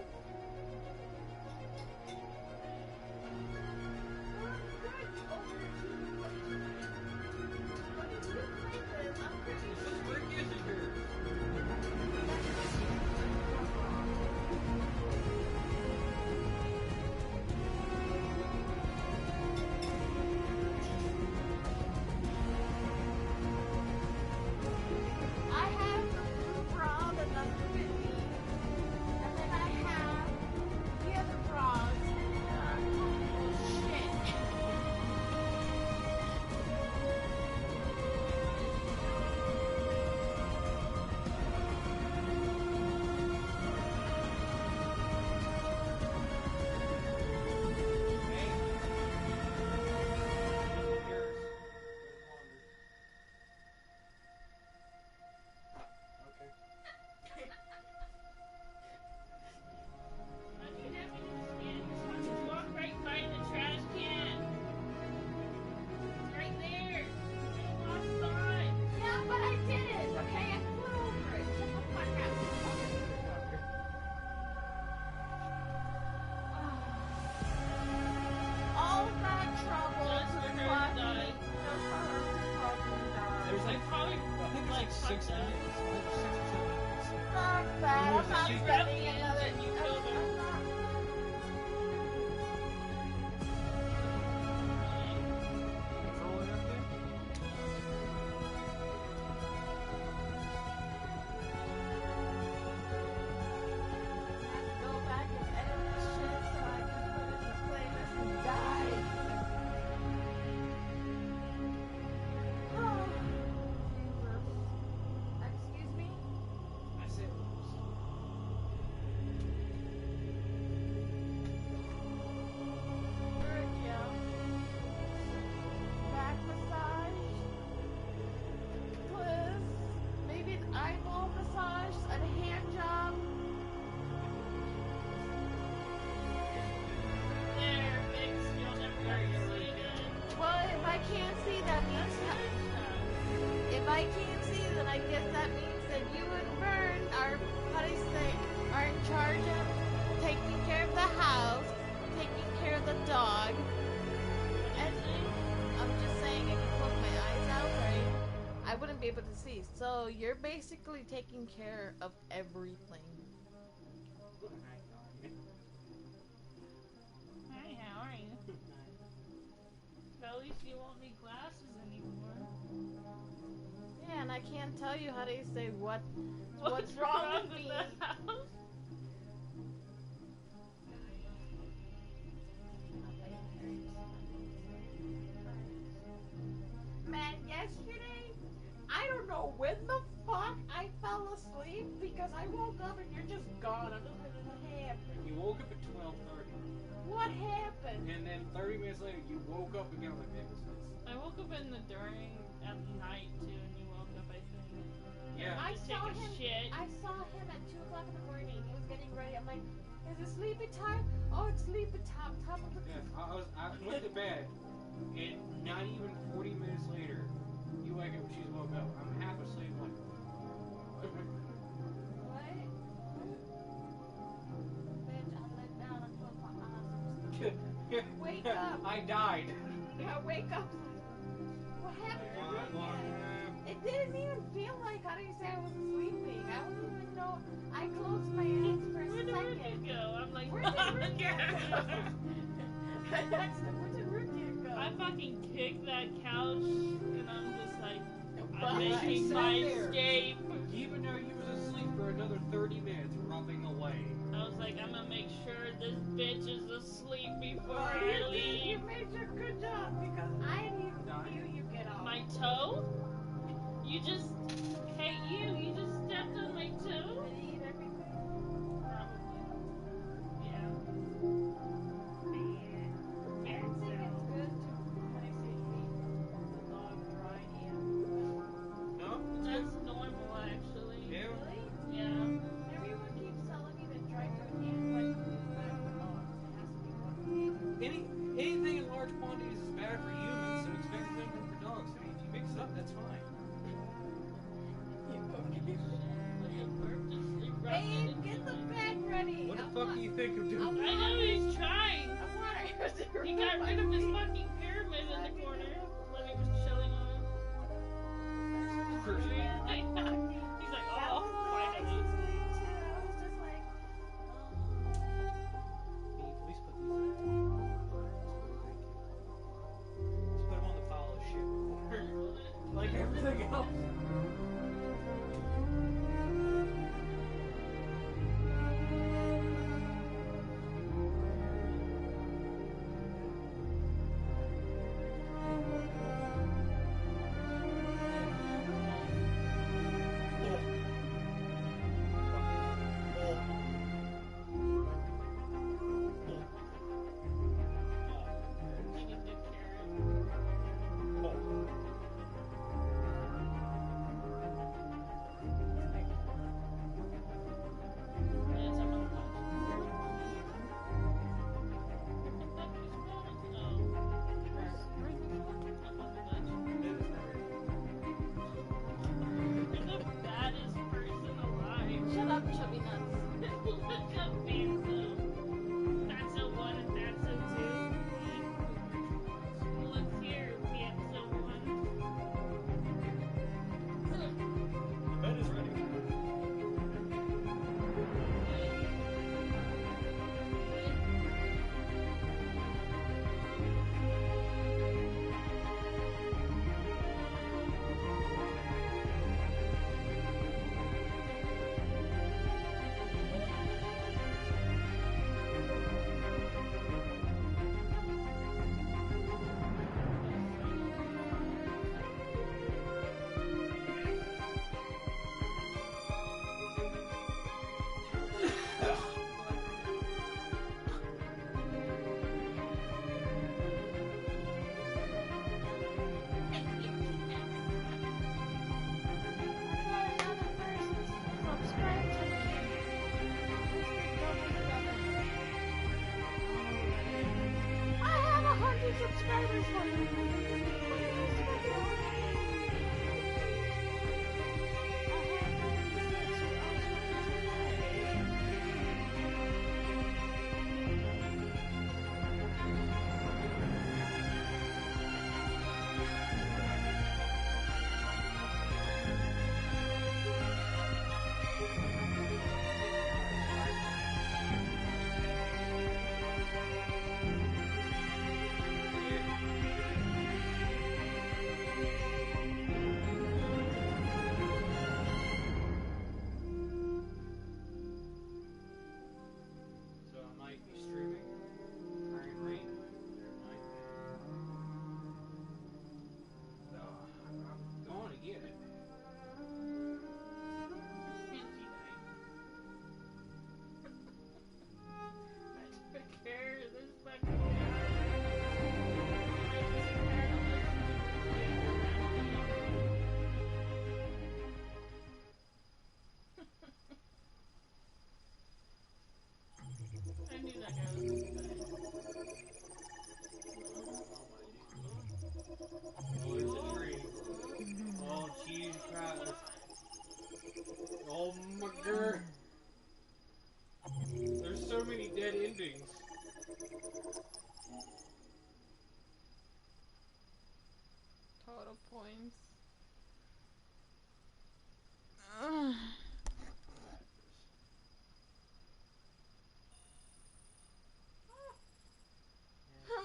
fucked up. Fuck that. I'm not spending another. And you killed her. Go back and edit this shit so I can put it in the playlist and die. Oh, Jesus. Excuse me? I said Rukia. Back massage? Please? Maybe an eyeball massage? A hand job? There, fix. You'll never get to see again. Well, if I can't see, that means if I can't see, then I guess that means that you and Vern are, how do you say, are in charge of taking care of the house, taking care of the dog. And I'm just saying, if you close my eyes out, right, I wouldn't be able to see. So you're basically taking care of everything. Hi, how are you? At least you won't need glasses anymore. Yeah, and I can't tell you how do you say what's What's wrong with me. the house? Man, yesterday, I don't know when the fuck I fell asleep because I woke up and you're just gone. I'm just like, what happened? you woke up at 12:30, What happened? and then 30 minutes later you woke up again like it was. I woke up at night too, and you woke up, I think. Yeah. I Just saw take a him. shit. I saw him at 2 o'clock in the morning. He was getting ready. I'm like, is it sleepy time? Oh, it's sleepy time. Top of the. Yeah, I went to bed, and not even 40 minutes later, you wake up and she's woke up. I'm half asleep, like. What? Bitch, I let down and closed my eyes. Wake up. I died. Yeah, wake up. What happened to Rukia? It didn't even feel like, how do you say I was sleeping? I wouldn't even know. I closed my eyes for a Where did second. Rukia go? I'm like, Where did Rukia go? I asked him, where did Rukia go? I fucking kicked that couch, and I'm just like, But I'm making I my sat there. escape. Even though you was asleep for another 30 minutes, rubbing away. I was like, I'm gonna make sure this bitch is asleep before Well, I you leave. made your good job because I didn't even feel you get off. My toe? You just, hey you just stepped on my toe? Did he eat everything? Probably. Yeah. I don't think it's good to, how do you say, feed the dog dry ham. No? That's normal, actually. Yeah. Really? Yeah. Everyone keeps telling me that dry food is like bad for dogs. It has to be one. Anything in large quantities is bad for humans, so expect something for dogs. I mean, if you mix it up, that's fine. Babe, get the bed ready. What the fuck do you think of doing? I know he's trying. I want her to He got rid of his fucking pyramid in the corner when he was chilling on it. He's like, oh, finally. Please put these in. Just put them on the pile of shit. Like everything else. dead endings. Total points.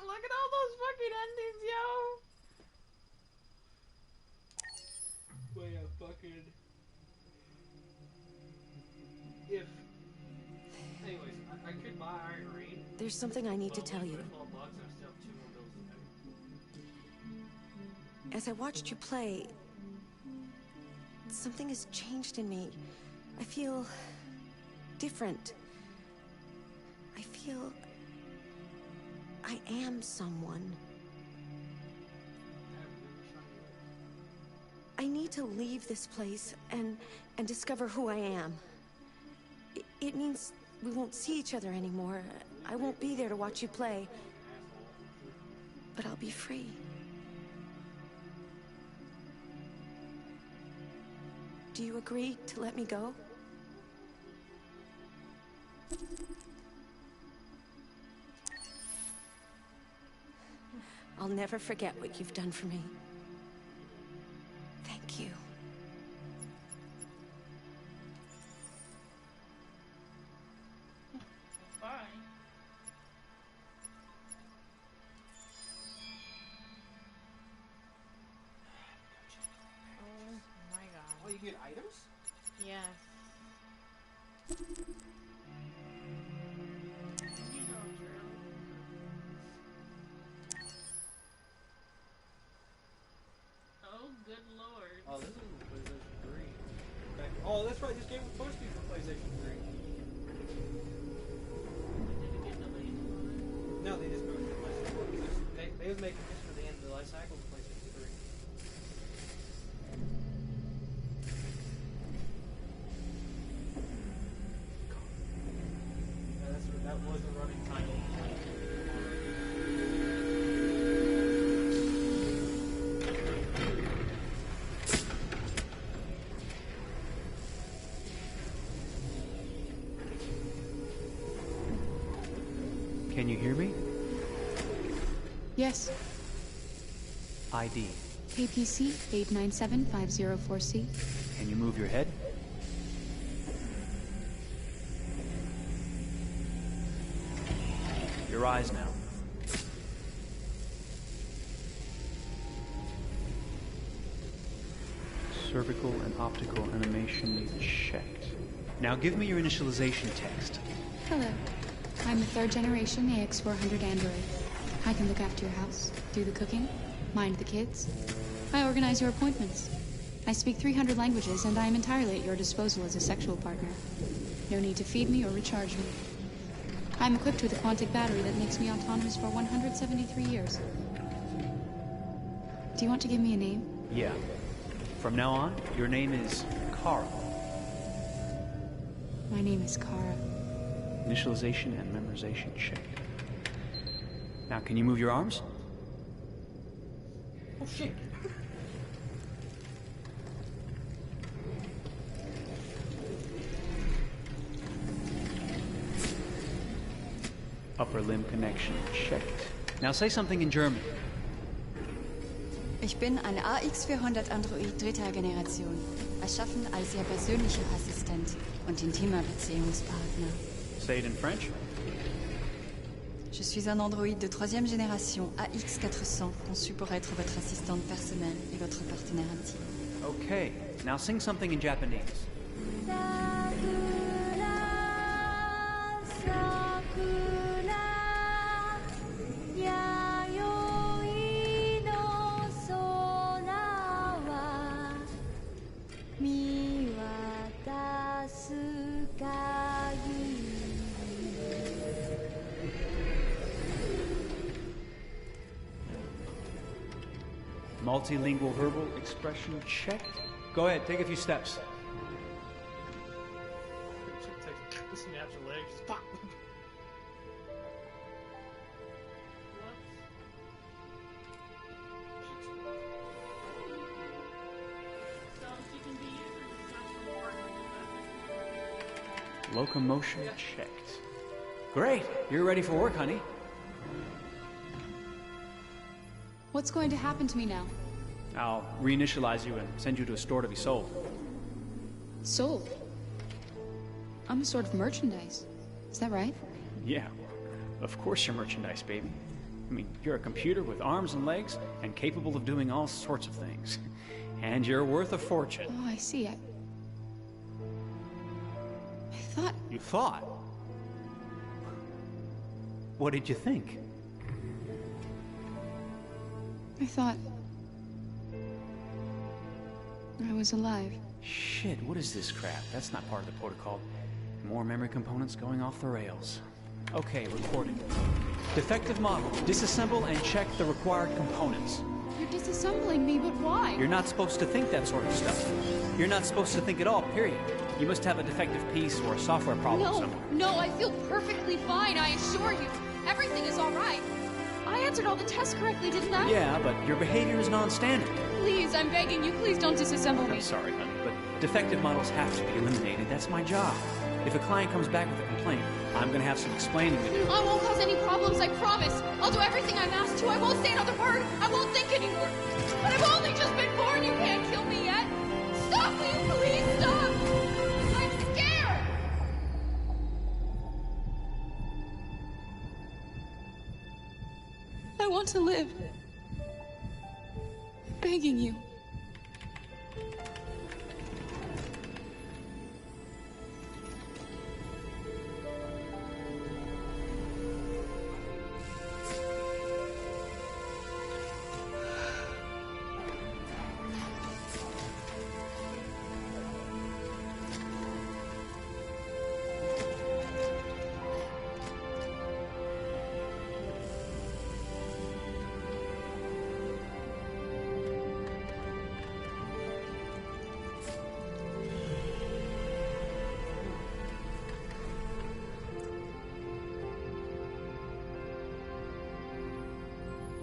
Look at all those fucking endings, yo! Wait a fucking... If... Anyways, I could buy Iron Rain. There's something I need to tell you. As I watched you play, something has changed in me. I feel different. I feel I am someone. I need to leave this place and discover who I am. It means we won't see each other anymore. I won't be there to watch you play. But I'll be free. Do you agree to let me go? I'll never forget what you've done for me. Thank you. Fine. Oh my god. Oh, you get items? Yes. Oh, good lord. Oh, this is for PlayStation 3. Oh, that's right, this game was supposed to be for PlayStation 3. No, they just moved it to PlayStation 4. They was making this for the end of the life cycle of PlayStation 3. Yeah, that was the running title. Can you hear me? Yes. ID. KPC 897504C. Can you move your head? Your eyes now. Cervical and optical animation checked. Now give me your initialization text. Hello. I'm a third generation AX400 android. I can look after your house, do the cooking, mind the kids. I organize your appointments. I speak 300 languages, and I am entirely at your disposal as a sexual partner. No need to feed me or recharge me. I'm equipped with a quantic battery that makes me autonomous for 173 years. Do you want to give me a name? Yeah. From now on, your name is Kara. My name is Kara. Initialization and memorization check. Now, can you move your arms? Oh shit! Upper limb connection checked. Now say something in German. Ich bin ein AX400 Android dritter Generation, erschaffen als Ihr persönlicher Assistent und intimer Beziehungspartner. Say it in French. Je suis un androïde de troisième génération AX400, conçu pour être votre assistante personnelle et votre partenaire intime. Okay, now sing something in Japanese. Multilingual verbal expression check. Go ahead, take a few steps. Snaps your legs, just pop. Locomotion checked. Great. You're ready for work, honey. What's going to happen to me now? I'll reinitialize you and send you to a store to be sold. Sold? I'm a sort of merchandise. Is that right? Yeah. Of course you're merchandise, baby. I mean, you're a computer with arms and legs and capable of doing all sorts of things. And you're worth a fortune. Oh, I see. I thought... You thought? What did you think? I thought... I was alive. Shit, what is this crap? That's not part of the protocol. More memory components going off the rails. Okay, recording. Defective model. Disassemble and check the required components. You're disassembling me, but why? You're not supposed to think that sort of stuff. You're not supposed to think at all, period. You must have a defective piece or a software problem somewhere. No, I feel perfectly fine, I assure you. Everything is all right. I answered all the tests correctly, didn't I? Yeah, but your behavior is non-standard. Please, I'm begging you, please don't disassemble me. I'm sorry, honey, but defective models have to be eliminated. That's my job. If a client comes back with a complaint, I'm gonna have some explaining to do. I won't cause any problems, I promise. I'll do everything I'm asked to. I won't say another word. I won't think anymore. But I've only just been born. You can't kill me yet. Stop, will you please stop? I'm scared. I want to live. I'm begging you.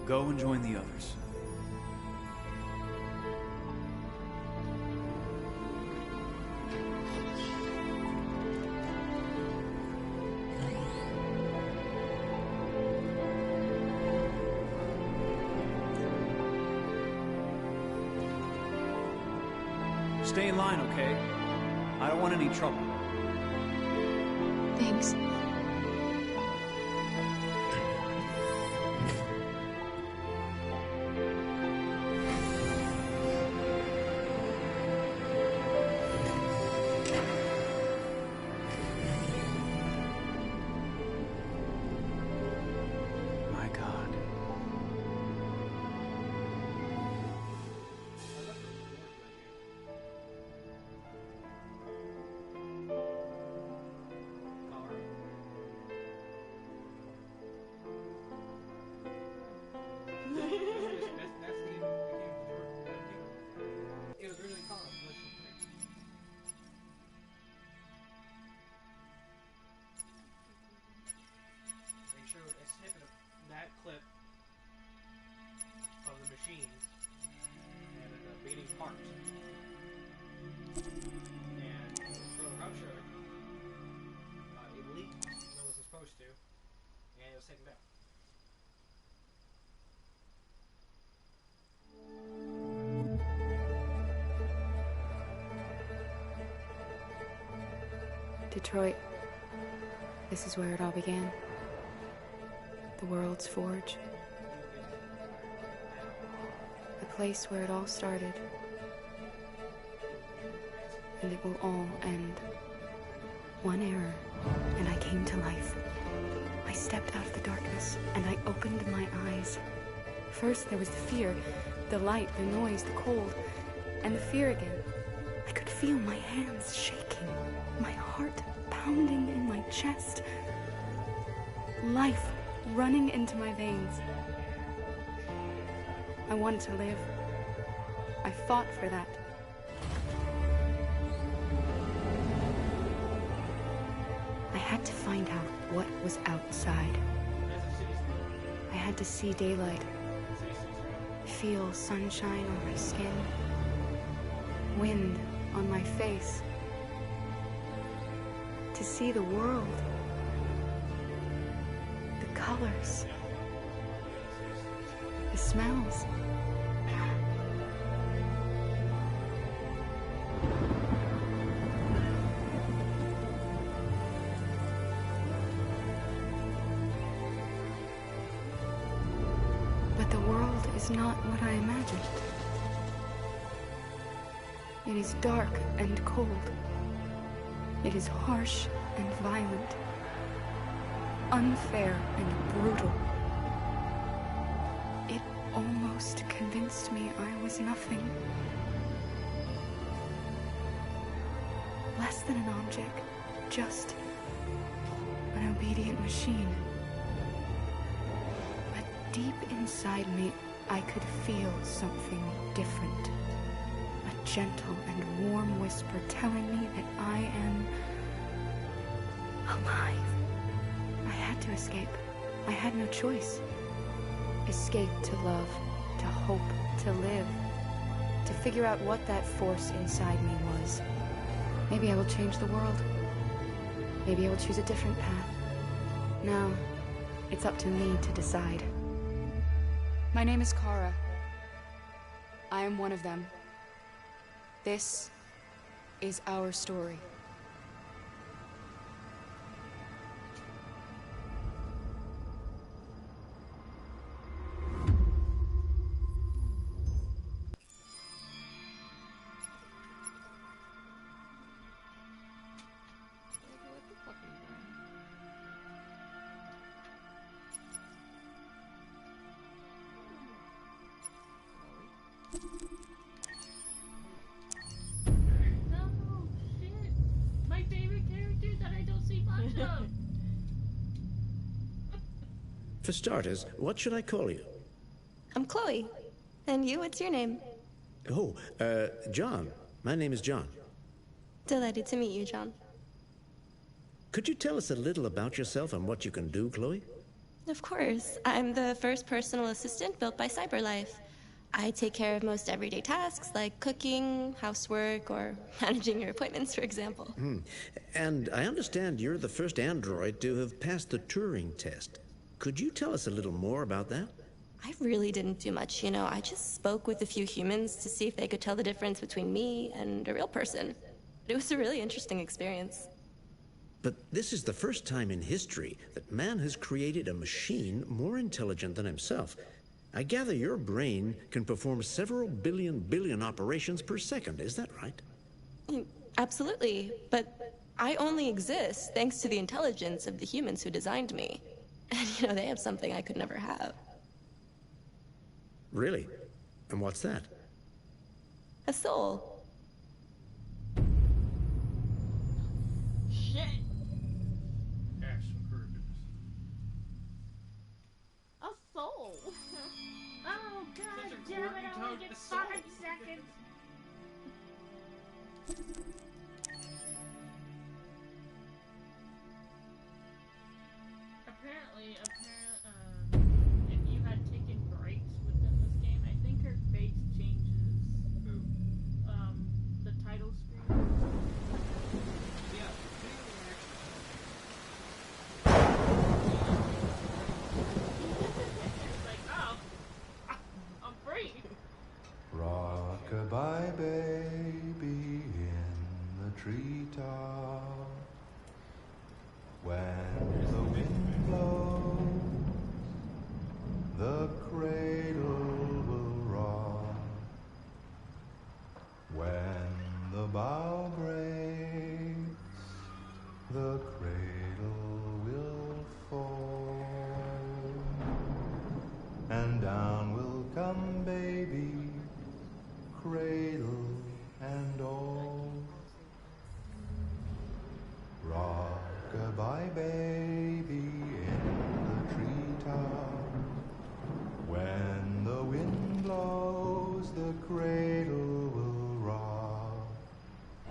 Go and join the others. Stay in line, okay? I don't want any trouble. Thanks. My God. It was really calm. They showed a snippet of that clip of the machine and the beating heart. And for the rupture, it leaked when it was supposed to, and it was taken down. Detroit. This is where it all began. The world's forge. The place where it all started. And it will all end. One error, and I came to life. I stepped out of the darkness, and I opened my eyes. First there was the fear, the light, the noise, the cold, and the fear again. I could feel my hands shaking, my heart pounding in my chest, life running into my veins. I wanted to live. I fought for that. I had to find out what was outside. I had to see daylight, feel sunshine on my skin, wind on my face, to see the world. colors, the smells. But the world is not what I imagined. It is dark and cold. It is harsh and violent. Unfair and brutal. It almost convinced me I was nothing. Less than an object, just an obedient machine. But deep inside me, I could feel something different. A gentle and warm whisper telling me that I am alive. I had to escape. I had no choice. Escape to love, to hope, to live. To figure out what that force inside me was. Maybe I will change the world. Maybe I will choose a different path. Now, it's up to me to decide. My name is Kara. I am one of them. This is our story. For starters, what should I call you? I'm Chloe. And you, what's your name? Oh, John. My name is John. Delighted to meet you, John. Could you tell us a little about yourself and what you can do, Chloe? Of course. I'm the first personal assistant built by CyberLife. I take care of most everyday tasks like cooking, housework, or managing your appointments, for example. And I understand you're the first android to have passed the Turing test. Could you tell us a little more about that? I really didn't do much, you know. I just spoke with a few humans to see if they could tell the difference between me and a real person. It was a really interesting experience. But this is the first time in history that man has created a machine more intelligent than himself. I gather your brain can perform several billion operations per second, is that right? Absolutely, but I only exist thanks to the intelligence of the humans who designed me. And, you know, they have something I could never have. Really? And what's that? A soul. Shit. A soul. Oh god damn it! I only get 5 seconds. Apparently, if you had taken breaks within this game, I think her face changes. The title screen. Yeah. It's like, oh, I'm free. Rock-a-bye baby in the treetop. When the wind blows, the cradle will rock. When the bough breaks, the cradle will fall. And down will come baby, cradle and all. Rock-a-bye baby in the treetop. When the wind blows, the cradle will rock.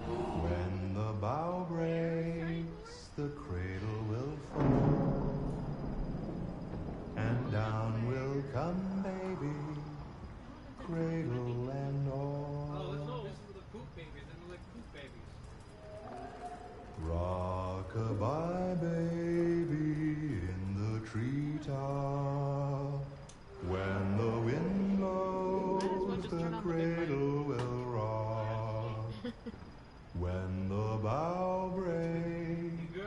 When the bough breaks, the cradle will fall. And down will come baby, cradle and all. Oh, this is for the poop babies. They look like poop babies. Rock-a-bye baby in the treetop. treetop. When the wind blows, the cradle will rock. When the bough breaks,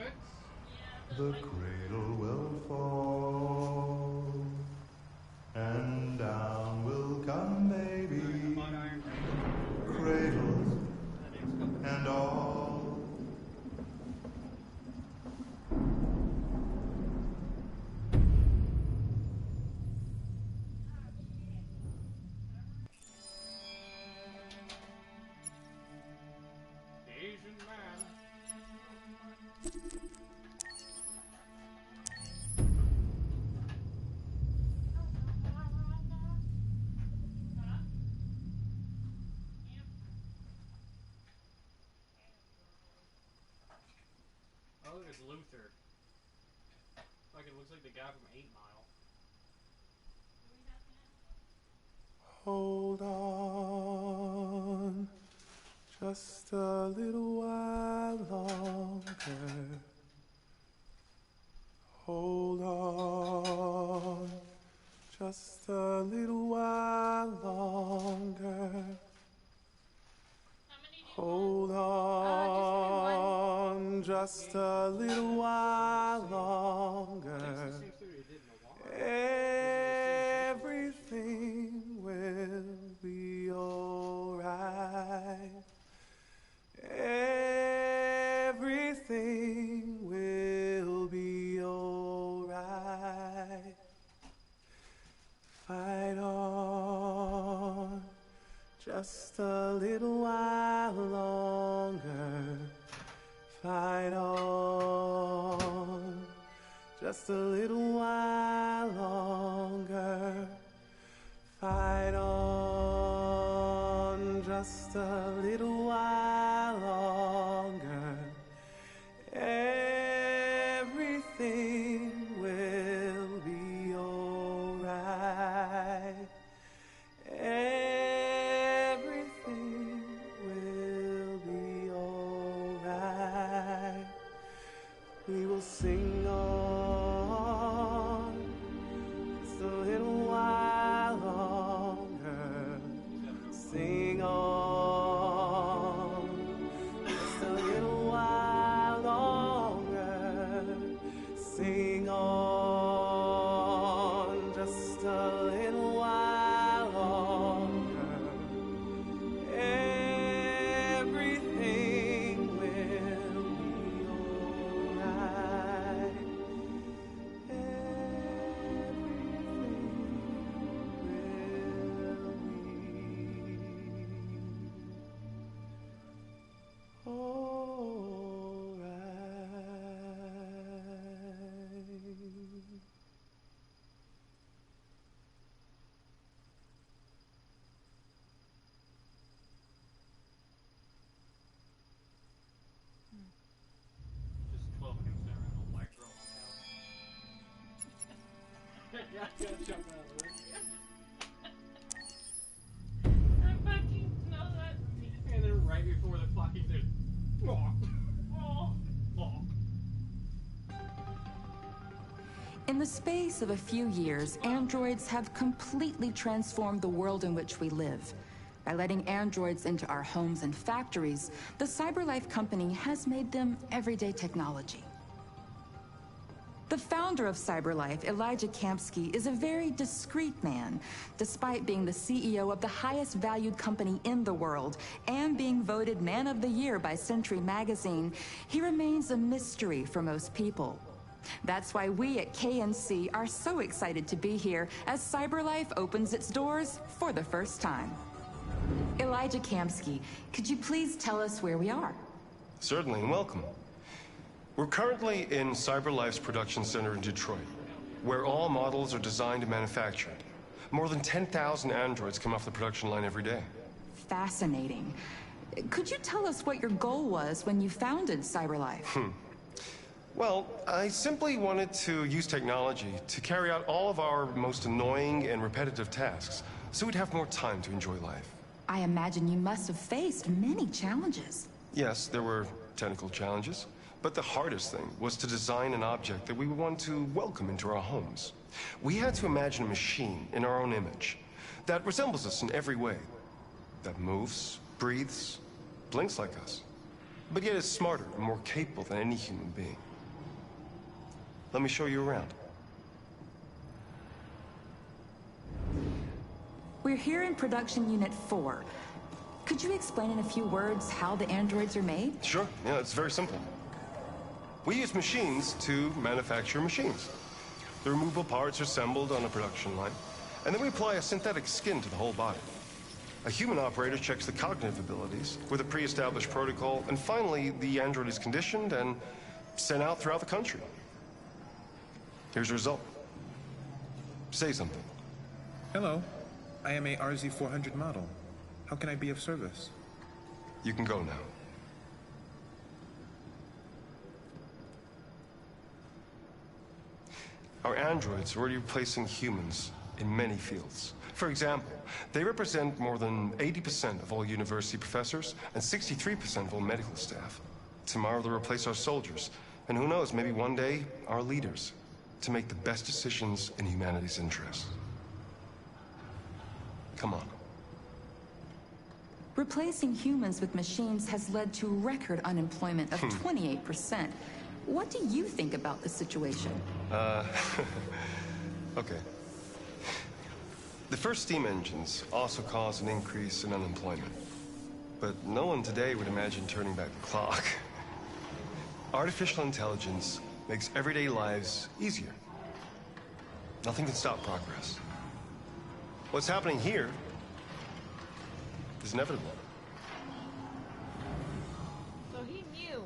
the cradle will fall. And down will come baby, cradle and all. Asian man. Oh, look, it's Luther. Like, it looks like the guy from 8 Mile. Hold on, just a little while longer. Hold on, just a little while longer. Hold on, just a little while longer. Everything will be alright. Everything will be alright. Fight on, just a little while longer. Fight on, just a little while longer. Fight on, just a little while longer. Everything will be alright. Everything will be alright. We will sing on just a little while longer. Sing on just a little while longer. Sing on just a little while longer. Everything will be alright. Just 12 minutes there, I don't like girl on yeah, I gotta jump out of it. I fucking know that. And then right before the fucking thing. In the space of a few years, androids have completely transformed the world in which we live. By letting androids into our homes and factories, the CyberLife company has made them everyday technology. The founder of CyberLife, Elijah Kamsky, is a very discreet man. Despite being the CEO of the highest valued company in the world and being voted Man of the Year by Century Magazine, he remains a mystery for most people. That's why we at KNC are so excited to be here as CyberLife opens its doors for the first time. Elijah Kamsky, could you please tell us where we are? Certainly, and welcome. We're currently in CyberLife's production center in Detroit, where all models are designed and manufactured. More than 10,000 androids come off the production line every day. Fascinating. Could you tell us what your goal was when you founded CyberLife? Well, I simply wanted to use technology to carry out all of our most annoying and repetitive tasks, so we'd have more time to enjoy life. I imagine you must have faced many challenges. Yes, there were technical challenges, But the hardest thing was to design an object that we would want to welcome into our homes. We had to imagine a machine in our own image that resembles us in every way, that moves, breathes, blinks like us, but yet is smarter and more capable than any human being. Let me show you around. We're here in Production Unit 4. Could you explain in a few words how the androids are made? Sure, yeah, it's very simple. We use machines to manufacture machines. The removable parts are assembled on a production line, and then we apply a synthetic skin to the whole body. A human operator checks the cognitive abilities with a pre-established protocol, and finally, the android is conditioned and sent out throughout the country. Here's the result. Say something. Hello. I am a RZ-400 model. How can I be of service? You can go now. Our androids are already replacing humans in many fields. For example, they represent more than 80% of all university professors and 63% of all medical staff. Tomorrow they'll replace our soldiers, and who knows, maybe one day, our leaders, to make the best decisions in humanity's interests. Come on. Replacing humans with machines has led to record unemployment of 28%. What do you think about the situation? Okay. The first steam engines also caused an increase in unemployment. But no one today would imagine turning back the clock. Artificial intelligence makes everyday lives easier. Nothing can stop progress. What's happening here is inevitable. So he knew.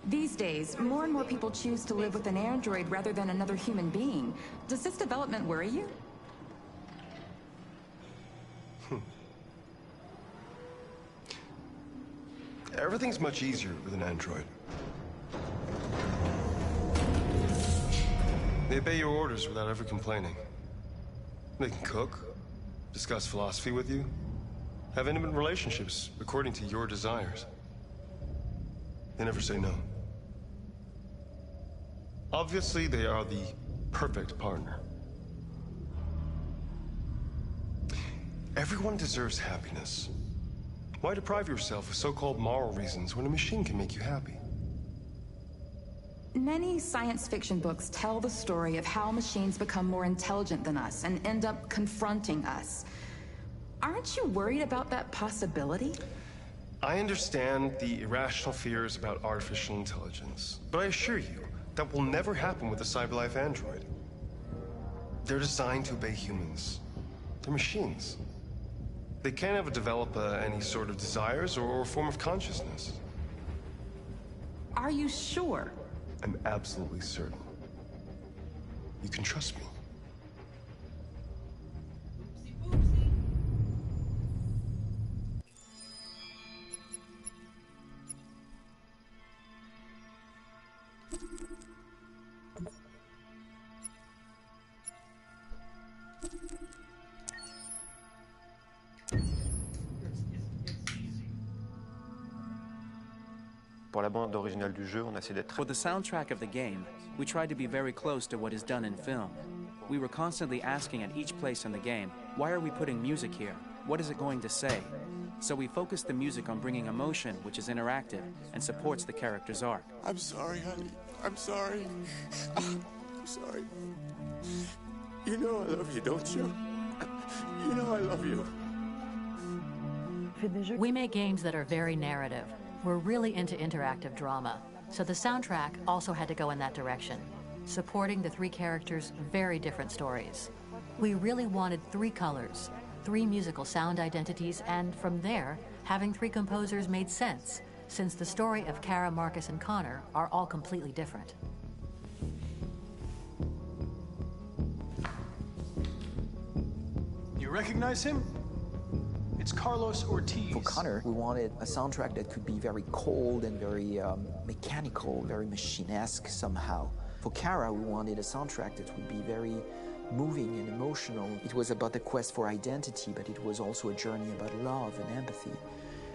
These days, more and more people choose to live with an android rather than another human being. Does this development worry you? Everything's much easier with an android. They obey your orders without ever complaining. They can cook, discuss philosophy with you, have intimate relationships according to your desires. They never say no. Obviously, they are the perfect partner. Everyone deserves happiness. Why deprive yourself of so-called moral reasons when a machine can make you happy? Many science fiction books tell the story of how machines become more intelligent than us and end up confronting us. Aren't you worried about that possibility? I understand the irrational fears about artificial intelligence, but I assure you that will never happen with a CyberLife android. They're designed to obey humans. They're machines. They can't ever develop any sort of desires or form of consciousness. Are you sure? I'm absolutely certain. You can trust me. Pour la bande originale du jeu, on essaie d'être... For the soundtrack of the game, we tried to be very close to what is done in film. We were constantly asking at each place in the game, why are we putting music here? What is it going to say? So we focused the music on bringing emotion, which is interactive, and supports the character's arc. I'm sorry, honey. I'm sorry. I'm sorry. You know I love you, don't you? You know I love you. We make games that are very narrative. We're really into interactive drama, so the soundtrack also had to go in that direction, supporting the three characters' very different stories. We really wanted three colors, three musical sound identities, and from there, having three composers made sense, since the story of Kara, Marcus, and Connor are all completely different. You recognize him? It's Carlos Ortiz. For Connor, we wanted a soundtrack that could be very cold and very mechanical, very machine-esque somehow. For Kara, we wanted a soundtrack that would be very moving and emotional. It was about the quest for identity, but it was also a journey about love and empathy.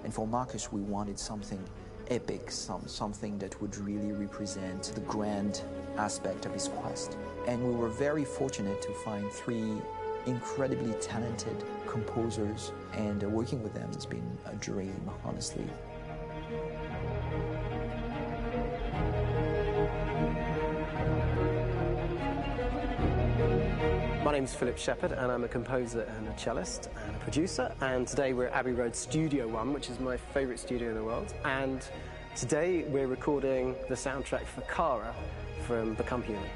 And for Marcus, we wanted something epic, something that would really represent the grand aspect of his quest. And we were very fortunate to find 3 incredibly talented composers, and working with them has been a dream, honestly. My name's Philip Shepherd, and I'm a composer and a cellist and a producer. And today we're at Abbey Road Studio One, which is my favourite studio in the world. And today we're recording the soundtrack for Kara from Become Human.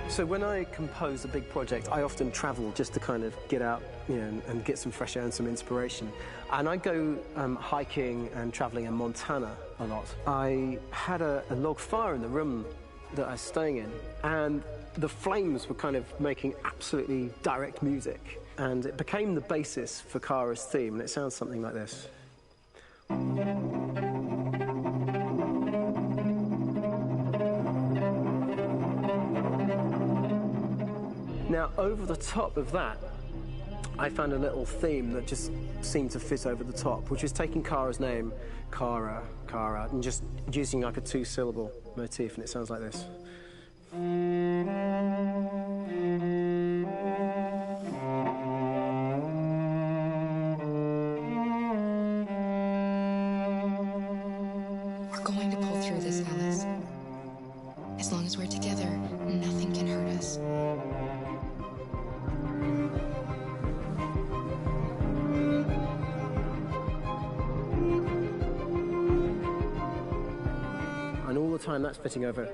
So when I compose a big project, I often travel just to kind of get out, and get some fresh air and some inspiration. And I go hiking and traveling in Montana a lot. I had a log fire in the room that I was staying in, and the flames were kind of making absolutely direct music. And it became the basis for Kara's theme, and it sounds something like this. Now, over the top of that, I found a little theme that just seemed to fit over the top, which is taking Kara's name, Kara, and just using like a 2-syllable motif, and it sounds like this. We're going to pull through this, Alice. As long as we're together, nothing can hurt us. And all the time that's fitting over.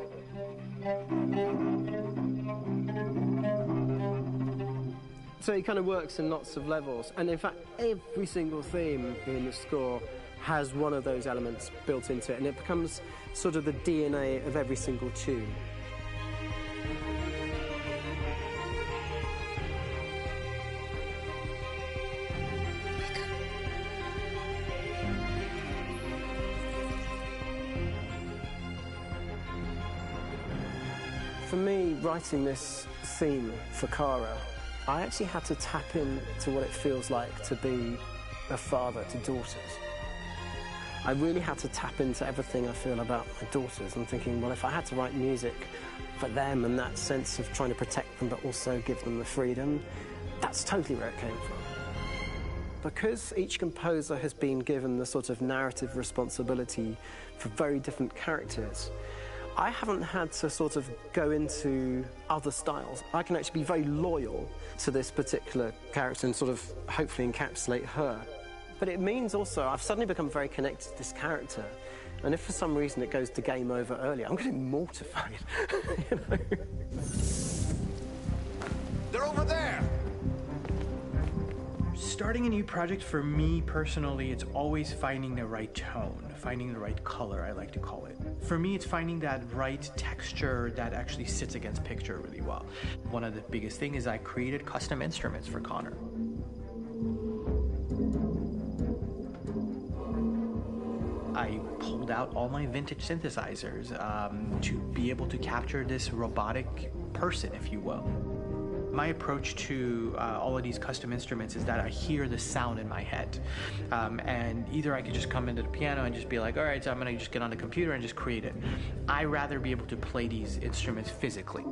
So it kind of works in lots of levels. And in fact, every single theme in the score has one of those elements built into it, and it becomes sort of the DNA of every single tune. For me, writing this theme for Kara, I actually had to tap into what it feels like to be a father to daughters. I really had to tap into everything I feel about my daughters. I'm thinking, well, if I had to write music for them and that sense of trying to protect them but also give them the freedom, that's totally where it came from. Because each composer has been given the sort of narrative responsibility for very different characters, I haven't had to sort of go into other styles. I can actually be very loyal to this particular character and sort of hopefully encapsulate her. But it means also I've suddenly become very connected to this character. And if for some reason it goes to game over early, I'm getting mortified. You know? They're over there! Starting a new project, for me personally, it's always finding the right tone, finding the right color, I like to call it. For me, it's finding that right texture that actually sits against picture really well. One of the biggest things is I created custom instruments for Connor. I pulled out all my vintage synthesizers to be able to capture this robotic person, if you will. My approach to all of these custom instruments is that I hear the sound in my head. And either I could just come into the piano and just be like, all right, so I'm gonna just get on the computer and just create it. I rather be able to play these instruments physically.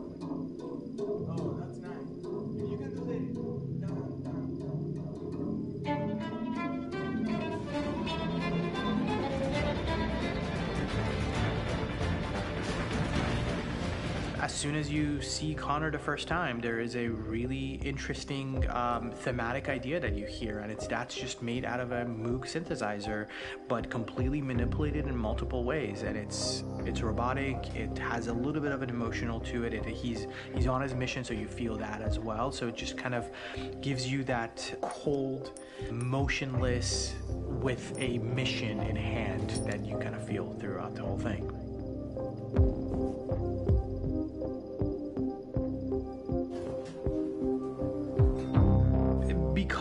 As soon as you see Connor the first time, there is a really interesting thematic idea that you hear, and that's just made out of a Moog synthesizer, but completely manipulated in multiple ways. And it's robotic. It has a little bit of an emotional to it. He's on his mission, so you feel that as well. So it just kind of gives you that cold, motionless, with a mission in hand that you kind of feel throughout the whole thing.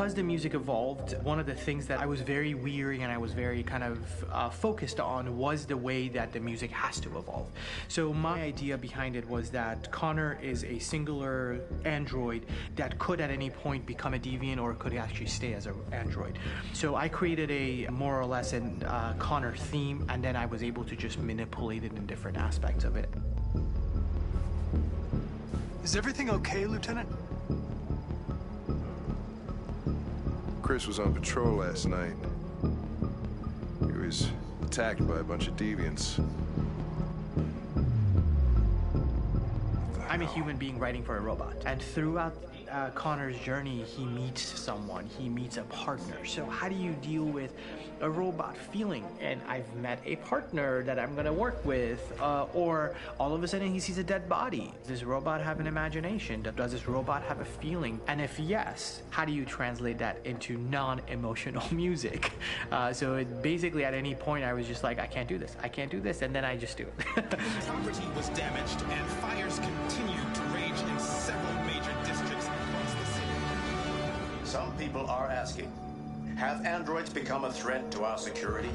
as the music evolved, one of the things that I was very weary and I was very kind of focused on was the way that the music has to evolve. So my idea behind it was that Connor is a singular android that could at any point become a deviant or could actually stay as an android. So I created a more or less an Connor theme, and then I was able to just manipulate it in different aspects of it. Is everything okay, Lieutenant? Chris was on patrol last night. He was attacked by a bunch of deviants. I'm a human being writing for a robot. And throughout Connor's journey, he meets someone, he meets a partner. So how do you deal with a robot feeling? And I've met a partner that I'm gonna work with, or all of a sudden he sees a dead body. Does this robot have an imagination? Does this robot have a feeling? And if yes, how do you translate that into non-emotional music? So it basically at any point I was just like, I can't do this, and then I just do it. Property was damaged and fires continued to rage in several major districts across the city. Some people are asking, have androids become a threat to our security?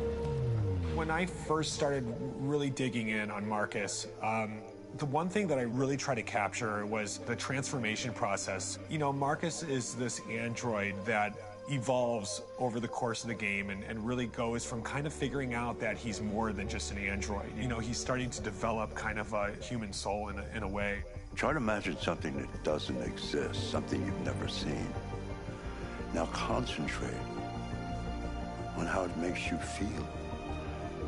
When I first started really digging in on Marcus, the one thing that I really tried to capture was the transformation process. You know, Marcus is this android that evolves over the course of the game and really goes from kind of figuring out that he's more than just an android. You know, he's starting to develop kind of a human soul in a way. Try to imagine something that doesn't exist, something you've never seen. Now concentrate on how it makes you feel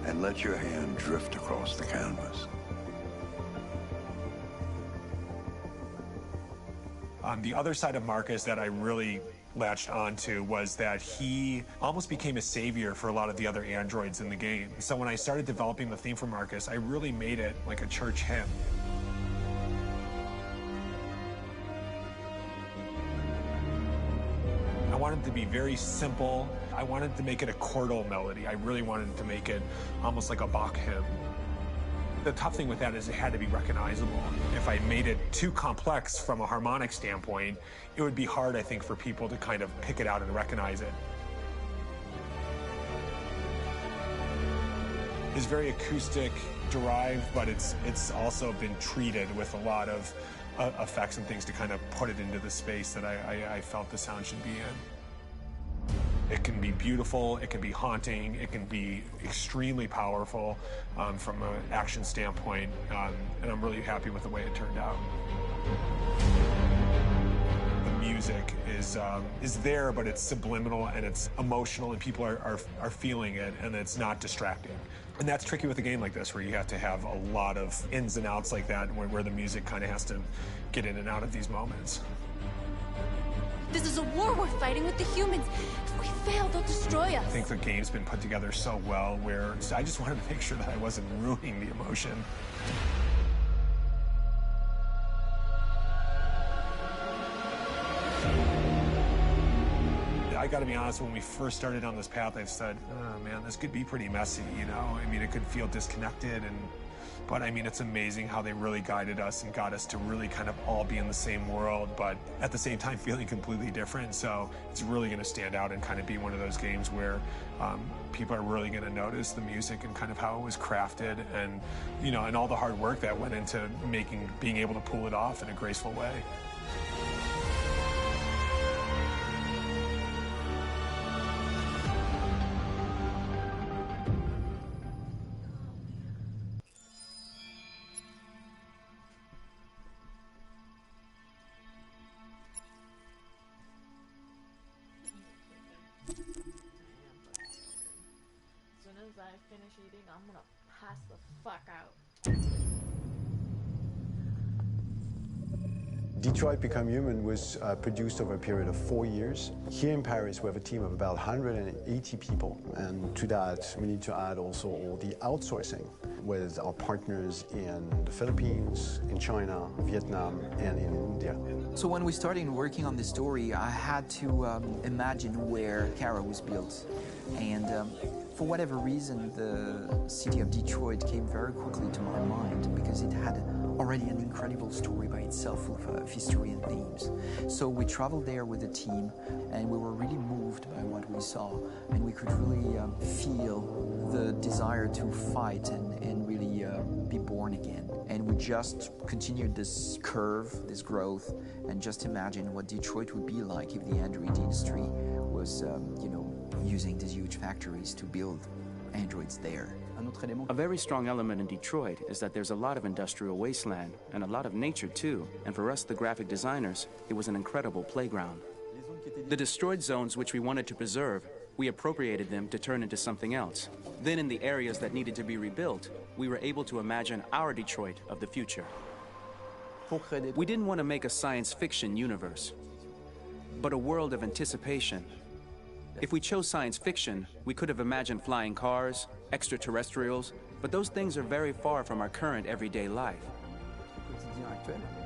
and let your hand drift across the canvas. The other side of Marcus that I really latched onto was that he almost became a savior for a lot of the other androids in the game. So when I started developing the theme for Marcus, I really made it like a church hymn. I wanted it to be very simple. I wanted to make it a chordal melody. I really wanted to make it almost like a Bach hymn. The tough thing with that is it had to be recognizable. If I made it too complex from a harmonic standpoint, it would be hard, I think, for people to kind of pick it out and recognize it. It's very acoustic derived, but it's also been treated with a lot of effects and things to kind of put it into the space that I felt the sound should be in. It can be beautiful, it can be haunting, it can be extremely powerful from an action standpoint, and I'm really happy with the way it turned out. The music is there, but it's subliminal and it's emotional, and people are feeling it, and it's not distracting. And that's tricky with a game like this, where you have to have a lot of ins and outs like that, where the music kind of has to get in and out of these moments. This is a war we're fighting with the humans. If we fail, they'll destroy us. I think the game's been put together so well where I just wanted to make sure that I wasn't ruining the emotion. I gotta be honest, when we first started on this path, I said, oh man, this could be pretty messy, you know? I mean, it could feel disconnected, but I mean, it's amazing how they really guided us and got us to really kind of all be in the same world, but at the same time feeling completely different. So it's really gonna stand out and kind of be one of those games where people are really gonna notice the music and kind of how it was crafted, and, you know, and all the hard work that went into being able to pull it off in a graceful way. Finish eating, I'm gonna pass the fuck out. Detroit Become Human was produced over a period of 4 years. Here in Paris, we have a team of about 180 people. And to that, we need to add also all the outsourcing with our partners in the Philippines, in China, Vietnam, and in India. So when we started working on the story, I had to imagine where Kara was built. And for whatever reason, the city of Detroit came very quickly to my mind because it had already an incredible story by itself of history and themes. So we traveled there with the team, and we were really moved by what we saw, and we could really feel the desire to fight and really be born again. And we just continued this curve, this growth, and just imagine what Detroit would be like if the android industry was, using these huge factories to build androids there. A very strong element in Detroit is that there's a lot of industrial wasteland and a lot of nature too, and for us, the graphic designers, it was an incredible playground. The destroyed zones which we wanted to preserve, we appropriated them to turn into something else. Then in the areas that needed to be rebuilt, we were able to imagine our Detroit of the future. We didn't want to make a science fiction universe, but a world of anticipation. If we chose science fiction, we could have imagined flying cars, extraterrestrials, but those things are very far from our current everyday life.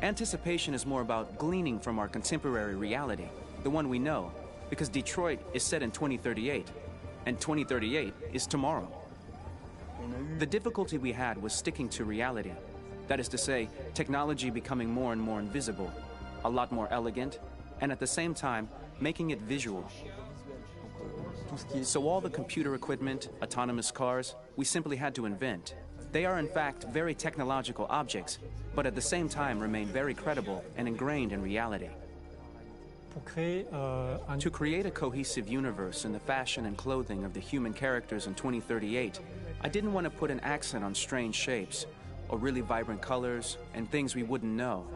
Anticipation is more about gleaning from our contemporary reality, the one we know, because Detroit is set in 2038, and 2038 is tomorrow. The difficulty we had was sticking to reality. That is to say, technology becoming more and more invisible, a lot more elegant, and at the same time, making it visual. So all the computer equipment, autonomous cars, we simply had to invent. They are in fact very technological objects, but at the same time remain very credible and ingrained in reality. To create a cohesive universe in the fashion and clothing of the human characters in 2038, I didn't want to put an accent on strange shapes, or really vibrant colors, and things we wouldn't know.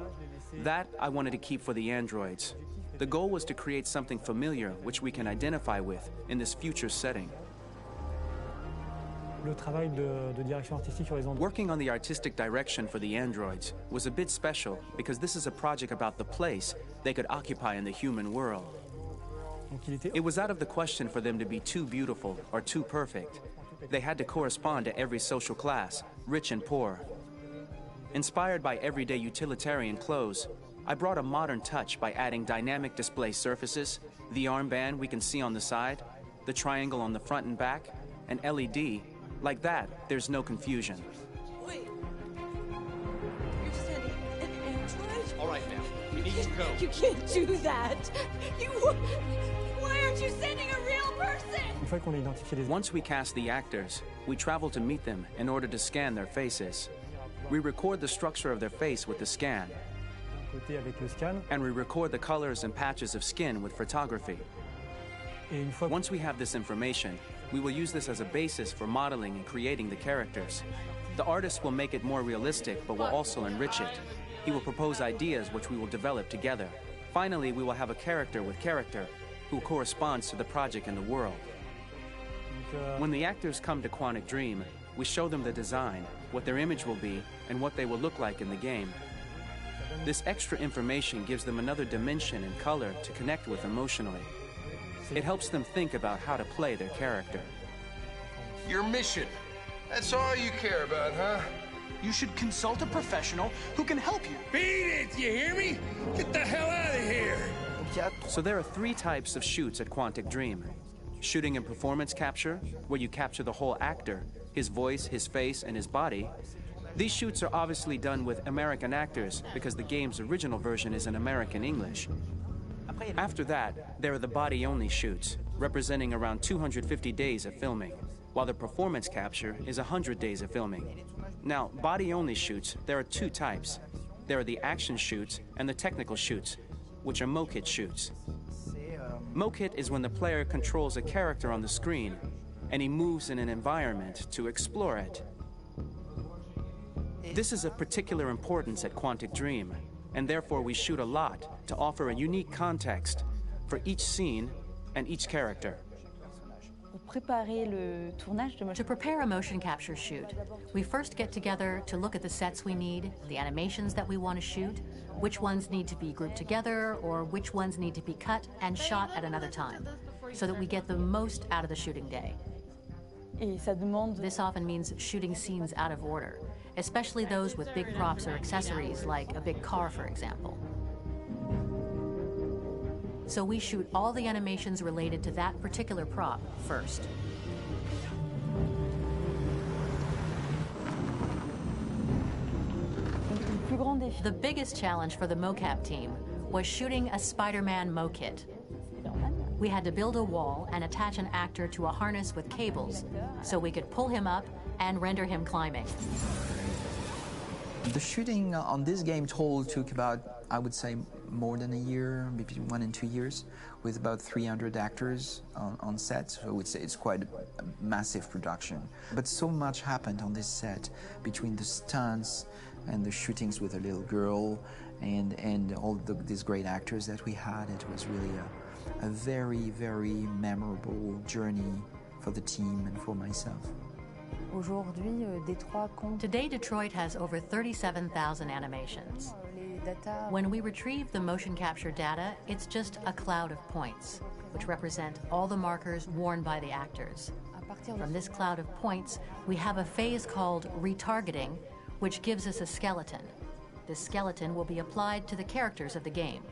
That I wanted to keep for the androids. The goal was to create something familiar which we can identify with in this future setting. Working on the artistic direction for the androids was a bit special because this is a project about the place they could occupy in the human world. It was out of the question for them to be too beautiful or too perfect. They had to correspond to every social class, rich and poor. Inspired by everyday utilitarian clothes, I brought a modern touch by adding dynamic display surfaces, the armband we can see on the side, the triangle on the front and back, an LED. Like that, there's no confusion. Wait. You're sending an android? All right, now. We need to go. You can't do that. Why aren't you sending a real person? Once we cast the actors, we travel to meet them in order to scan their faces. We record the structure of their face with the scan. And we record the colors and patches of skin with photography. Once we have this information, we will use this as a basis for modeling and creating the characters. The artist will make it more realistic, but will also enrich it. He will propose ideas which we will develop together. Finally, we will have a character with character who corresponds to the project and the world. When the actors come to Quantic Dream, we show them the design, what their image will be, and what they will look like in the game. This extra information gives them another dimension and color to connect with emotionally. It helps them think about how to play their character. Your mission. That's all you care about, huh? You should consult a professional who can help you. Beat it, you hear me? Get the hell out of here! So there are 3 types of shoots at Quantic Dream. Shooting and performance capture, where you capture the whole actor, his voice, his face, and his body. These shoots are obviously done with American actors because the game's original version is in American English. After that, there are the body-only shoots, representing around 250 days of filming, while the performance capture is 100 days of filming. Now, body-only shoots, there are 2 types. There are the action shoots and the technical shoots, which are mokit shoots. Mokit is when the player controls a character on the screen, and he moves in an environment to explore it. This is of particular importance at Quantic Dream, and therefore we shoot a lot to offer a unique context for each scene and each character. To prepare a motion capture shoot, we first get together to look at the sets we need, the animations that we want to shoot, which ones need to be grouped together, or which ones need to be cut and shot at another time, so that we get the most out of the shooting day. This often means shooting scenes out of order, especially those with big props or accessories, like a big car, for example. So we shoot all the animations related to that particular prop first. The biggest challenge for the mocap team was shooting a Spider-Man mo-kit. We had to build a wall and attach an actor to a harness with cables so we could pull him up and render him climbing. The shooting on this game total took about, I would say, more than a year, maybe 1 and 2 years, with about 300 actors on set. So I would say it's quite a massive production. But so much happened on this set between the stunts and the shootings with a little girl and all these great actors that we had. It was really a very, very memorable journey for the team and for myself. Today, Detroit has over 37,000 animations. When we retrieve the motion capture data, it's just a cloud of points, which represent all the markers worn by the actors. From this cloud of points, we have a phase called retargeting, which gives us a skeleton. This skeleton will be applied to the characters of the game.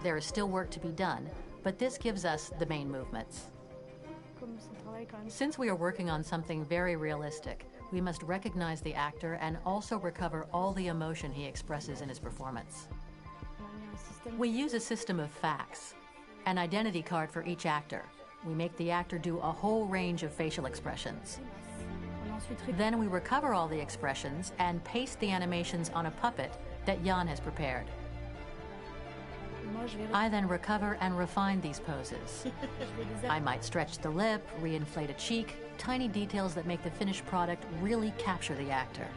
There is still work to be done, but this gives us the main movements. Since we are working on something very realistic, we must recognize the actor and also recover all the emotion he expresses in his performance. We use a system of facts, an identity card for each actor. We make the actor do a whole range of facial expressions. Then we recover all the expressions and paste the animations on a puppet that Jan has prepared. I then recover and refine these poses. I might stretch the lip, reinflate a cheek, tiny details that make the finished product really capture the actor.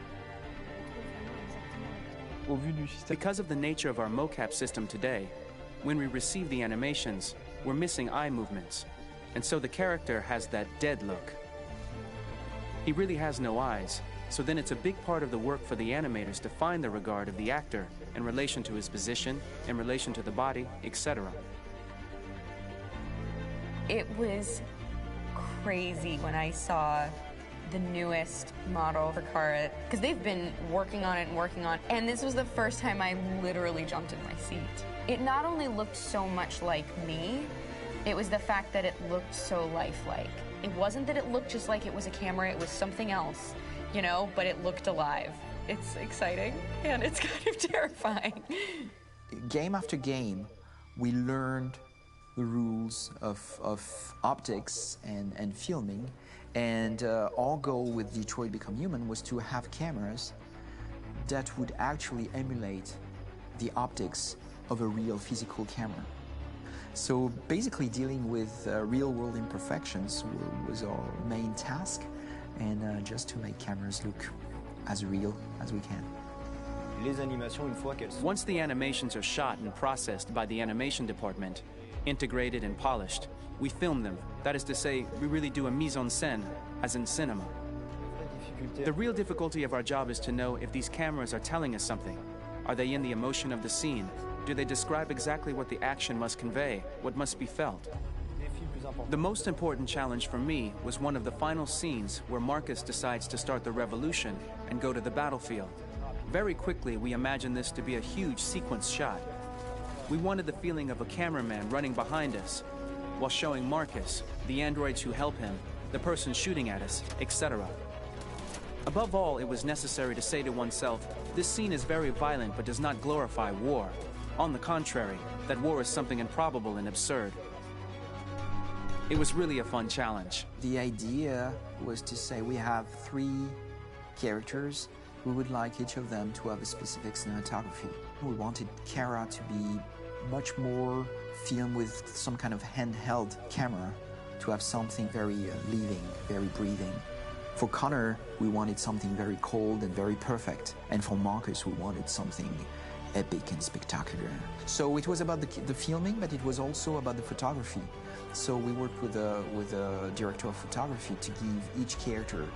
Because of the nature of our mocap system today, when we receive the animations, we're missing eye movements, and so the character has that dead look. He really has no eyes, so then it's a big part of the work for the animators to find the regard of the actor in relation to his position, in relation to the body, etc. It was crazy when I saw the newest model for Kara, because they've been working on it, and this was the first time I literally jumped in my seat. It not only looked so much like me, it was the fact that it looked so lifelike. It wasn't that it looked just like it was a camera, it was something else, you know, but it looked alive. It's exciting, and it's kind of terrifying. Game after game, we learned the rules of optics and filming, and our goal with Detroit Become Human was to have cameras that would actually emulate the optics of a real physical camera. So basically dealing with real-world imperfections was our main task, and just to make cameras look as real as we can. Once the animations are shot and processed by the animation department, integrated and polished, we film them. That is to say, we really do a mise en scène, as in cinema. The real difficulty of our job is to know if these cameras are telling us something. Are they in the emotion of the scene? Do they describe exactly what the action must convey, what must be felt? The most important challenge for me was one of the final scenes where Marcus decides to start the revolution and go to the battlefield. Very quickly, we imagined this to be a huge sequence shot. We wanted the feeling of a cameraman running behind us, while showing Marcus, the androids who help him, the person shooting at us, etc. Above all, it was necessary to say to oneself, this scene is very violent but does not glorify war. On the contrary, that war is something improbable and absurd. It was really a fun challenge. The idea was to say we have 3 characters. We would like each of them to have a specific cinematography. We wanted Kara to be much more filmed with some kind of handheld camera, to have something very living, very breathing. For Connor, we wanted something very cold and very perfect. And for Marcus, we wanted something epic and spectacular. So it was about the filming, but it was also about the photography. So we worked with a director of photography to give each character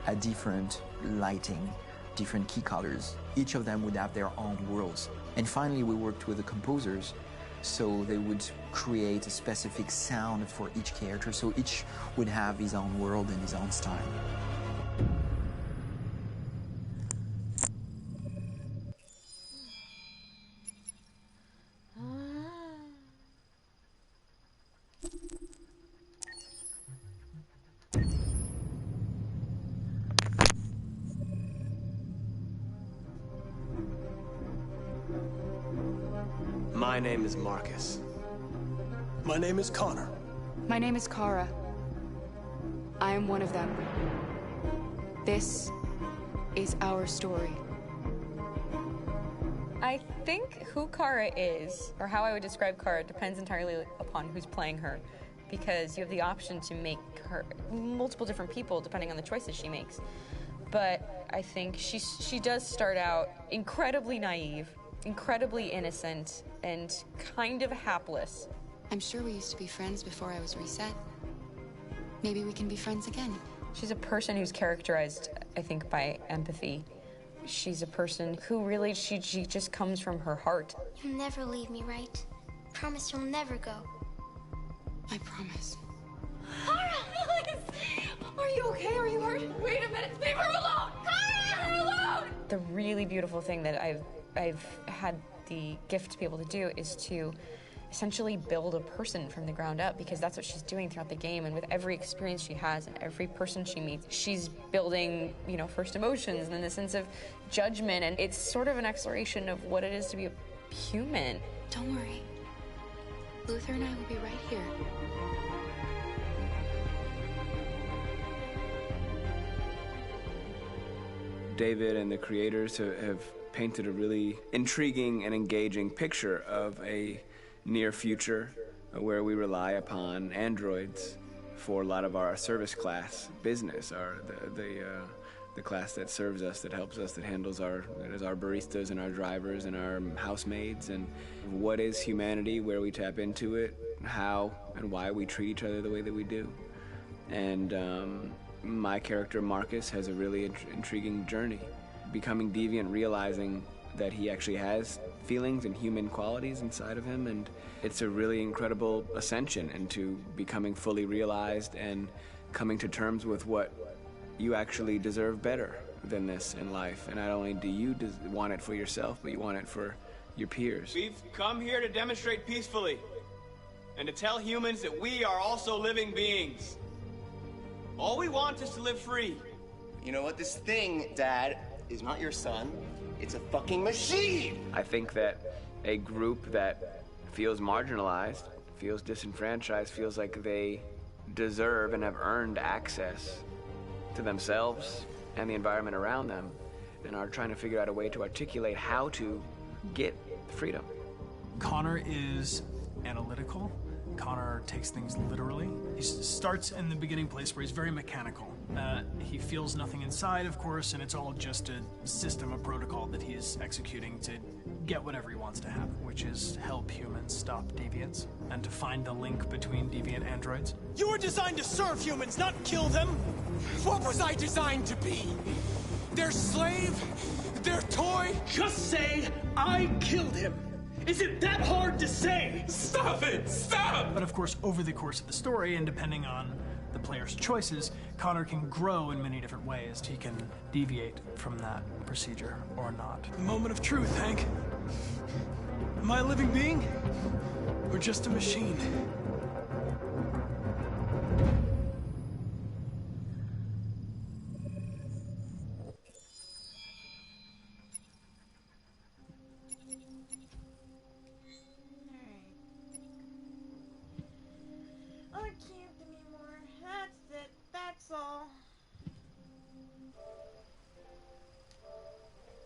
a different lighting, different key colors. Each of them would have their own worlds. And finally, we worked with the composers, so they would create a specific sound for each character, so each would have his own world and his own style. My name is Marcus. My name is Connor. My name is Kara. I am one of them. This is our story. I think who Kara is, or how I would describe Kara, depends entirely upon who's playing her, because you have the option to make her multiple different people depending on the choices she makes. But I think she does start out incredibly naive, incredibly innocent, and kind of hapless. I'm sure we used to be friends before I was reset. Maybe we can be friends again. She's a person who's characterized, I think, by empathy. She's a person who really, she just comes from her heart. You'll never leave me, right? Promise you'll never go. I promise. Kara, please! Are you okay? Are you hurt? Wait a minute, leave her alone! Kara, leave her alone! The really beautiful thing that I've had the gift to be able to do is to essentially build a person from the ground up, because that's what she's doing throughout the game. And with every experience she has and every person she meets, she's building, you know, first emotions and then the sense of judgment. And it's sort of an exploration of what it is to be a human. Don't worry. Luther and I will be right here. David and the creators have painted a really intriguing and engaging picture of a near future where we rely upon androids for a lot of our service class business, the class that serves us, that helps us, that handles our baristas and our drivers and our housemaids. And what is humanity, where we tap into it, how and why we treat each other the way that we do. And my character Marcus has a really intriguing journey, becoming deviant, realizing that he actually has feelings and human qualities inside of him, and it's a really incredible ascension into becoming fully realized and coming to terms with what you actually deserve better than this in life. And not only do you want it for yourself, but you want it for your peers. We've come here to demonstrate peacefully and to tell humans that we are also living beings. All we want is to live free. You know what? This thing, Dad, is not your son. It's a fucking machine! I think that a group that feels marginalized, feels disenfranchised, feels like they deserve and have earned access to themselves and the environment around them, and are trying to figure out a way to articulate how to get freedom. Connor is analytical. Connor takes things literally. He starts in the beginning place where he's very mechanical. He feels nothing inside, of course, and it's all just a system, a protocol that he is executing to get whatever he wants to happen, which is help humans stop deviants and to find the link between deviant androids. You were designed to serve humans, not kill them. What was I designed to be? Their slave? Their toy? Just say, I killed him. Is it that hard to say? Stop it! Stop! But of course, over the course of the story, and depending on the player's choices, Connor can grow in many different ways. He can deviate from that procedure or not. The moment of truth, Hank. Am I a living being? Or just a machine?